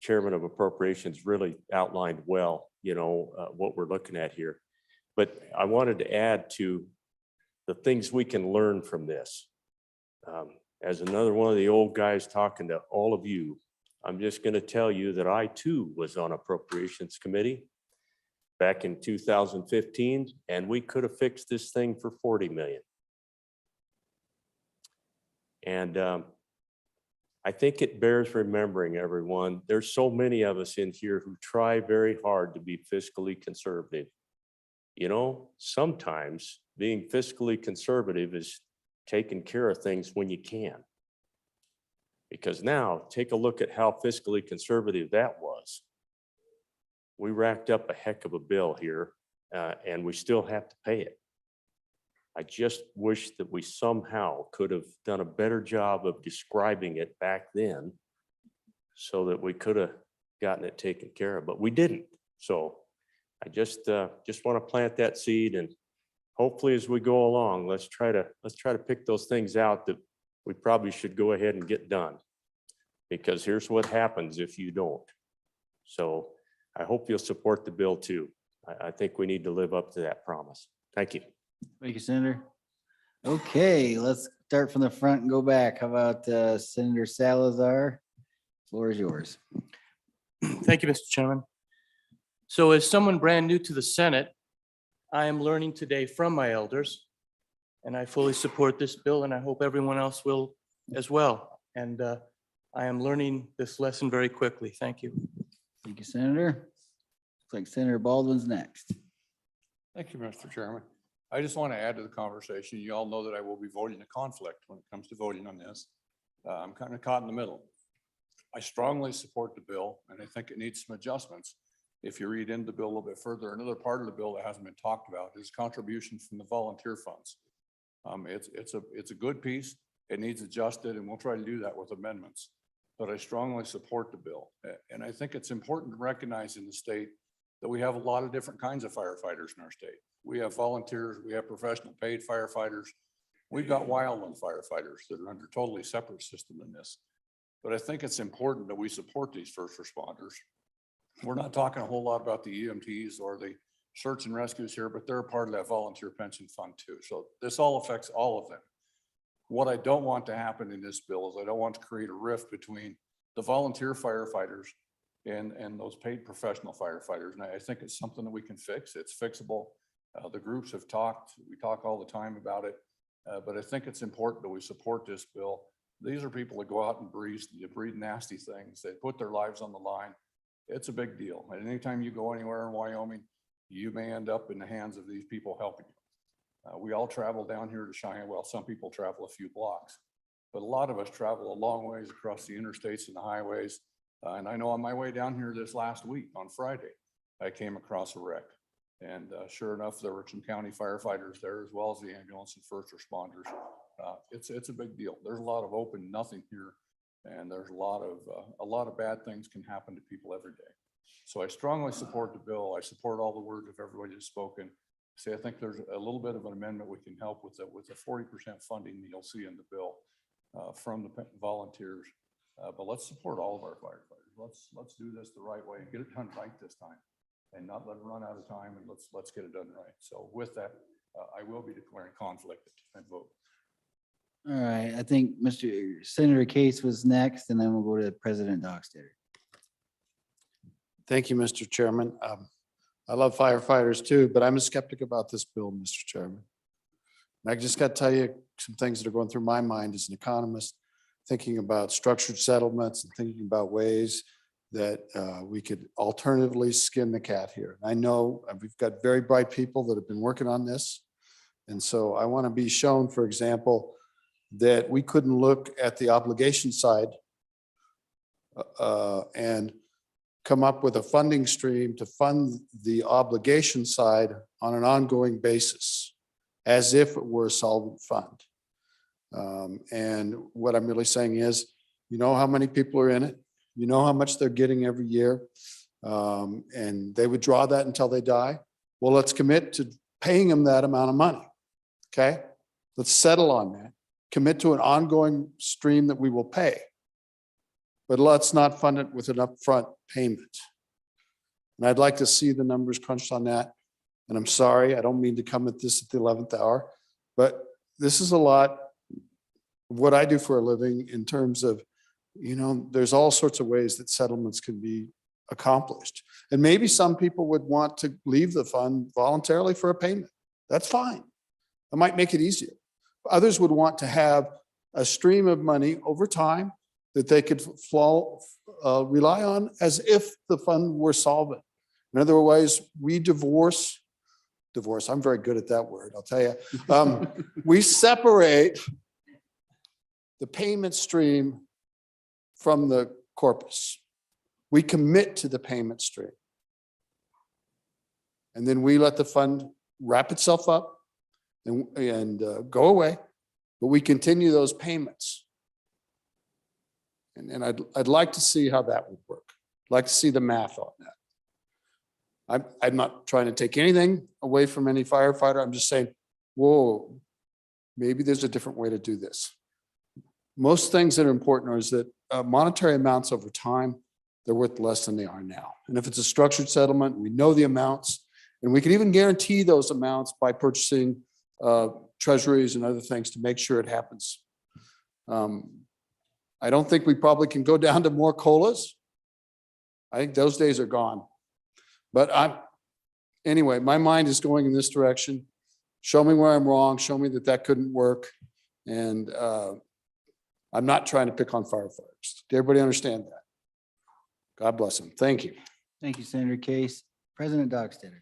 Speaker 14: chairman of appropriations really outlined well, what we're looking at here. But I wanted to add to the things we can learn from this. As another one of the old guys talking to all of you, I'm just going to tell you that I too was on Appropriations Committee back in 2015, and we could have fixed this thing for 40 million. And I think it bears remembering, everyone, there's so many of us in here who try very hard to be fiscally conservative. Sometimes being fiscally conservative is taking care of things when you can. Because now, take a look at how fiscally conservative that was. We racked up a heck of a bill here, and we still have to pay it. I just wish that we somehow could have done a better job of describing it back then so that we could have gotten it taken care of, but we didn't. So I just want to plant that seed, and hopefully as we go along, let's try to pick those things out that we probably should go ahead and get done. Because here's what happens if you don't. So I hope you'll support the bill too. I think we need to live up to that promise. Thank you.
Speaker 5: Thank you, Senator. Okay, let's start from the front and go back. How about Senator Salazar? Floor is yours.
Speaker 20: Thank you, Mr. Chairman. So as someone brand new to the Senate, I am learning today from my elders, and I fully support this bill, and I hope everyone else will as well. And I am learning this lesson very quickly. Thank you.
Speaker 5: Thank you, Senator. Looks like Senator Baldwin's next.
Speaker 21: Thank you, Mr. Chairman. I just want to add to the conversation. You all know that I will be voting a conflict when it comes to voting on this. I'm kind of caught in the middle. I strongly support the bill, and I think it needs some adjustments. If you read into the bill a little bit further, another part of the bill that hasn't been talked about is contributions from the volunteer funds. It's a good piece. It needs adjusted, and we'll try to do that with amendments. But I strongly support the bill. And I think it's important to recognize in the state that we have a lot of different kinds of firefighters in our state. We have volunteers, we have professional paid firefighters. We've got wildland firefighters that are under a totally separate system than this. But I think it's important that we support these first responders. We're not talking a whole lot about the EMTs or the search and rescues here, but they're a part of that volunteer pension fund too. So this all affects all of them. What I don't want to happen in this bill is I don't want to create a rift between the volunteer firefighters and those paid professional firefighters. And I think it's something that we can fix. It's fixable. The groups have talked. We talk all the time about it. But I think it's important that we support this bill. These are people that go out and breathe nasty things. They put their lives on the line. It's a big deal. And anytime you go anywhere in Wyoming, you may end up in the hands of these people helping you. We all travel down here to Cheyenne. Well, some people travel a few blocks, but a lot of us travel a long ways across the interstates and the highways. And I know on my way down here this last week on Friday, I came across a wreck. And sure enough, there were some county firefighters there as well as the ambulance and first responders. It's a big deal. There's a lot of open nothing here. And there's a lot of bad things can happen to people every day. So I strongly support the bill. I support all the words of everybody who's spoken. See, I think there's a little bit of an amendment we can help with the 40% funding that you'll see in the bill from the volunteers. But let's support all of our firefighters. Let's do this the right way and get it done right this time, and not let it run out of time. And let's get it done right. So with that, I will be declaring conflict and vote.
Speaker 5: All right, I think Senator Case was next, and then we'll go to President Dockstader.
Speaker 12: Thank you, Mr. Chairman. I love firefighters too, but I'm a skeptic about this bill, Mr. Chairman. And I just got to tell you some things that are going through my mind as an economist, thinking about structured settlements and thinking about ways that we could alternatively skin the cat here. I know we've got very bright people that have been working on this. And so I want to be shown, for example, that we couldn't look at the obligation side and come up with a funding stream to fund the obligation side on an ongoing basis, as if it were a solvent fund. And what I'm really saying is, you know how many people are in it, you know how much they're getting every year, and they would draw that until they die. Well, let's commit to paying them that amount of money. Okay, let's settle on that. Commit to an ongoing stream that we will pay. But let's not fund it with an upfront payment. And I'd like to see the numbers crunched on that. And I'm sorry, I don't mean to come at this at the 11th hour, but this is a lot of what I do for a living in terms of, there's all sorts of ways that settlements can be accomplished. And maybe some people would want to leave the fund voluntarily for a payment. That's fine. That might make it easier. Others would want to have a stream of money over time that they could rely on as if the fund were solvent. In other ways, we divorce, I'm very good at that word, I'll tell you. We separate the payment stream from the corpus. We commit to the payment stream. And then we let the fund wrap itself up and go away, but we continue those payments. And I'd like to see how that would work. I'd like to see the math on that. I'm not trying to take anything away from any firefighter. I'm just saying, whoa, maybe there's a different way to do this. Most things that are important is that monetary amounts over time, they're worth less than they are now. And if it's a structured settlement, we know the amounts, and we can even guarantee those amounts by purchasing treasuries and other things to make sure it happens. I don't think we probably can go down to more COLAs. I think those days are gone. But anyway, my mind is going in this direction. Show me where I'm wrong. Show me that couldn't work. And I'm not trying to pick on firefighters. Did everybody understand that? God bless them. Thank you.
Speaker 5: Thank you, Senator Case. President Dockstader.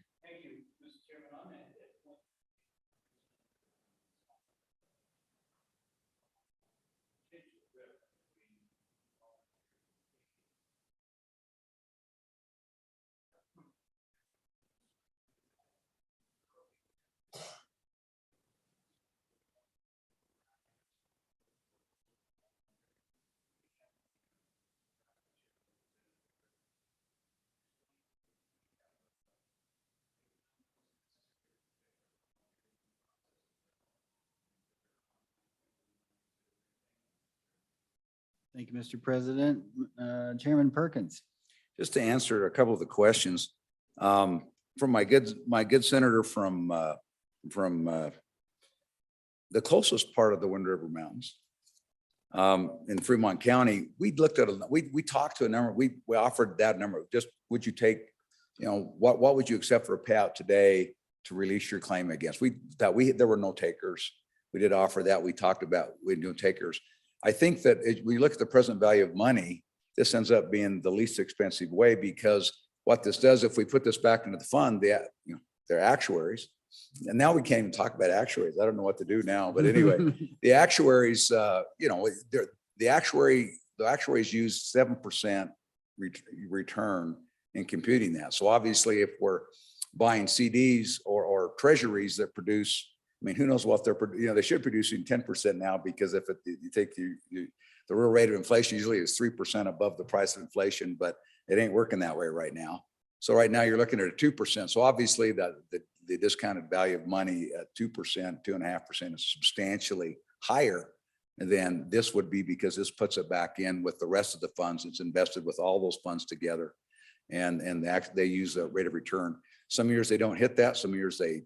Speaker 5: Thank you, Mr. President. Chairman Perkins.
Speaker 6: Just to answer a couple of the questions, from my good senator from the closest part of the Wind River Mountains in Fremont County, we looked at, we talked to a number, we offered that number. Just, would you take, what would you accept for a payout today to release your claim against? There were no takers. We did offer that. We talked about, we had no takers. I think that when you look at the present value of money, this ends up being the least expensive way, because what this does, if we put this back into the fund, they're actuaries. And now we can't even talk about actuaries. I don't know what to do now, but anyway, the actuaries, the actuaries use 7% return in computing that. So obviously, if we're buying CDs or treasuries that produce, I mean, who knows what they're, they should be producing 10% now, because if you take the real rate of inflation usually is 3% above the price of inflation, but it ain't working that way right now. So right now you're looking at a 2%. So obviously the discounted value of money at 2%, 2.5% is substantially higher than this would be, because this puts it back in with the rest of the funds. It's invested with all those funds together, and they use a rate of return. Some years they don't hit that. Some years they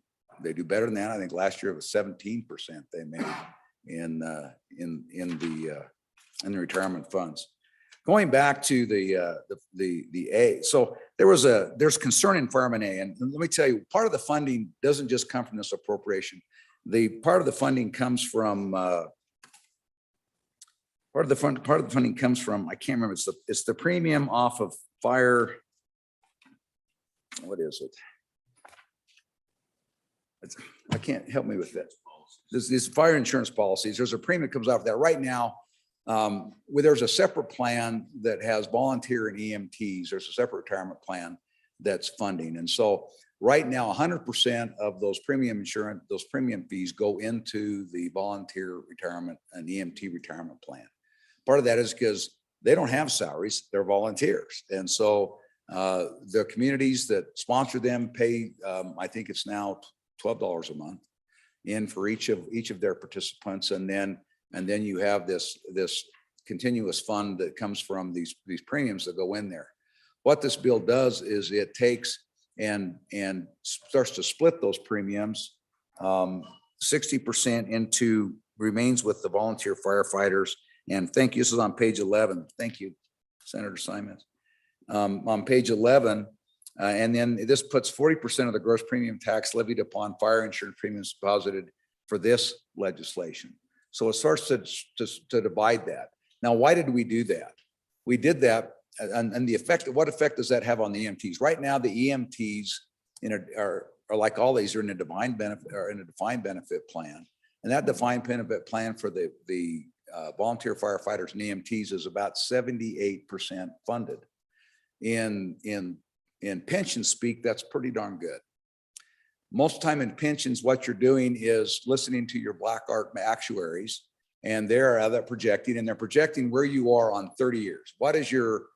Speaker 6: do better than that. I think last year it was 17% they made in the retirement funds. Going back to the A, so there's concern in Fireman A, and let me tell you, part of the funding doesn't just come from this appropriation. The part of the funding comes from I can't remember. It's the premium off of fire. What is it? I can't help me with that. These fire insurance policies, there's a premium that comes out of that right now. There's a separate plan that has volunteer and EMTs. There's a separate retirement plan that's funding. And so right now, 100% of those premium insurance, those premium fees go into the volunteer retirement and EMT retirement plan. Part of that is because they don't have salaries, they're volunteers. And so the communities that sponsor them pay, I think it's now $12 a month. in for each of their participants. And then you have this continuous fund that comes from these premiums that go in there. What this bill does is it takes and starts to split those premiums. 60% into remains with the volunteer firefighters. And thank you. This is on page 11. Thank you, Senator Simons. On page 11, and then this puts 40% of the gross premium tax levied upon fire insurance premiums deposited for this legislation. So it starts to divide that. Now, why did we do that? We did that, and the effect, what effect does that have on the EMTs? Right now, the EMTs are like all these are in a defined benefit plan, and that defined benefit plan for the volunteer firefighters and EMTs is about 78% funded. In pension speak, that's pretty darn good. Most of the time in pensions, what you're doing is listening to your black art actuaries, and they're projecting, and they're projecting where you are on 30 years. What is your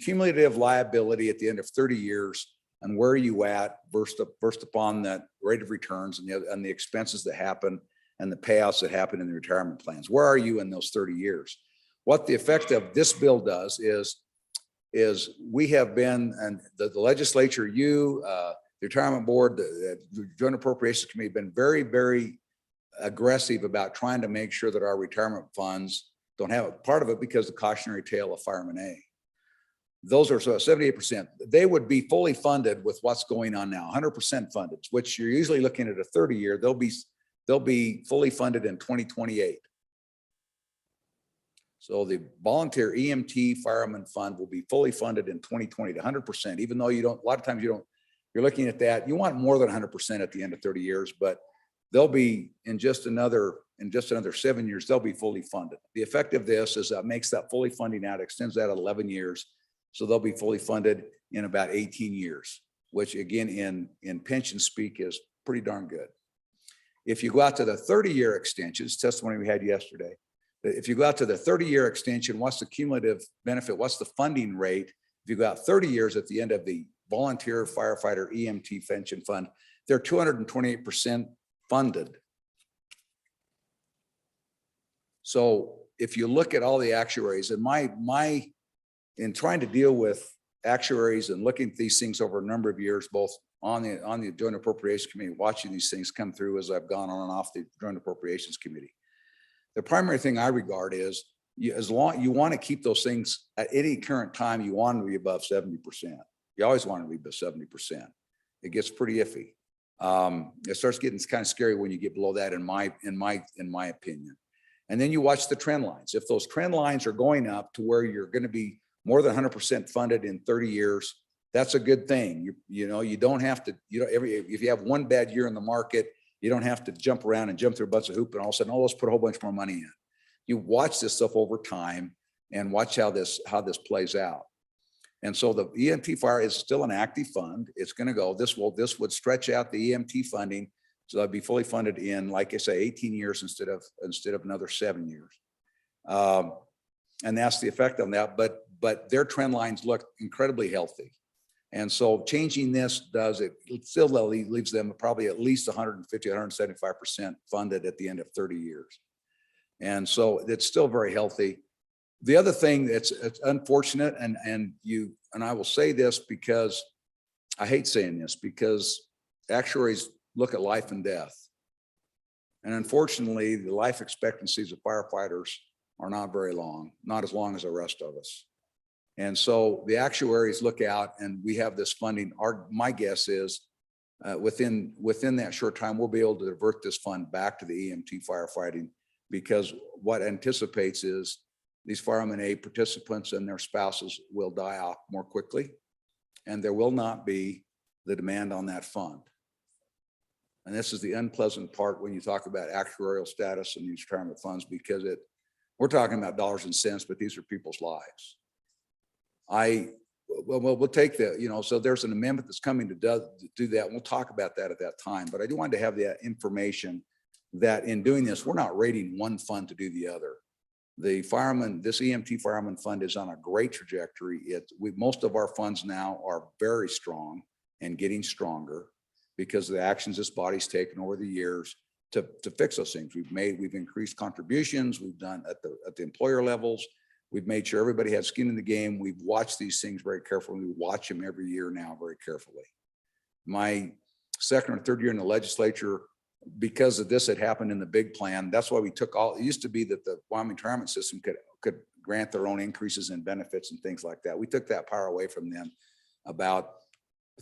Speaker 6: cumulative liability at the end of 30 years, and where are you at versed upon that rate of returns and the expenses that happen and the payouts that happen in the retirement plans? Where are you in those 30 years? What the effect of this bill does is we have been, and the legislature, the retirement board, the Joint Appropriations Committee have been very, very aggressive about trying to make sure that our retirement funds don't have a part of it because the cautionary tale of Fireman A. Those are so 78%. They would be fully funded with what's going on now, 100% funded, which you're usually looking at a 30-year. They'll be fully funded in 2028. So the volunteer EMT fireman fund will be fully funded in 2020 to 100%, even though a lot of times you're looking at that. You want more than 100% at the end of 30 years, but they'll be in just another 7 years, they'll be fully funded. The effect of this is that makes that fully funding out, extends that 11 years. So they'll be fully funded in about 18 years, which again, in pension speak is pretty darn good. If you go out to the 30-year extensions, testimony we had yesterday, if you go out to the 30-year extension, what's the cumulative benefit? What's the funding rate? If you go out 30 years at the end of the volunteer firefighter EMT pension fund, they're 228% funded. So if you look at all the actuaries, and in trying to deal with actuaries and looking at these things over a number of years, both on the Joint Appropriations Committee, watching these things come through as I've gone on and off the Joint Appropriations Committee. The primary thing I regard is as long you want to keep those things at any current time, you want to be above 70%. You always want to be above 70%. It gets pretty iffy. It starts getting kind of scary when you get below that, in my opinion. And then you watch the trend lines. If those trend lines are going up to where you're going to be more than 100% funded in 30 years, that's a good thing. You don't have to, if you have one bad year in the market, you don't have to jump around and jump through a bunch of hoops and all of a sudden, let's put a whole bunch more money in. You watch this stuff over time and watch how this plays out. And so the EMT fire is still an active fund. It's going to go. This would stretch out the EMT funding, so that'd be fully funded in, like I say, 18 years instead of another 7 years. And that's the effect on that. But their trend lines look incredibly healthy. And so changing this it still leaves them probably at least 150, 175% funded at the end of 30 years. And so it's still very healthy. The other thing it's unfortunate, and I will say this because I hate saying this, because actuaries look at life and death. And unfortunately, the life expectancies of firefighters are not very long, not as long as the rest of us. And so the actuaries look out and we have this funding. My guess is within that short time, we'll be able to divert this fund back to the EMT firefighting, because what anticipates is these Fireman A participants and their spouses will die off more quickly, and there will not be the demand on that fund. And this is the unpleasant part when you talk about actuarial status and these retirement funds, because we're talking about dollars and cents, but these are people's lives. We'll take that, so there's an amendment that's coming to do that. We'll talk about that at that time, but I do want to have that information that in doing this, we're not rating one fund to do the other. This EMT fireman fund is on a great trajectory. Most of our funds now are very strong and getting stronger. because of the actions this body's taken over the years to fix those things. We've increased contributions, we've done at the employer levels. We've made sure everybody has skin in the game. We've watched these things very carefully. We watch them every year now very carefully. My second or third year in the legislature, because of this had happened in the big plan, that's why we took all, it used to be that the Wyoming retirement system could grant their own increases in benefits and things like that. We took that power away from them about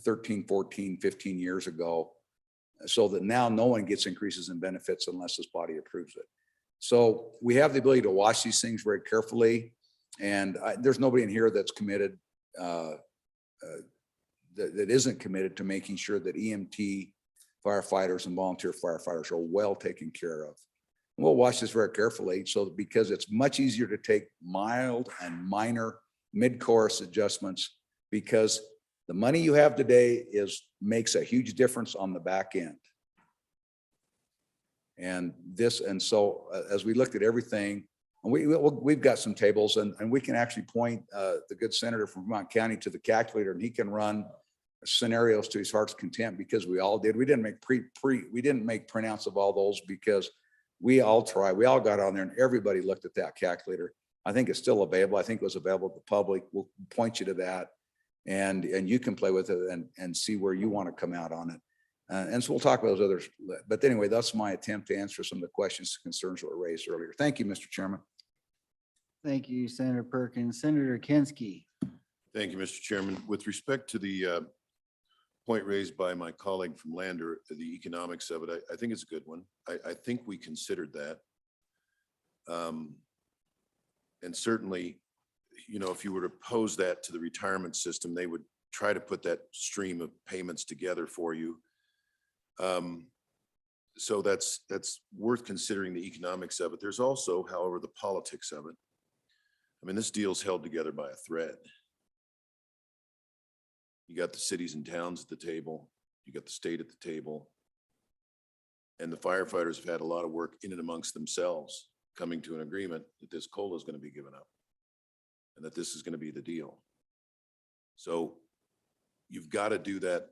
Speaker 6: 13, 14, 15 years ago, so that now no one gets increases in benefits unless this body approves it. So we have the ability to watch these things very carefully. And there's nobody in here that's committed, that isn't committed to making sure that EMT firefighters and volunteer firefighters are well taken care of. And we'll watch this very carefully, so because it's much easier to take mild and minor mid-course adjustments, because the money you have today makes a huge difference on the back end. And so as we looked at everything, and we've got some tables, and we can actually point the good senator from Vermont County to the calculator, and he can run scenarios to his heart's content, because we all did. We didn't make we didn't make printouts of all those, because we all tried. We all got on there and everybody looked at that calculator. I think it's still available. I think it was available to the public. We'll point you to that, and you can play with it and see where you want to come out on it. And so we'll talk about those others. But anyway, that's my attempt to answer some of the questions, concerns that were raised earlier. Thank you, Mr. Chairman.
Speaker 5: Thank you, Senator Perkins. Senator Kinski.
Speaker 10: Thank you, Mr. Chairman. With respect to the point raised by my colleague from Landon, the economics of it, I think it's a good one. I think we considered that. And certainly, you know, if you were to pose that to the retirement system, they would try to put that stream of payments together for you. So that's worth considering, the economics of it. There's also, however, the politics of it. I mean, this deal's held together by a thread. You got the cities and towns at the table, you got the state at the table, and the firefighters have had a lot of work in and amongst themselves, coming to an agreement that this COLA is going to be given up and that this is going to be the deal. So you've got to do that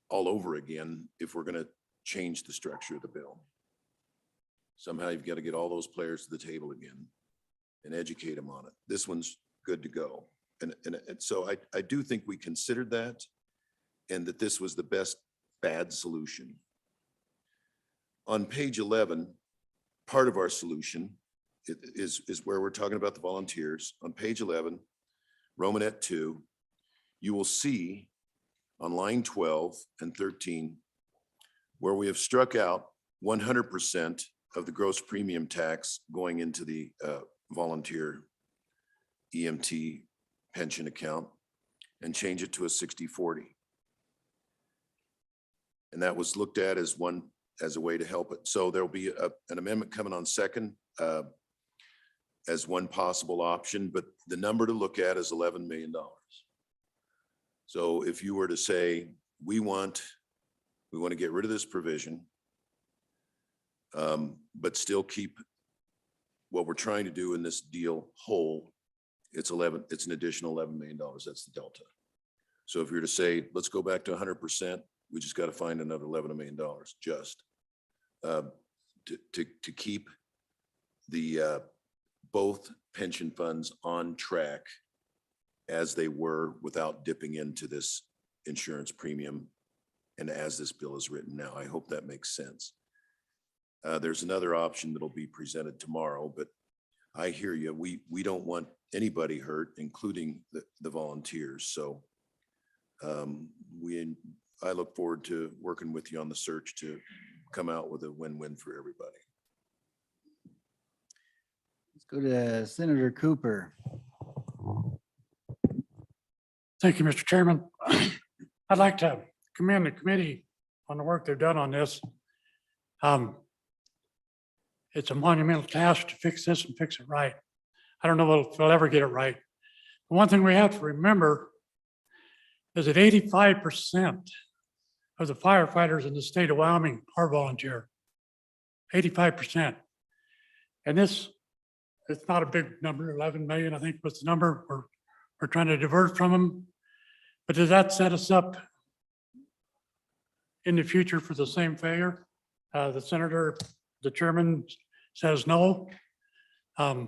Speaker 10: all over again if we're going to change the structure of the bill. Somehow you've got to get all those players to the table again and educate them on it. This one's good to go. And so I do think we considered that, and that this was the best bad solution. On page 11, part of our solution is where we're talking about the volunteers. On page 11, Romanet 2, you will see on line 12 and 13, where we have struck out 100% of the gross premium tax going into the volunteer EMT pension account and change it to a 60-40. And that was looked at as a way to help it. So there'll be an amendment coming on second as one possible option, but the number to look at is $11 million. So if you were to say, we want to get rid of this provision, but still keep what we're trying to do in this deal whole, it's an additional $11 million. That's the delta. So if you're to say, let's go back to 100%, we just got to find another $11 million just to keep the both pension funds on track as they were without dipping into this insurance premium. And as this bill is written now, I hope that makes sense. There's another option that'll be presented tomorrow, but I hear you. We don't want anybody hurt, including the volunteers. So I look forward to working with you on the search to come out with a win-win for everybody.
Speaker 5: Let's go to Senator Cooper.
Speaker 8: Thank you, Mr. Chairman. I'd like to commend the committee on the work they've done on this. It's a monumental task to fix this and fix it right. I don't know if we'll ever get it right. The one thing we have to remember is that 85% of the firefighters in the state of Wyoming are volunteer. 85%. And it's not a big number, 11 million, I think was the number we're trying to divert from them. But does that set us up in the future for the same failure. The senator, the chairman says no. The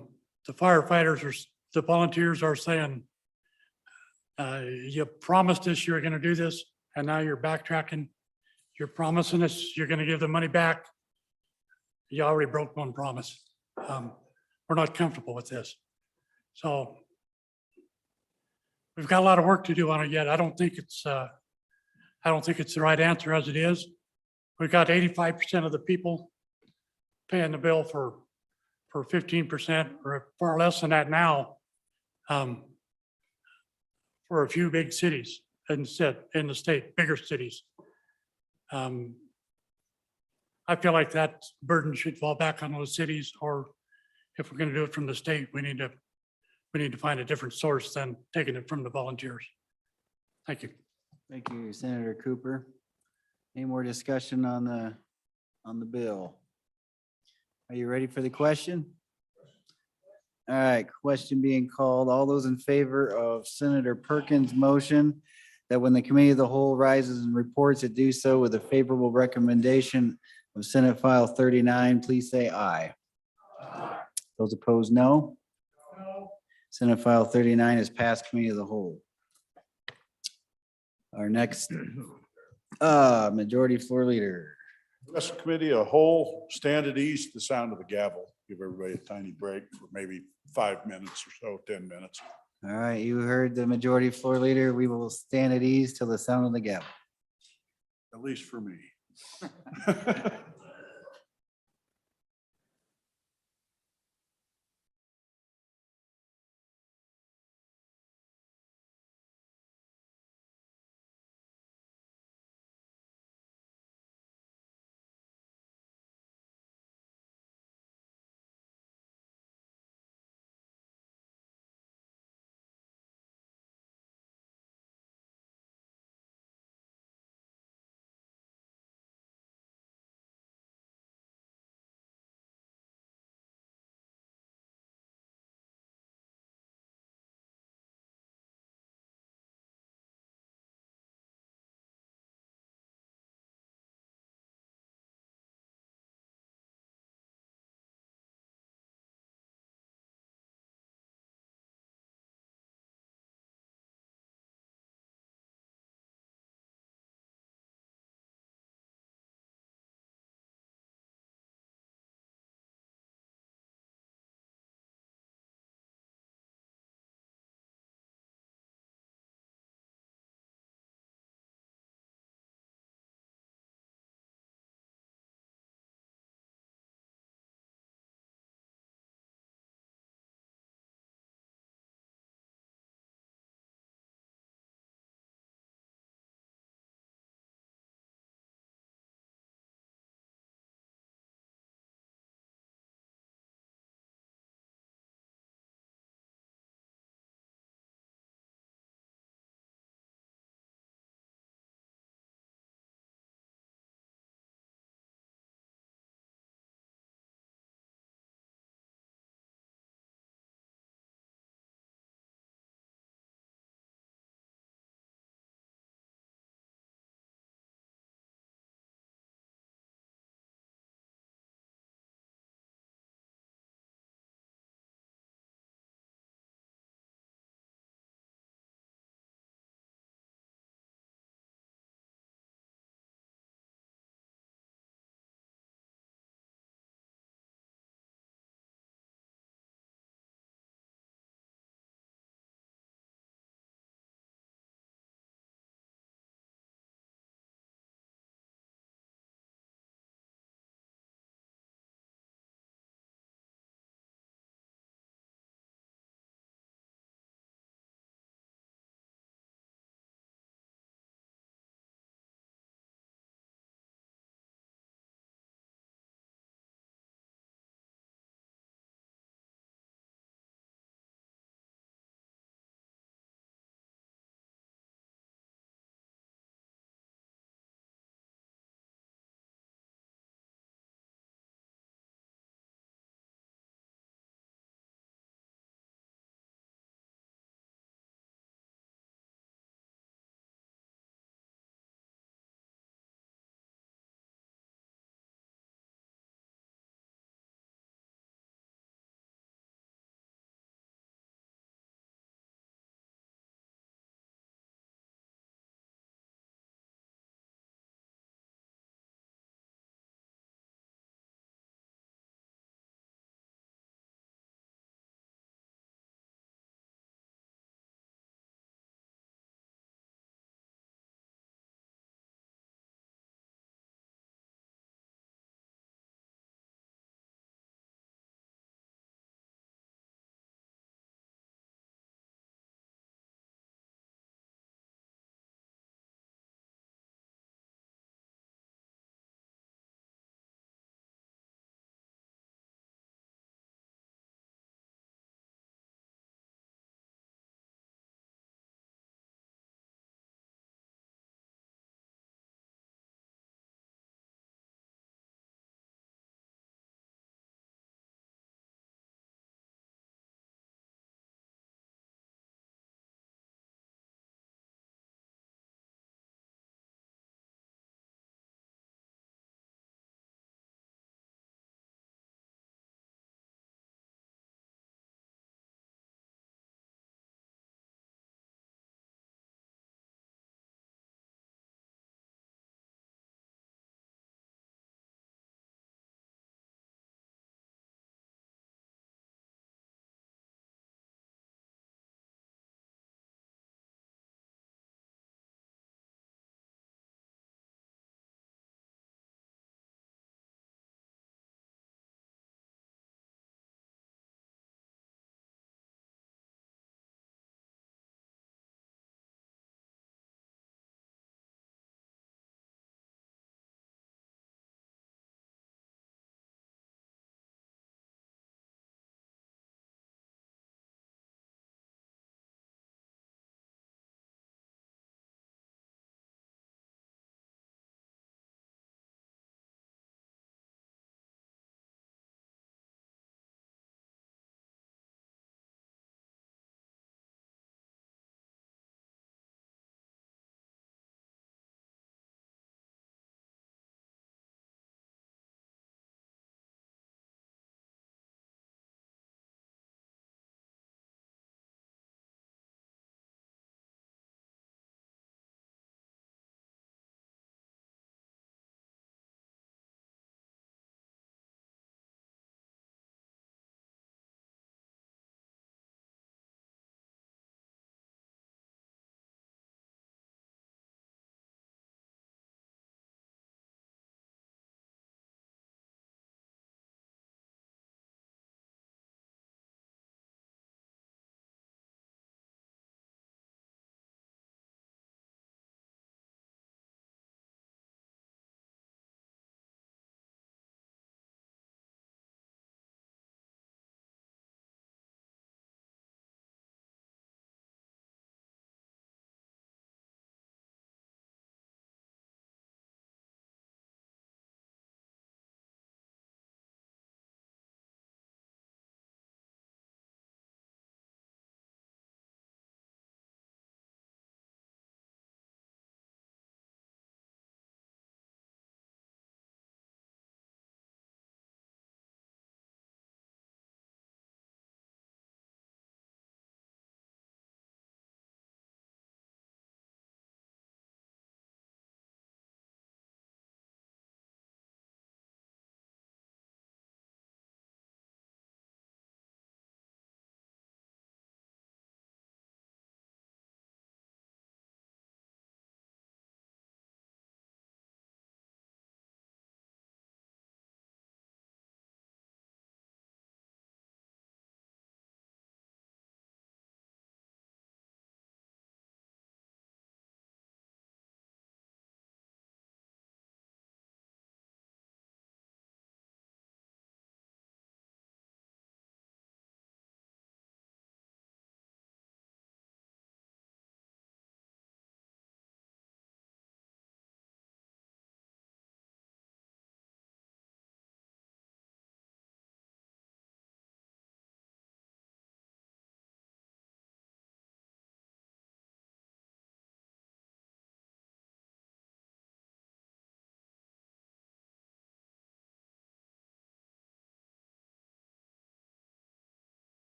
Speaker 8: firefighters are, the volunteers are saying, you promised us you were going to do this, and now you're backtracking. You're promising us you're going to give the money back. You already broke one promise. We're not comfortable with this. So we've got a lot of work to do on it yet. I don't think it's the right answer as it is. We've got 85% of the people paying the bill for 15% or far less than that now. For a few big cities instead in the state, bigger cities. I feel like that burden should fall back on those cities, or if we're gonna do it from the state, we need to find a different source than taking it from the volunteers. Thank you.
Speaker 5: Thank you, Senator Cooper. Any more discussion on the bill? Are you ready for the question? All right, question being called. All those in favor of Senator Perkins' motion that when the committee of the whole rises and reports it do so with a favorable recommendation of Senate File 39, please say aye. Those opposed, no. Senate File 39 is passed committee of the whole. Our next majority floor leader.
Speaker 2: This committee, a whole, stand at ease to the sound of the gavel. Give everybody a tiny break for maybe 5 minutes or so, 10 minutes.
Speaker 5: All right, you heard the majority floor leader. We will stand at ease till the sound of the gavel.
Speaker 2: At least for me.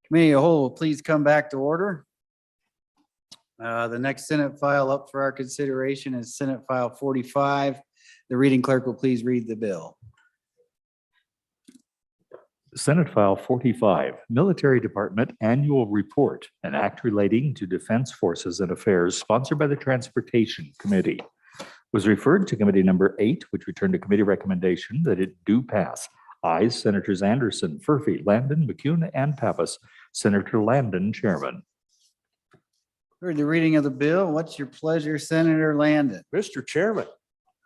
Speaker 5: Committee of the whole, please come back to order. The next Senate file up for our consideration is Senate File 45. The reading clerk will please read the bill.
Speaker 3: Senate File 45, Military Department Annual Report, an act relating to defense forces and affairs sponsored by the Transportation Committee. Was referred to Committee Number 8, which returned a committee recommendation that it do pass. Ayes, Senators Anderson, Furphy, Landon, McCune, and Pappas. Senator Landon, Chairman.
Speaker 5: Heard the reading of the bill. What's your pleasure, Senator Landon?
Speaker 14: Mr. Chairman,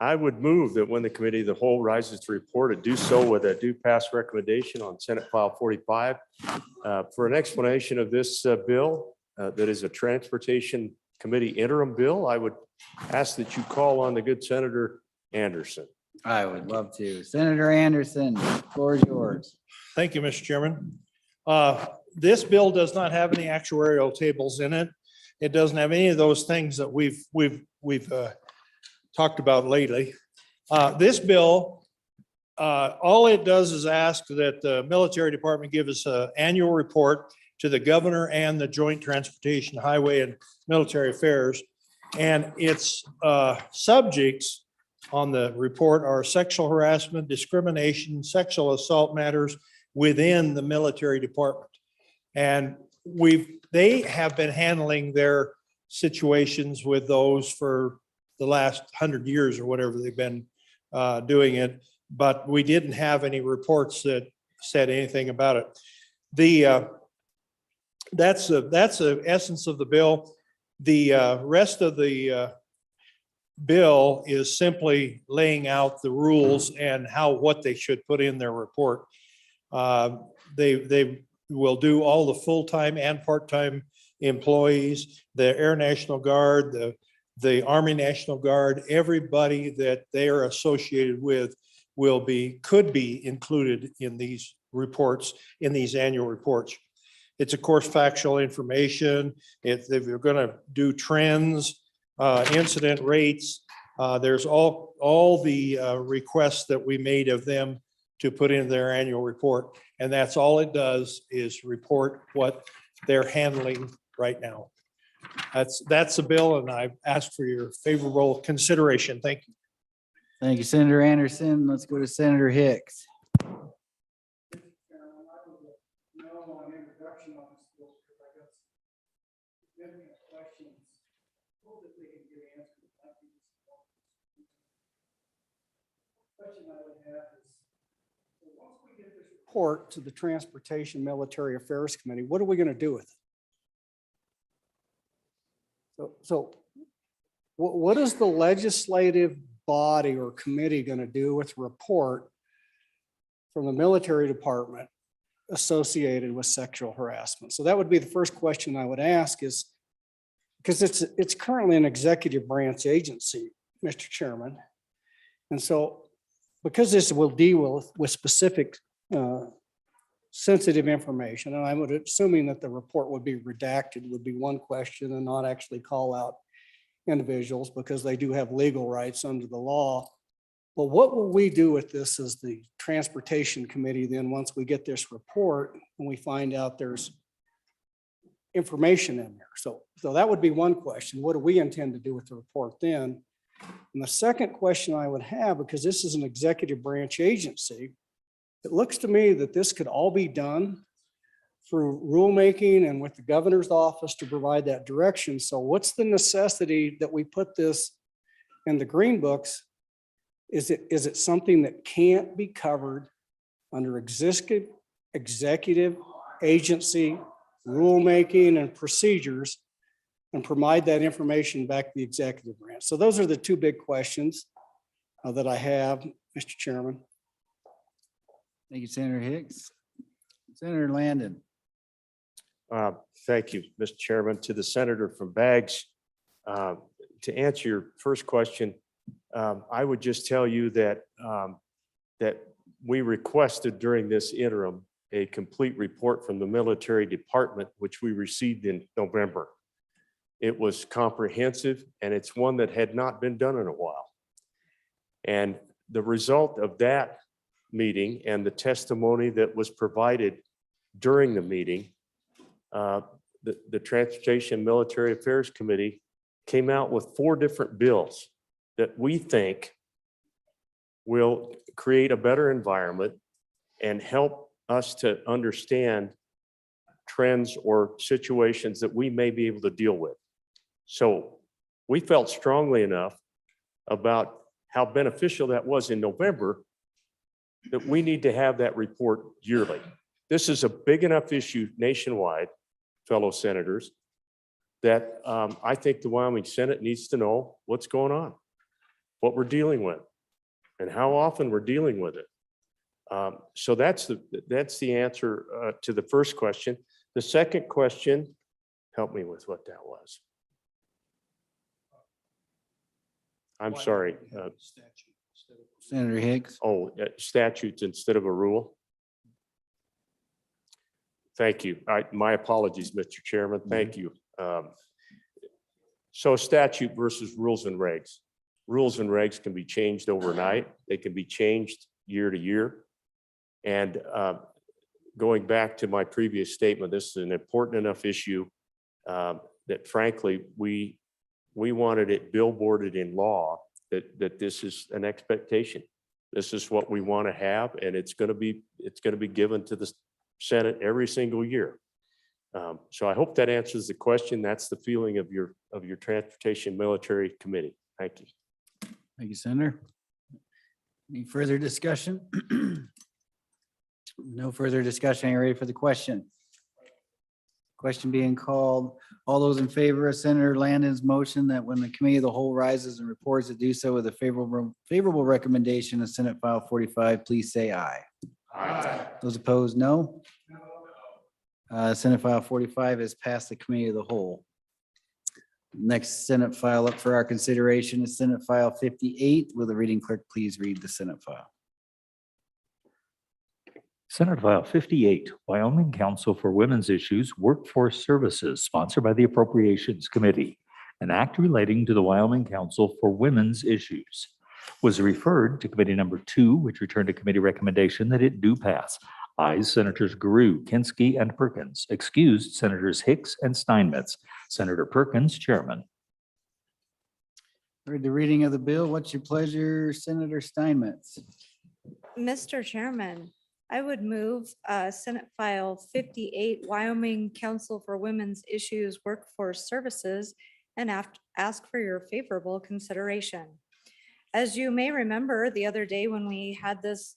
Speaker 14: I would move that when the committee of the whole rises to report, it do so with a due pass recommendation on Senate File 45. For an explanation of this bill, that is a Transportation Committee interim bill, I would ask that you call on the good Senator Anderson.
Speaker 5: I would love to. Senator Anderson, the floor is yours.
Speaker 18: Thank you, Mr. Chairman. This bill does not have any actuarial tables in it. It doesn't have any of those things that we've talked about lately. This bill, all it does is ask that the military department give us an annual report to the governor and the Joint Transportation, Highway and Military Affairs. And its subjects on the report are sexual harassment, discrimination, sexual assault matters within the military department. And they have been handling their situations with those for the last 100 years or whatever they've been doing it, but we didn't have any reports that said anything about it. That's the essence of the bill. The rest of the bill is simply laying out the rules and what they should put in their report. They will do all the full-time and part-time employees, the Air National Guard, the Army National Guard, everybody that they are associated with could be included in these reports, in these annual reports. It's of course factual information. If you're going to do trends, incident rates, there's all the requests that we made of them to put in their annual report. And that's all it does is report what they're handling right now. That's the bill, and I've asked for your favorable consideration. Thank you.
Speaker 5: Thank you, Senator Anderson. Let's go to Senator Hicks.
Speaker 7: Question I would have is, once we get this report to the Transportation Military Affairs Committee, what are we going to do with it? So what is the legislative body or committee going to do with a report from the military department associated with sexual harassment? So that would be the first question I would ask, is because it's currently an executive branch agency, Mr. Chairman. And so because this will deal with specific sensitive information, and I would assuming that the report would be redacted would be one question, and not actually call out individuals because they do have legal rights under the law. But what will we do with this as the Transportation Committee then once we get this report and we find out there's information in there? So that would be one question. What do we intend to do with the report then? And the second question I would have, because this is an executive branch agency, it looks to me that this could all be done through rulemaking and with the governor's office to provide that direction. So what's the necessity that we put this in the green books? Is it something that can't be covered under executive agency rulemaking and procedures and provide that information back to the executive branch? So those are the two big questions that I have, Mr. Chairman.
Speaker 5: Thank you, Senator Hicks. Senator Landon.
Speaker 14: Thank you, Mr. Chairman. To the senator from Baggs, to answer your first question, I would just tell you that we requested during this interim a complete report from the military department, which we received in November. It was comprehensive, and it's one that had not been done in a while. And the result of that meeting and the testimony that was provided during the meeting the Transportation Military Affairs Committee came out with 4 different bills that we think will create a better environment and help us to understand trends or situations that we may be able to deal with. So we felt strongly enough about how beneficial that was in November that we need to have that report yearly. This is a big enough issue nationwide, fellow senators, that I think the Wyoming Senate needs to know what's going on, what we're dealing with, and how often we're dealing with it. So that's the answer to the first question. The second question, help me with what that was. I'm sorry.
Speaker 5: Senator Higgs.
Speaker 14: Oh, statutes instead of a rule. Thank you. My apologies, Mr. Chairman. Thank you. So statute versus rules and regs. Rules and regs can be changed overnight. They can be changed year to year. And going back to my previous statement, this is an important enough issue that frankly, we wanted it billboarded in law that this is an expectation. This is what we want to have, and it's going to be given to the Senate every single year. So I hope that answers the question. That's the feeling of your Transportation Military Committee. Thank you.
Speaker 5: Thank you, Senator. Any further discussion? No further discussion. Are you ready for the question? Question being called. All those in favor of Senator Landon's motion that when the committee of the whole rises and reports to do so with a favorable recommendation of Senate File 45, please say aye.
Speaker 14: Aye.
Speaker 5: Those opposed, no. Senate File 45 is passed the committee of the whole. Next Senate file up for our consideration is Senate File 58. Will the reading clerk please read the Senate file?
Speaker 3: Senate File 58, Wyoming Council for Women's Issues Workforce Services, sponsored by the Appropriations Committee. An act relating to the Wyoming Council for Women's Issues was referred to Committee Number 2, which returned a committee recommendation that it do pass. Ayes Senators Guru, Kinski, and Perkins. Excused Senators Hicks and Steinmetz. Senator Perkins, Chairman.
Speaker 5: Heard the reading of the bill. What's your pleasure, Senator Steinmetz?
Speaker 16: Mr. Chairman, I would move Senate File 58, Wyoming Council for Women's Issues Workforce Services, and ask for your favorable consideration. As you may remember, the other day when we had this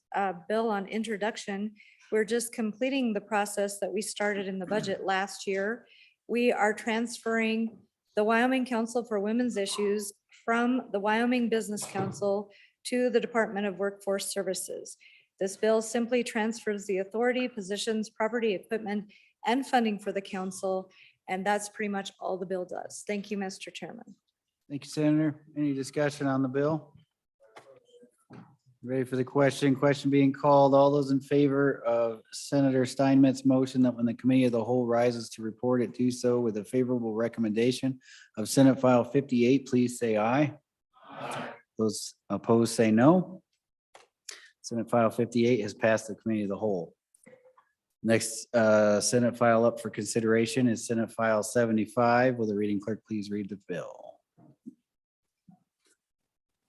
Speaker 16: bill on introduction, we're just completing the process that we started in the budget last year. We are transferring the Wyoming Council for Women's Issues from the Wyoming Business Council to the Department of Workforce Services. This bill simply transfers the authority, positions, property, equipment, and funding for the council, and that's pretty much all the bill does. Thank you, Mr. Chairman.
Speaker 5: Thank you, Senator. Any discussion on the bill? Ready for the question? Question being called. All those in favor of Senator Steinmetz's motion that when the committee of the whole rises to report it, do so with a favorable recommendation of Senate File 58, please say aye. Aye. Those opposed say no. Senate File 58 has passed the committee of the whole. Next Senate file up for consideration is Senate File 75. Will the reading clerk please read the bill?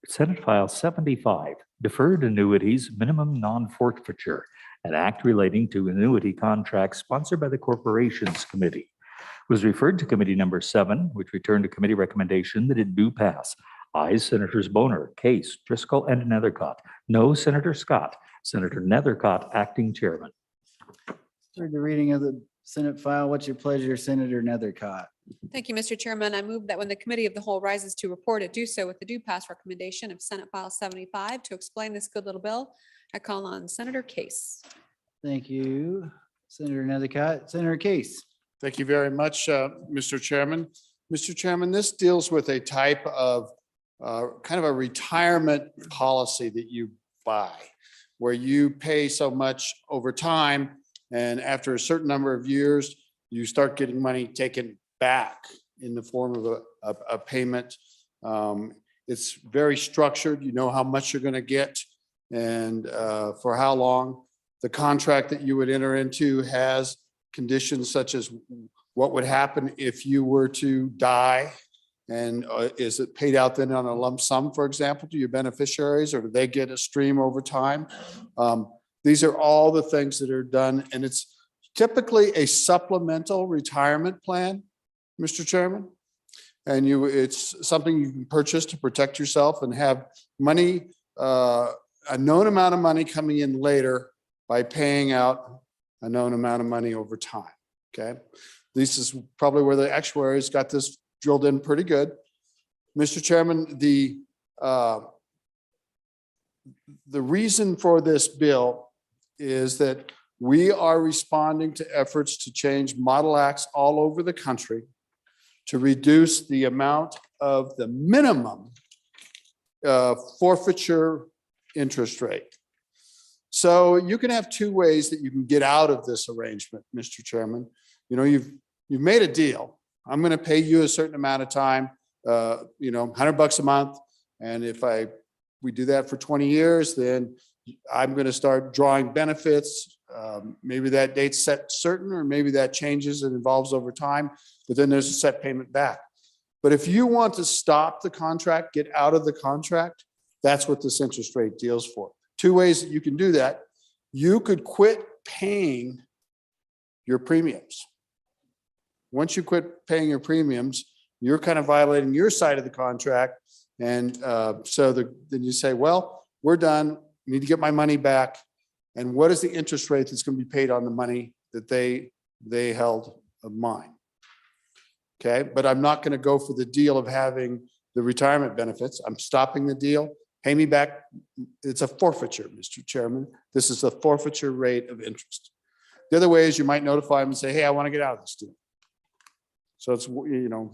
Speaker 3: Senate File 75, Deferred Annuities Minimum Non-Forfeiture, an act relating to annuity contracts sponsored by the Corporations Committee. Was referred to Committee Number 7, which returned a committee recommendation that it do pass. Ayes Senators Boner, Case, Driscoll, and Nethercott. No Senator Scott. Senator Nethercott, Acting Chairman.
Speaker 5: Heard the reading of the Senate file. What's your pleasure, Senator Nethercott?
Speaker 15: Thank you, Mr. Chairman. I move that when the committee of the whole rises to report it, do so with the do pass recommendation of Senate File 75. To explain this good little bill, I call on Senator Case.
Speaker 5: Thank you, Senator Nethercott. Senator Case.
Speaker 12: Thank you very much, Mr. Chairman. Mr. Chairman, this deals with a type of kind of a retirement policy that you buy, where you pay so much over time, and after a certain number of years, you start getting money taken back in the form of a payment. It's very structured. You know how much you're going to get and for how long. The contract that you would enter into has conditions such as what would happen if you were to die? And is it paid out then on a lump sum, for example, to your beneficiaries, or do they get a stream over time? These are all the things that are done, and it's typically a supplemental retirement plan, Mr. Chairman. And it's something you can purchase to protect yourself and have money, a known amount of money coming in later by paying out a known amount of money over time, okay? This is probably where the actuaries got this drilled in pretty good. Mr. Chairman, the reason for this bill is that we are responding to efforts to change model acts all over the country to reduce the amount of the minimum forfeiture interest rate. So you can have two ways that you can get out of this arrangement, Mr. Chairman. You know, you've made a deal. I'm going to pay you a certain amount of time, you know, $100 a month. And if we do that for 20 years, then I'm going to start drawing benefits. Maybe that date's set certain, or maybe that changes and evolves over time, but then there's a set payment back. But if you want to stop the contract, get out of the contract, that's what this interest rate deals for. Two ways that you can do that. You could quit paying your premiums. Once you quit paying your premiums, you're kind of violating your side of the contract. And then you say, well, we're done. I need to get my money back. And what is the interest rate that's going to be paid on the money that they held of mine? Okay, but I'm not going to go for the deal of having the retirement benefits. I'm stopping the deal. Pay me back. It's a forfeiture, Mr. Chairman. This is a forfeiture rate of interest. The other way is you might notify them and say, hey, I want to get out of this deal. So it's, you know,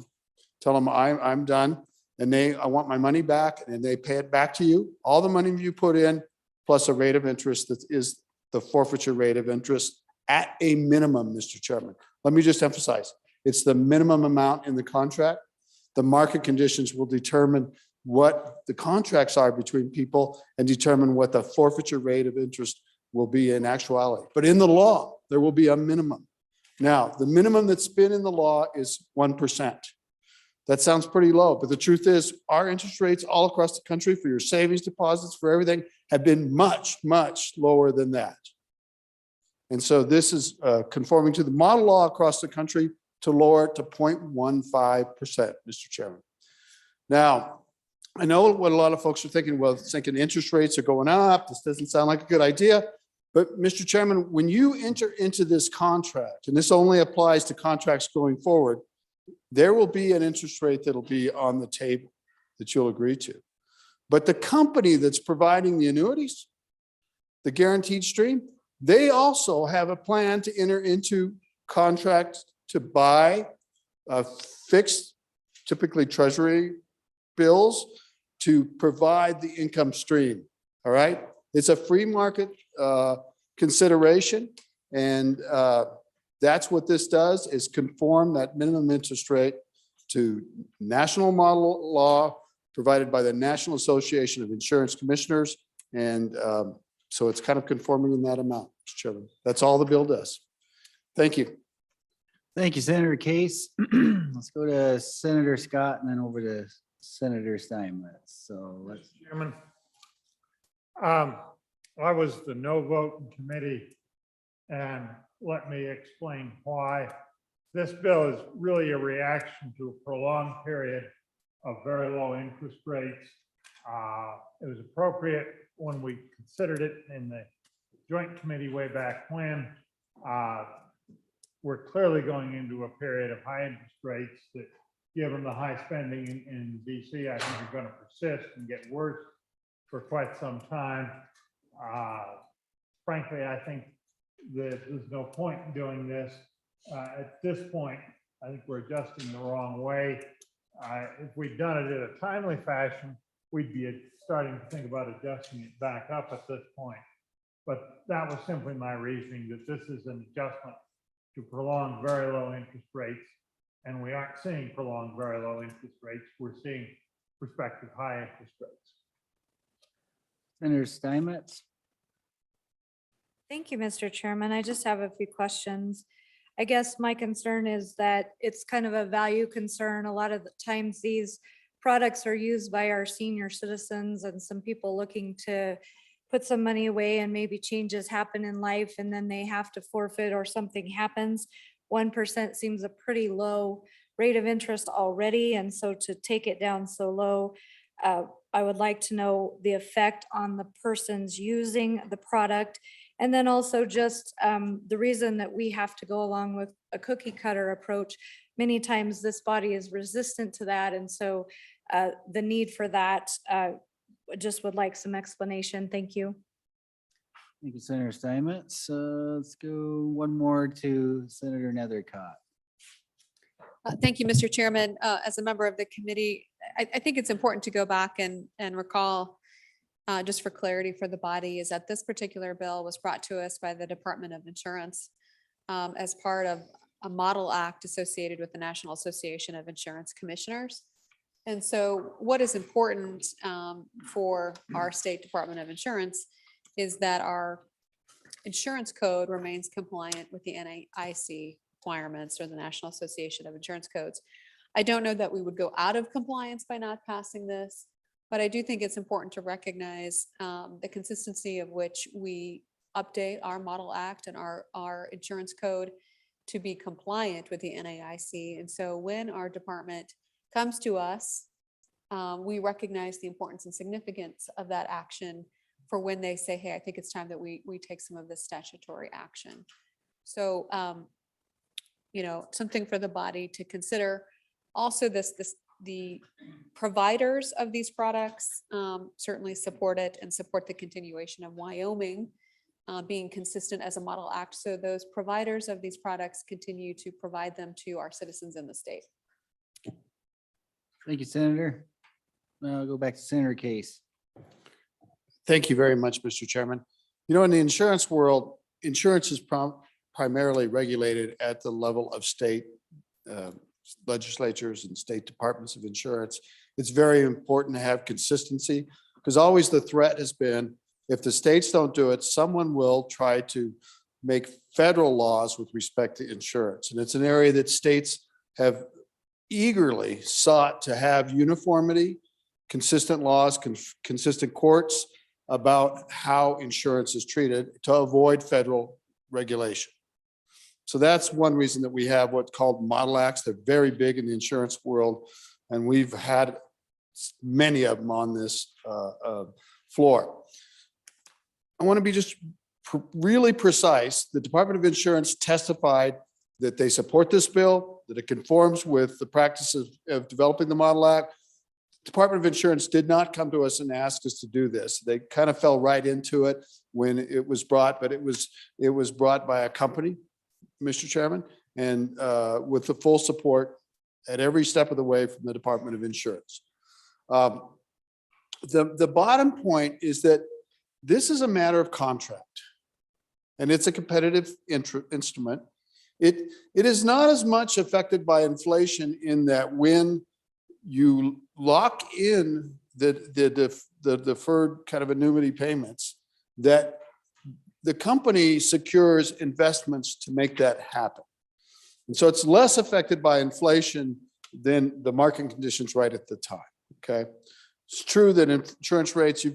Speaker 12: tell them I'm done, and I want my money back, and they pay it back to you. All the money you put in plus a rate of interest that is the forfeiture rate of interest at a minimum, Mr. Chairman. Let me just emphasize, it's the minimum amount in the contract. The market conditions will determine what the contracts are between people and determine what the forfeiture rate of interest will be in actuality. But in the law, there will be a minimum. Now, the minimum that's been in the law is 1%. That sounds pretty low, but the truth is our interest rates all across the country for your savings deposits, for everything, have been much, much lower than that. And so this is conforming to the model law across the country to lower it to 0.15%, Mr. Chairman. Now, I know what a lot of folks are thinking, well, thinking interest rates are going up. This doesn't sound like a good idea. But Mr. Chairman, when you enter into this contract, and this only applies to contracts going forward, there will be an interest rate that'll be on the table that you'll agree to. But the company that's providing the annuities, the guaranteed stream, they also have a plan to enter into contracts to buy fixed, typically treasury bills, to provide the income stream. All right. It's a free market consideration. And that's what this does, is conform that minimum interest rate to national model law provided by the National Association of Insurance Commissioners. And so it's kind of conforming in that amount, Mr. Chairman. That's all the bill does. Thank you.
Speaker 5: Thank you, Senator Case. Let's go to Senator Scott and then over to Senator Steinmetz. So let's.
Speaker 8: Chairman, I was the no vote in committee, and let me explain why. This bill is really a reaction to a prolonged period of very low interest rates. It was appropriate when we considered it in the joint committee way back when. We're clearly going into a period of high interest rates that, given the high spending in DC, I think are going to persist and get worse for quite some time. Frankly, I think that there's no point in doing this. At this point, I think we're adjusting the wrong way. If we'd done it in a timely fashion, we'd be starting to think about adjusting it back up at this point. But that was simply my reasoning, that this is an adjustment to prolong very low interest rates. And we aren't seeing prolonged very low interest rates. We're seeing prospective high interest rates.
Speaker 5: Senator Steinmetz.
Speaker 16: Thank you, Mr. Chairman. I just have a few questions. I guess my concern is that it's kind of a value concern. A lot of the times these products are used by our senior citizens and some people looking to put some money away and maybe changes happen in life and then they have to forfeit or something happens. 1% seems a pretty low rate of interest already. And so to take it down so low, I would like to know the effect on the persons using the product. And then also just the reason that we have to go along with a cookie cutter approach. Many times this body is resistant to that. And so the need for that, just would like some explanation. Thank you.
Speaker 5: Thank you, Senator Steinmetz. Let's go one more to Senator Nethercott.
Speaker 15: Thank you, Mr. Chairman. As a member of the committee, I think it's important to go back and recall, just for clarity for the body, is that this particular bill was brought to us by the Department of Insurance as part of a model act associated with the National Association of Insurance Commissioners. And so what is important for our state Department of Insurance is that our insurance code remains compliant with the NAIC requirements or the National Association of Insurance Codes. I don't know that we would go out of compliance by not passing this, but I do think it's important to recognize the consistency of which we update our model act and our insurance code to be compliant with the NAIC. And so when our department comes to us, we recognize the importance and significance of that action for when they say, hey, I think it's time that we take some of this statutory action. So, something for the body to consider. Also, the providers of these products certainly support it and support the continuation of Wyoming being consistent as a model act. So those providers of these products continue to provide them to our citizens in the state.
Speaker 5: Thank you, Senator. Now I'll go back to Senator Case.
Speaker 12: Thank you very much, Mr. Chairman. You know, in the insurance world, insurance is primarily regulated at the level of state legislatures and state departments of insurance. It's very important to have consistency because always the threat has been if the states don't do it, someone will try to make federal laws with respect to insurance. And it's an area that states have eagerly sought to have uniformity, consistent laws, consistent courts about how insurance is treated to avoid federal regulation. So that's one reason that we have what's called model acts. They're very big in the insurance world, and we've had many of them on this floor. I want to be just really precise. The Department of Insurance testified that they support this bill, that it conforms with the practices of developing the model act. Department of Insurance did not come to us and ask us to do this. They kind of fell right into it when it was brought, but it was brought by a company, Mr. Chairman, and with the full support at every step of the way from the Department of Insurance. The bottom point is that this is a matter of contract, and it's a competitive instrument. It is not as much affected by inflation in that when you lock in the deferred kind of annuity payments, that the company secures investments to make that happen. And so it's less affected by inflation than the market conditions right at the time, okay? It's true that insurance rates, if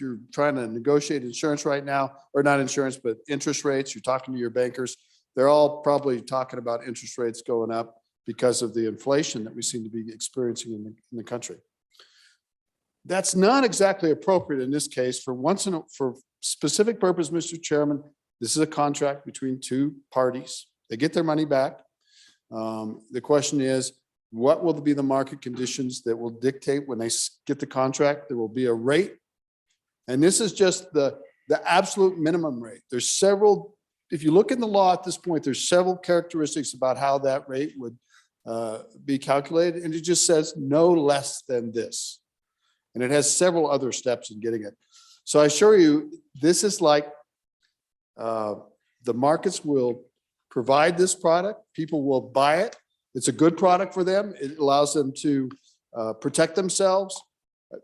Speaker 12: you're trying to negotiate insurance right now, or not insurance, but interest rates, you're talking to your bankers, they're all probably talking about interest rates going up because of the inflation that we seem to be experiencing in the country. That's not exactly appropriate in this case for specific purpose, Mr. Chairman. This is a contract between two parties. They get their money back. The question is, what will be the market conditions that will dictate when they get the contract? There will be a rate. And this is just the absolute minimum rate. There's several, if you look in the law at this point, there's several characteristics about how that rate would be calculated. And it just says no less than this. And it has several other steps in getting it. So I assure you, this is like the markets will provide this product. People will buy it. It's a good product for them. It allows them to protect themselves.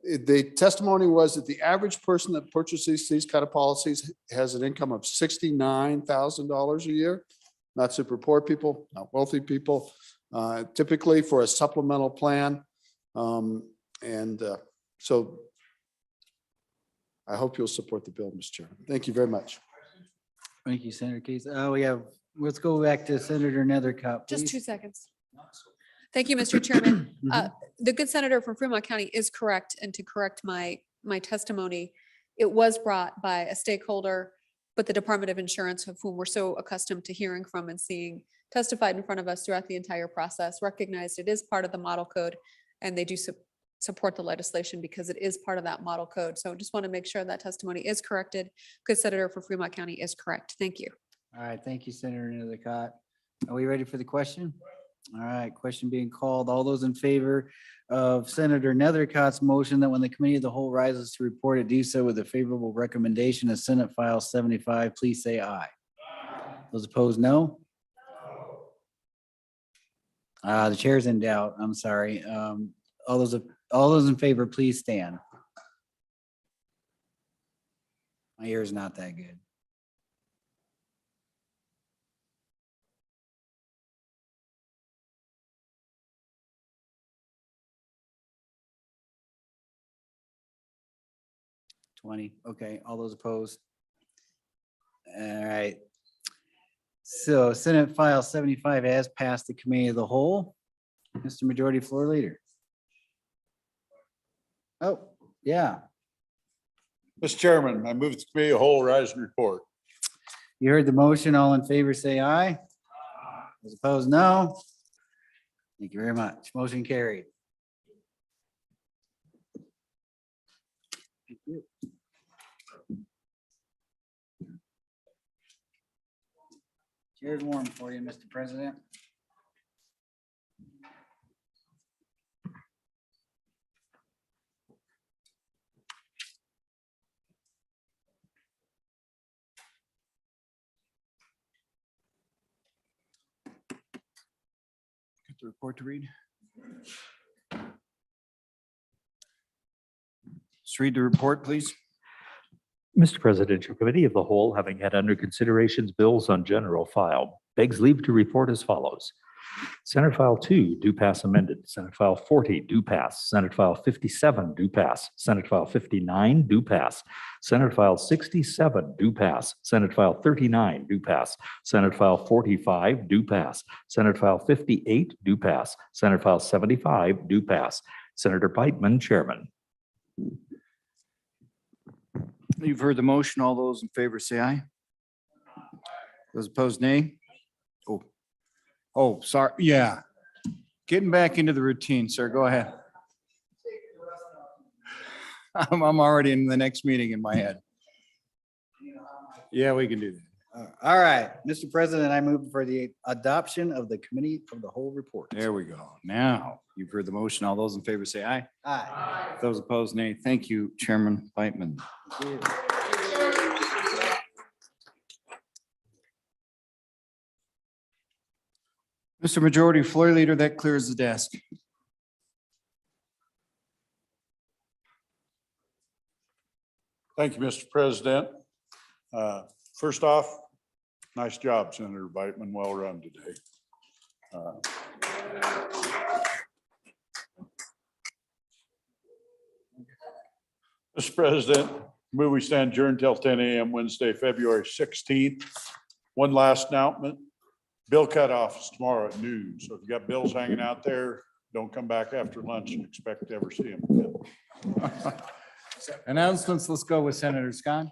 Speaker 12: The testimony was that the average person that purchases these kind of policies has an income of $69,000 a year. not super poor people, not wealthy people, typically for a supplemental plan. So I hope you'll support the bill, Mr. Chairman. Thank you very much.
Speaker 5: Thank you, Senator Case. Let's go back to Senator Nethercutt,
Speaker 15: Just
Speaker 5: please.
Speaker 15: 2 seconds. Thank you, Mr. Chairman.
Speaker 5: Mhm.
Speaker 15: The good senator from Fremont County is correct, and to correct my testimony, it was brought by a stakeholder, but the Department of Insurance, of whom we're so accustomed to hearing from and seeing testified in front of us throughout the entire process, recognized it is part of the model code, and they do support the legislation because it is part of that model code. So just want to make sure that testimony is corrected. Good senator for Fremont County is correct. Thank you.
Speaker 5: All right, thank you, Senator Nethercutt. Are we ready for the question? All right, question being called. All those in favor of Senator Nethercutt's motion that when the committee of the whole rises to report it, do so with a favorable recommendation of Senate File 75, please say aye. Those opposed, no. The chair's in doubt. I'm sorry. All those in favor, please stand. My ear is not that good. Okay, all those opposed? All right. So Senate File 75 has passed the committee of the whole. Mr. Majority Floor Leader. Oh, yeah.
Speaker 2: Mr. Chairman, I move the committee of whole rise and report.
Speaker 5: You heard the motion. All in favor, say aye. Those opposed, no. Thank you very much. Motion carried. Thank you. Chair's warm for you, Mr. President. Get the report to read. Just read the report, please.
Speaker 3: Mr. President, your committee of the whole, having had under considerations bills on general file, begs leave to report as follows. Senate File 2, do pass amended. Senate File 40, do pass. Senate File 57, do pass. Senate File 59, do pass. Senate File 67, do pass. Senate File 39, do pass. Senate File 45, do pass. Senate File 58, do pass. Senate File 75, do pass. Senator Piteman, Chairman.
Speaker 5: You've heard the motion. All those in favor say aye. Those opposed, nay. Oh, sorry. Yeah. Getting back into the routine, sir. Go ahead. I'm already in the next meeting in my head. Yeah, we can do that. All right, Mr. President, I move for the adoption of the committee of the whole report. There we go. Now, you've heard the motion. All those in favor say aye. Aye. Those opposed, nay. Thank you, Chairman Piteman. Mr. Majority Floor Leader, that clears the desk.
Speaker 2: Thank you, Mr. President. First off, nice job, Senator Bateman. Well run today. Mr. President, move we stand adjourned till 10 a.m. Wednesday, February 16th. One last announcement. Bill cutoff is tomorrow at noon. So if you got bills hanging out there, don't come back after lunch and expect to ever see them again.
Speaker 5: Announcements, let's go with Senator Scott.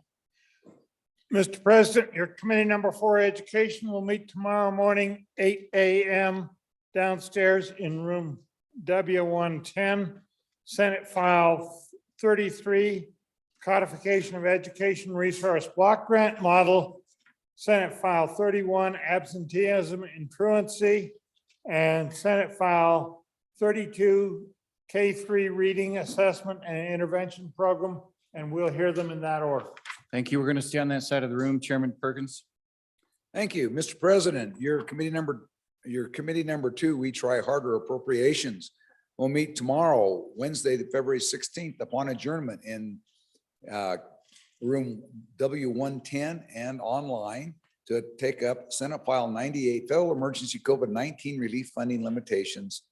Speaker 8: Mr. President, your committee number 4 education will meet tomorrow morning, 8 a.m. downstairs in room W110, Senate File 33, Codification of Education Resource Block Grant Model, Senate File 31, Absenteeism and Truancy, and Senate File 32, K-3 Reading Assessment and Intervention Program, and we'll hear them in that order.
Speaker 5: Thank you. We're going to stay on that side of the room. Chairman Perkins.
Speaker 6: Thank you, Mr. President. Your committee number 2, We Try Harder Appropriations, will meet tomorrow, Wednesday, February 16th, upon adjournment in room W110 and online to take up Senate File 98, Federal Emergency COVID-19 Relief Funding Limitations,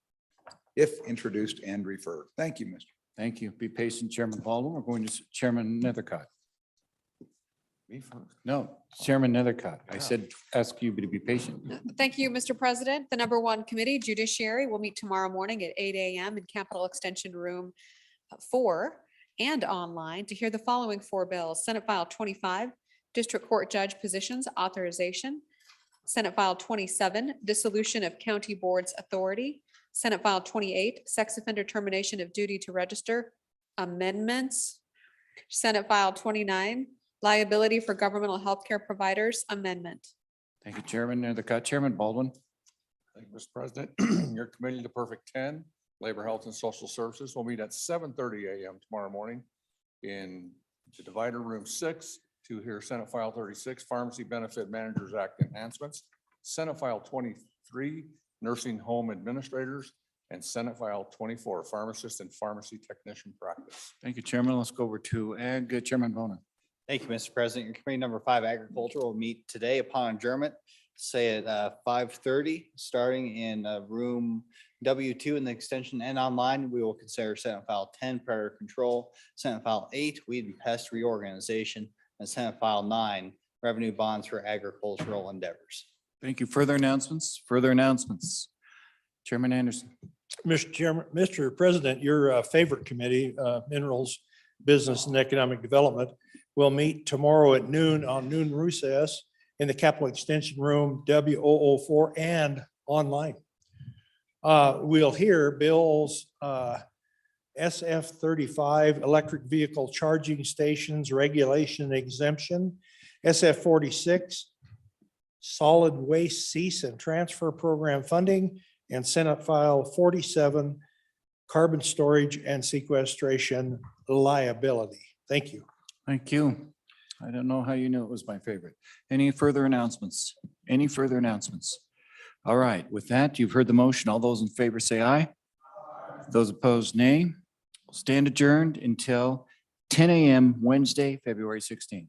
Speaker 6: if introduced and referred. Thank you, Mr.
Speaker 1: Thank you. Be patient, Chairman Baldwin. We're going to Chairman Nethercott. No, Chairman Nethercott. I said, ask you to be patient.
Speaker 15: Thank you, Mr. President. The number one committee, Judiciary, will meet tomorrow morning at 8 a.m. in Capitol Extension Room 4 and online to hear the following four bills. Senate File 25, District Court Judge Positions Authorization. Senate File 27, Dissolution of County Boards Authority. Senate File 28, Sex Offender Termination of Duty to Register Amendments. Senate File 29, Liability for Governmental Healthcare Providers Amendment.
Speaker 1: Thank you, Chairman Nethercott. Chairman Baldwin.
Speaker 21: Thank you, Mr. President. Your committee, the Perfect 10, Labor, Health and Social Services, will meet at 7:30 a.m. tomorrow morning in the Divider Room 6 to hear Senate File 36, Pharmacy Benefit Managers Act enhancements, Senate File 23, Nursing Home Administrators, and Senate File 24, Pharmacist and Pharmacy Technician Practice.
Speaker 1: Thank you, Chairman. Let's go over to Ag. Chairman Bona.
Speaker 5: Thank you, Mr. President. Your committee number 5, Agriculture, will meet today upon adjournment, say at 5:30, starting in room W2 in the extension and online. We will consider Senate File 10, Predator Control, Senate File 8, Weed and Pest Reorganization, and Senate File 9, Revenue Bonds for Agricultural Endeavors.
Speaker 1: Thank you. Further announcements? Further announcements? Chairman Anderson.
Speaker 18: Mr. Chairman, Mr. President, your favorite committee, Minerals, Business and Economic Development, will meet tomorrow at noon on noon recess in the Capitol Extension Room W004 and online. We'll hear bills SF 35, Electric Vehicle Charging Stations Regulation Exemption, SF 46, Solid Waste Cease and Transfer Program Funding, and Senate File 47, Carbon Storage and Sequestration Liability. Thank you.
Speaker 1: Thank you. I don't know how you knew it was my favorite. Any further announcements? Any further announcements? All right, with that, you've heard the motion. All those in favor say aye. Those opposed, nay. Stand adjourned until 10 a.m. Wednesday, February 16th.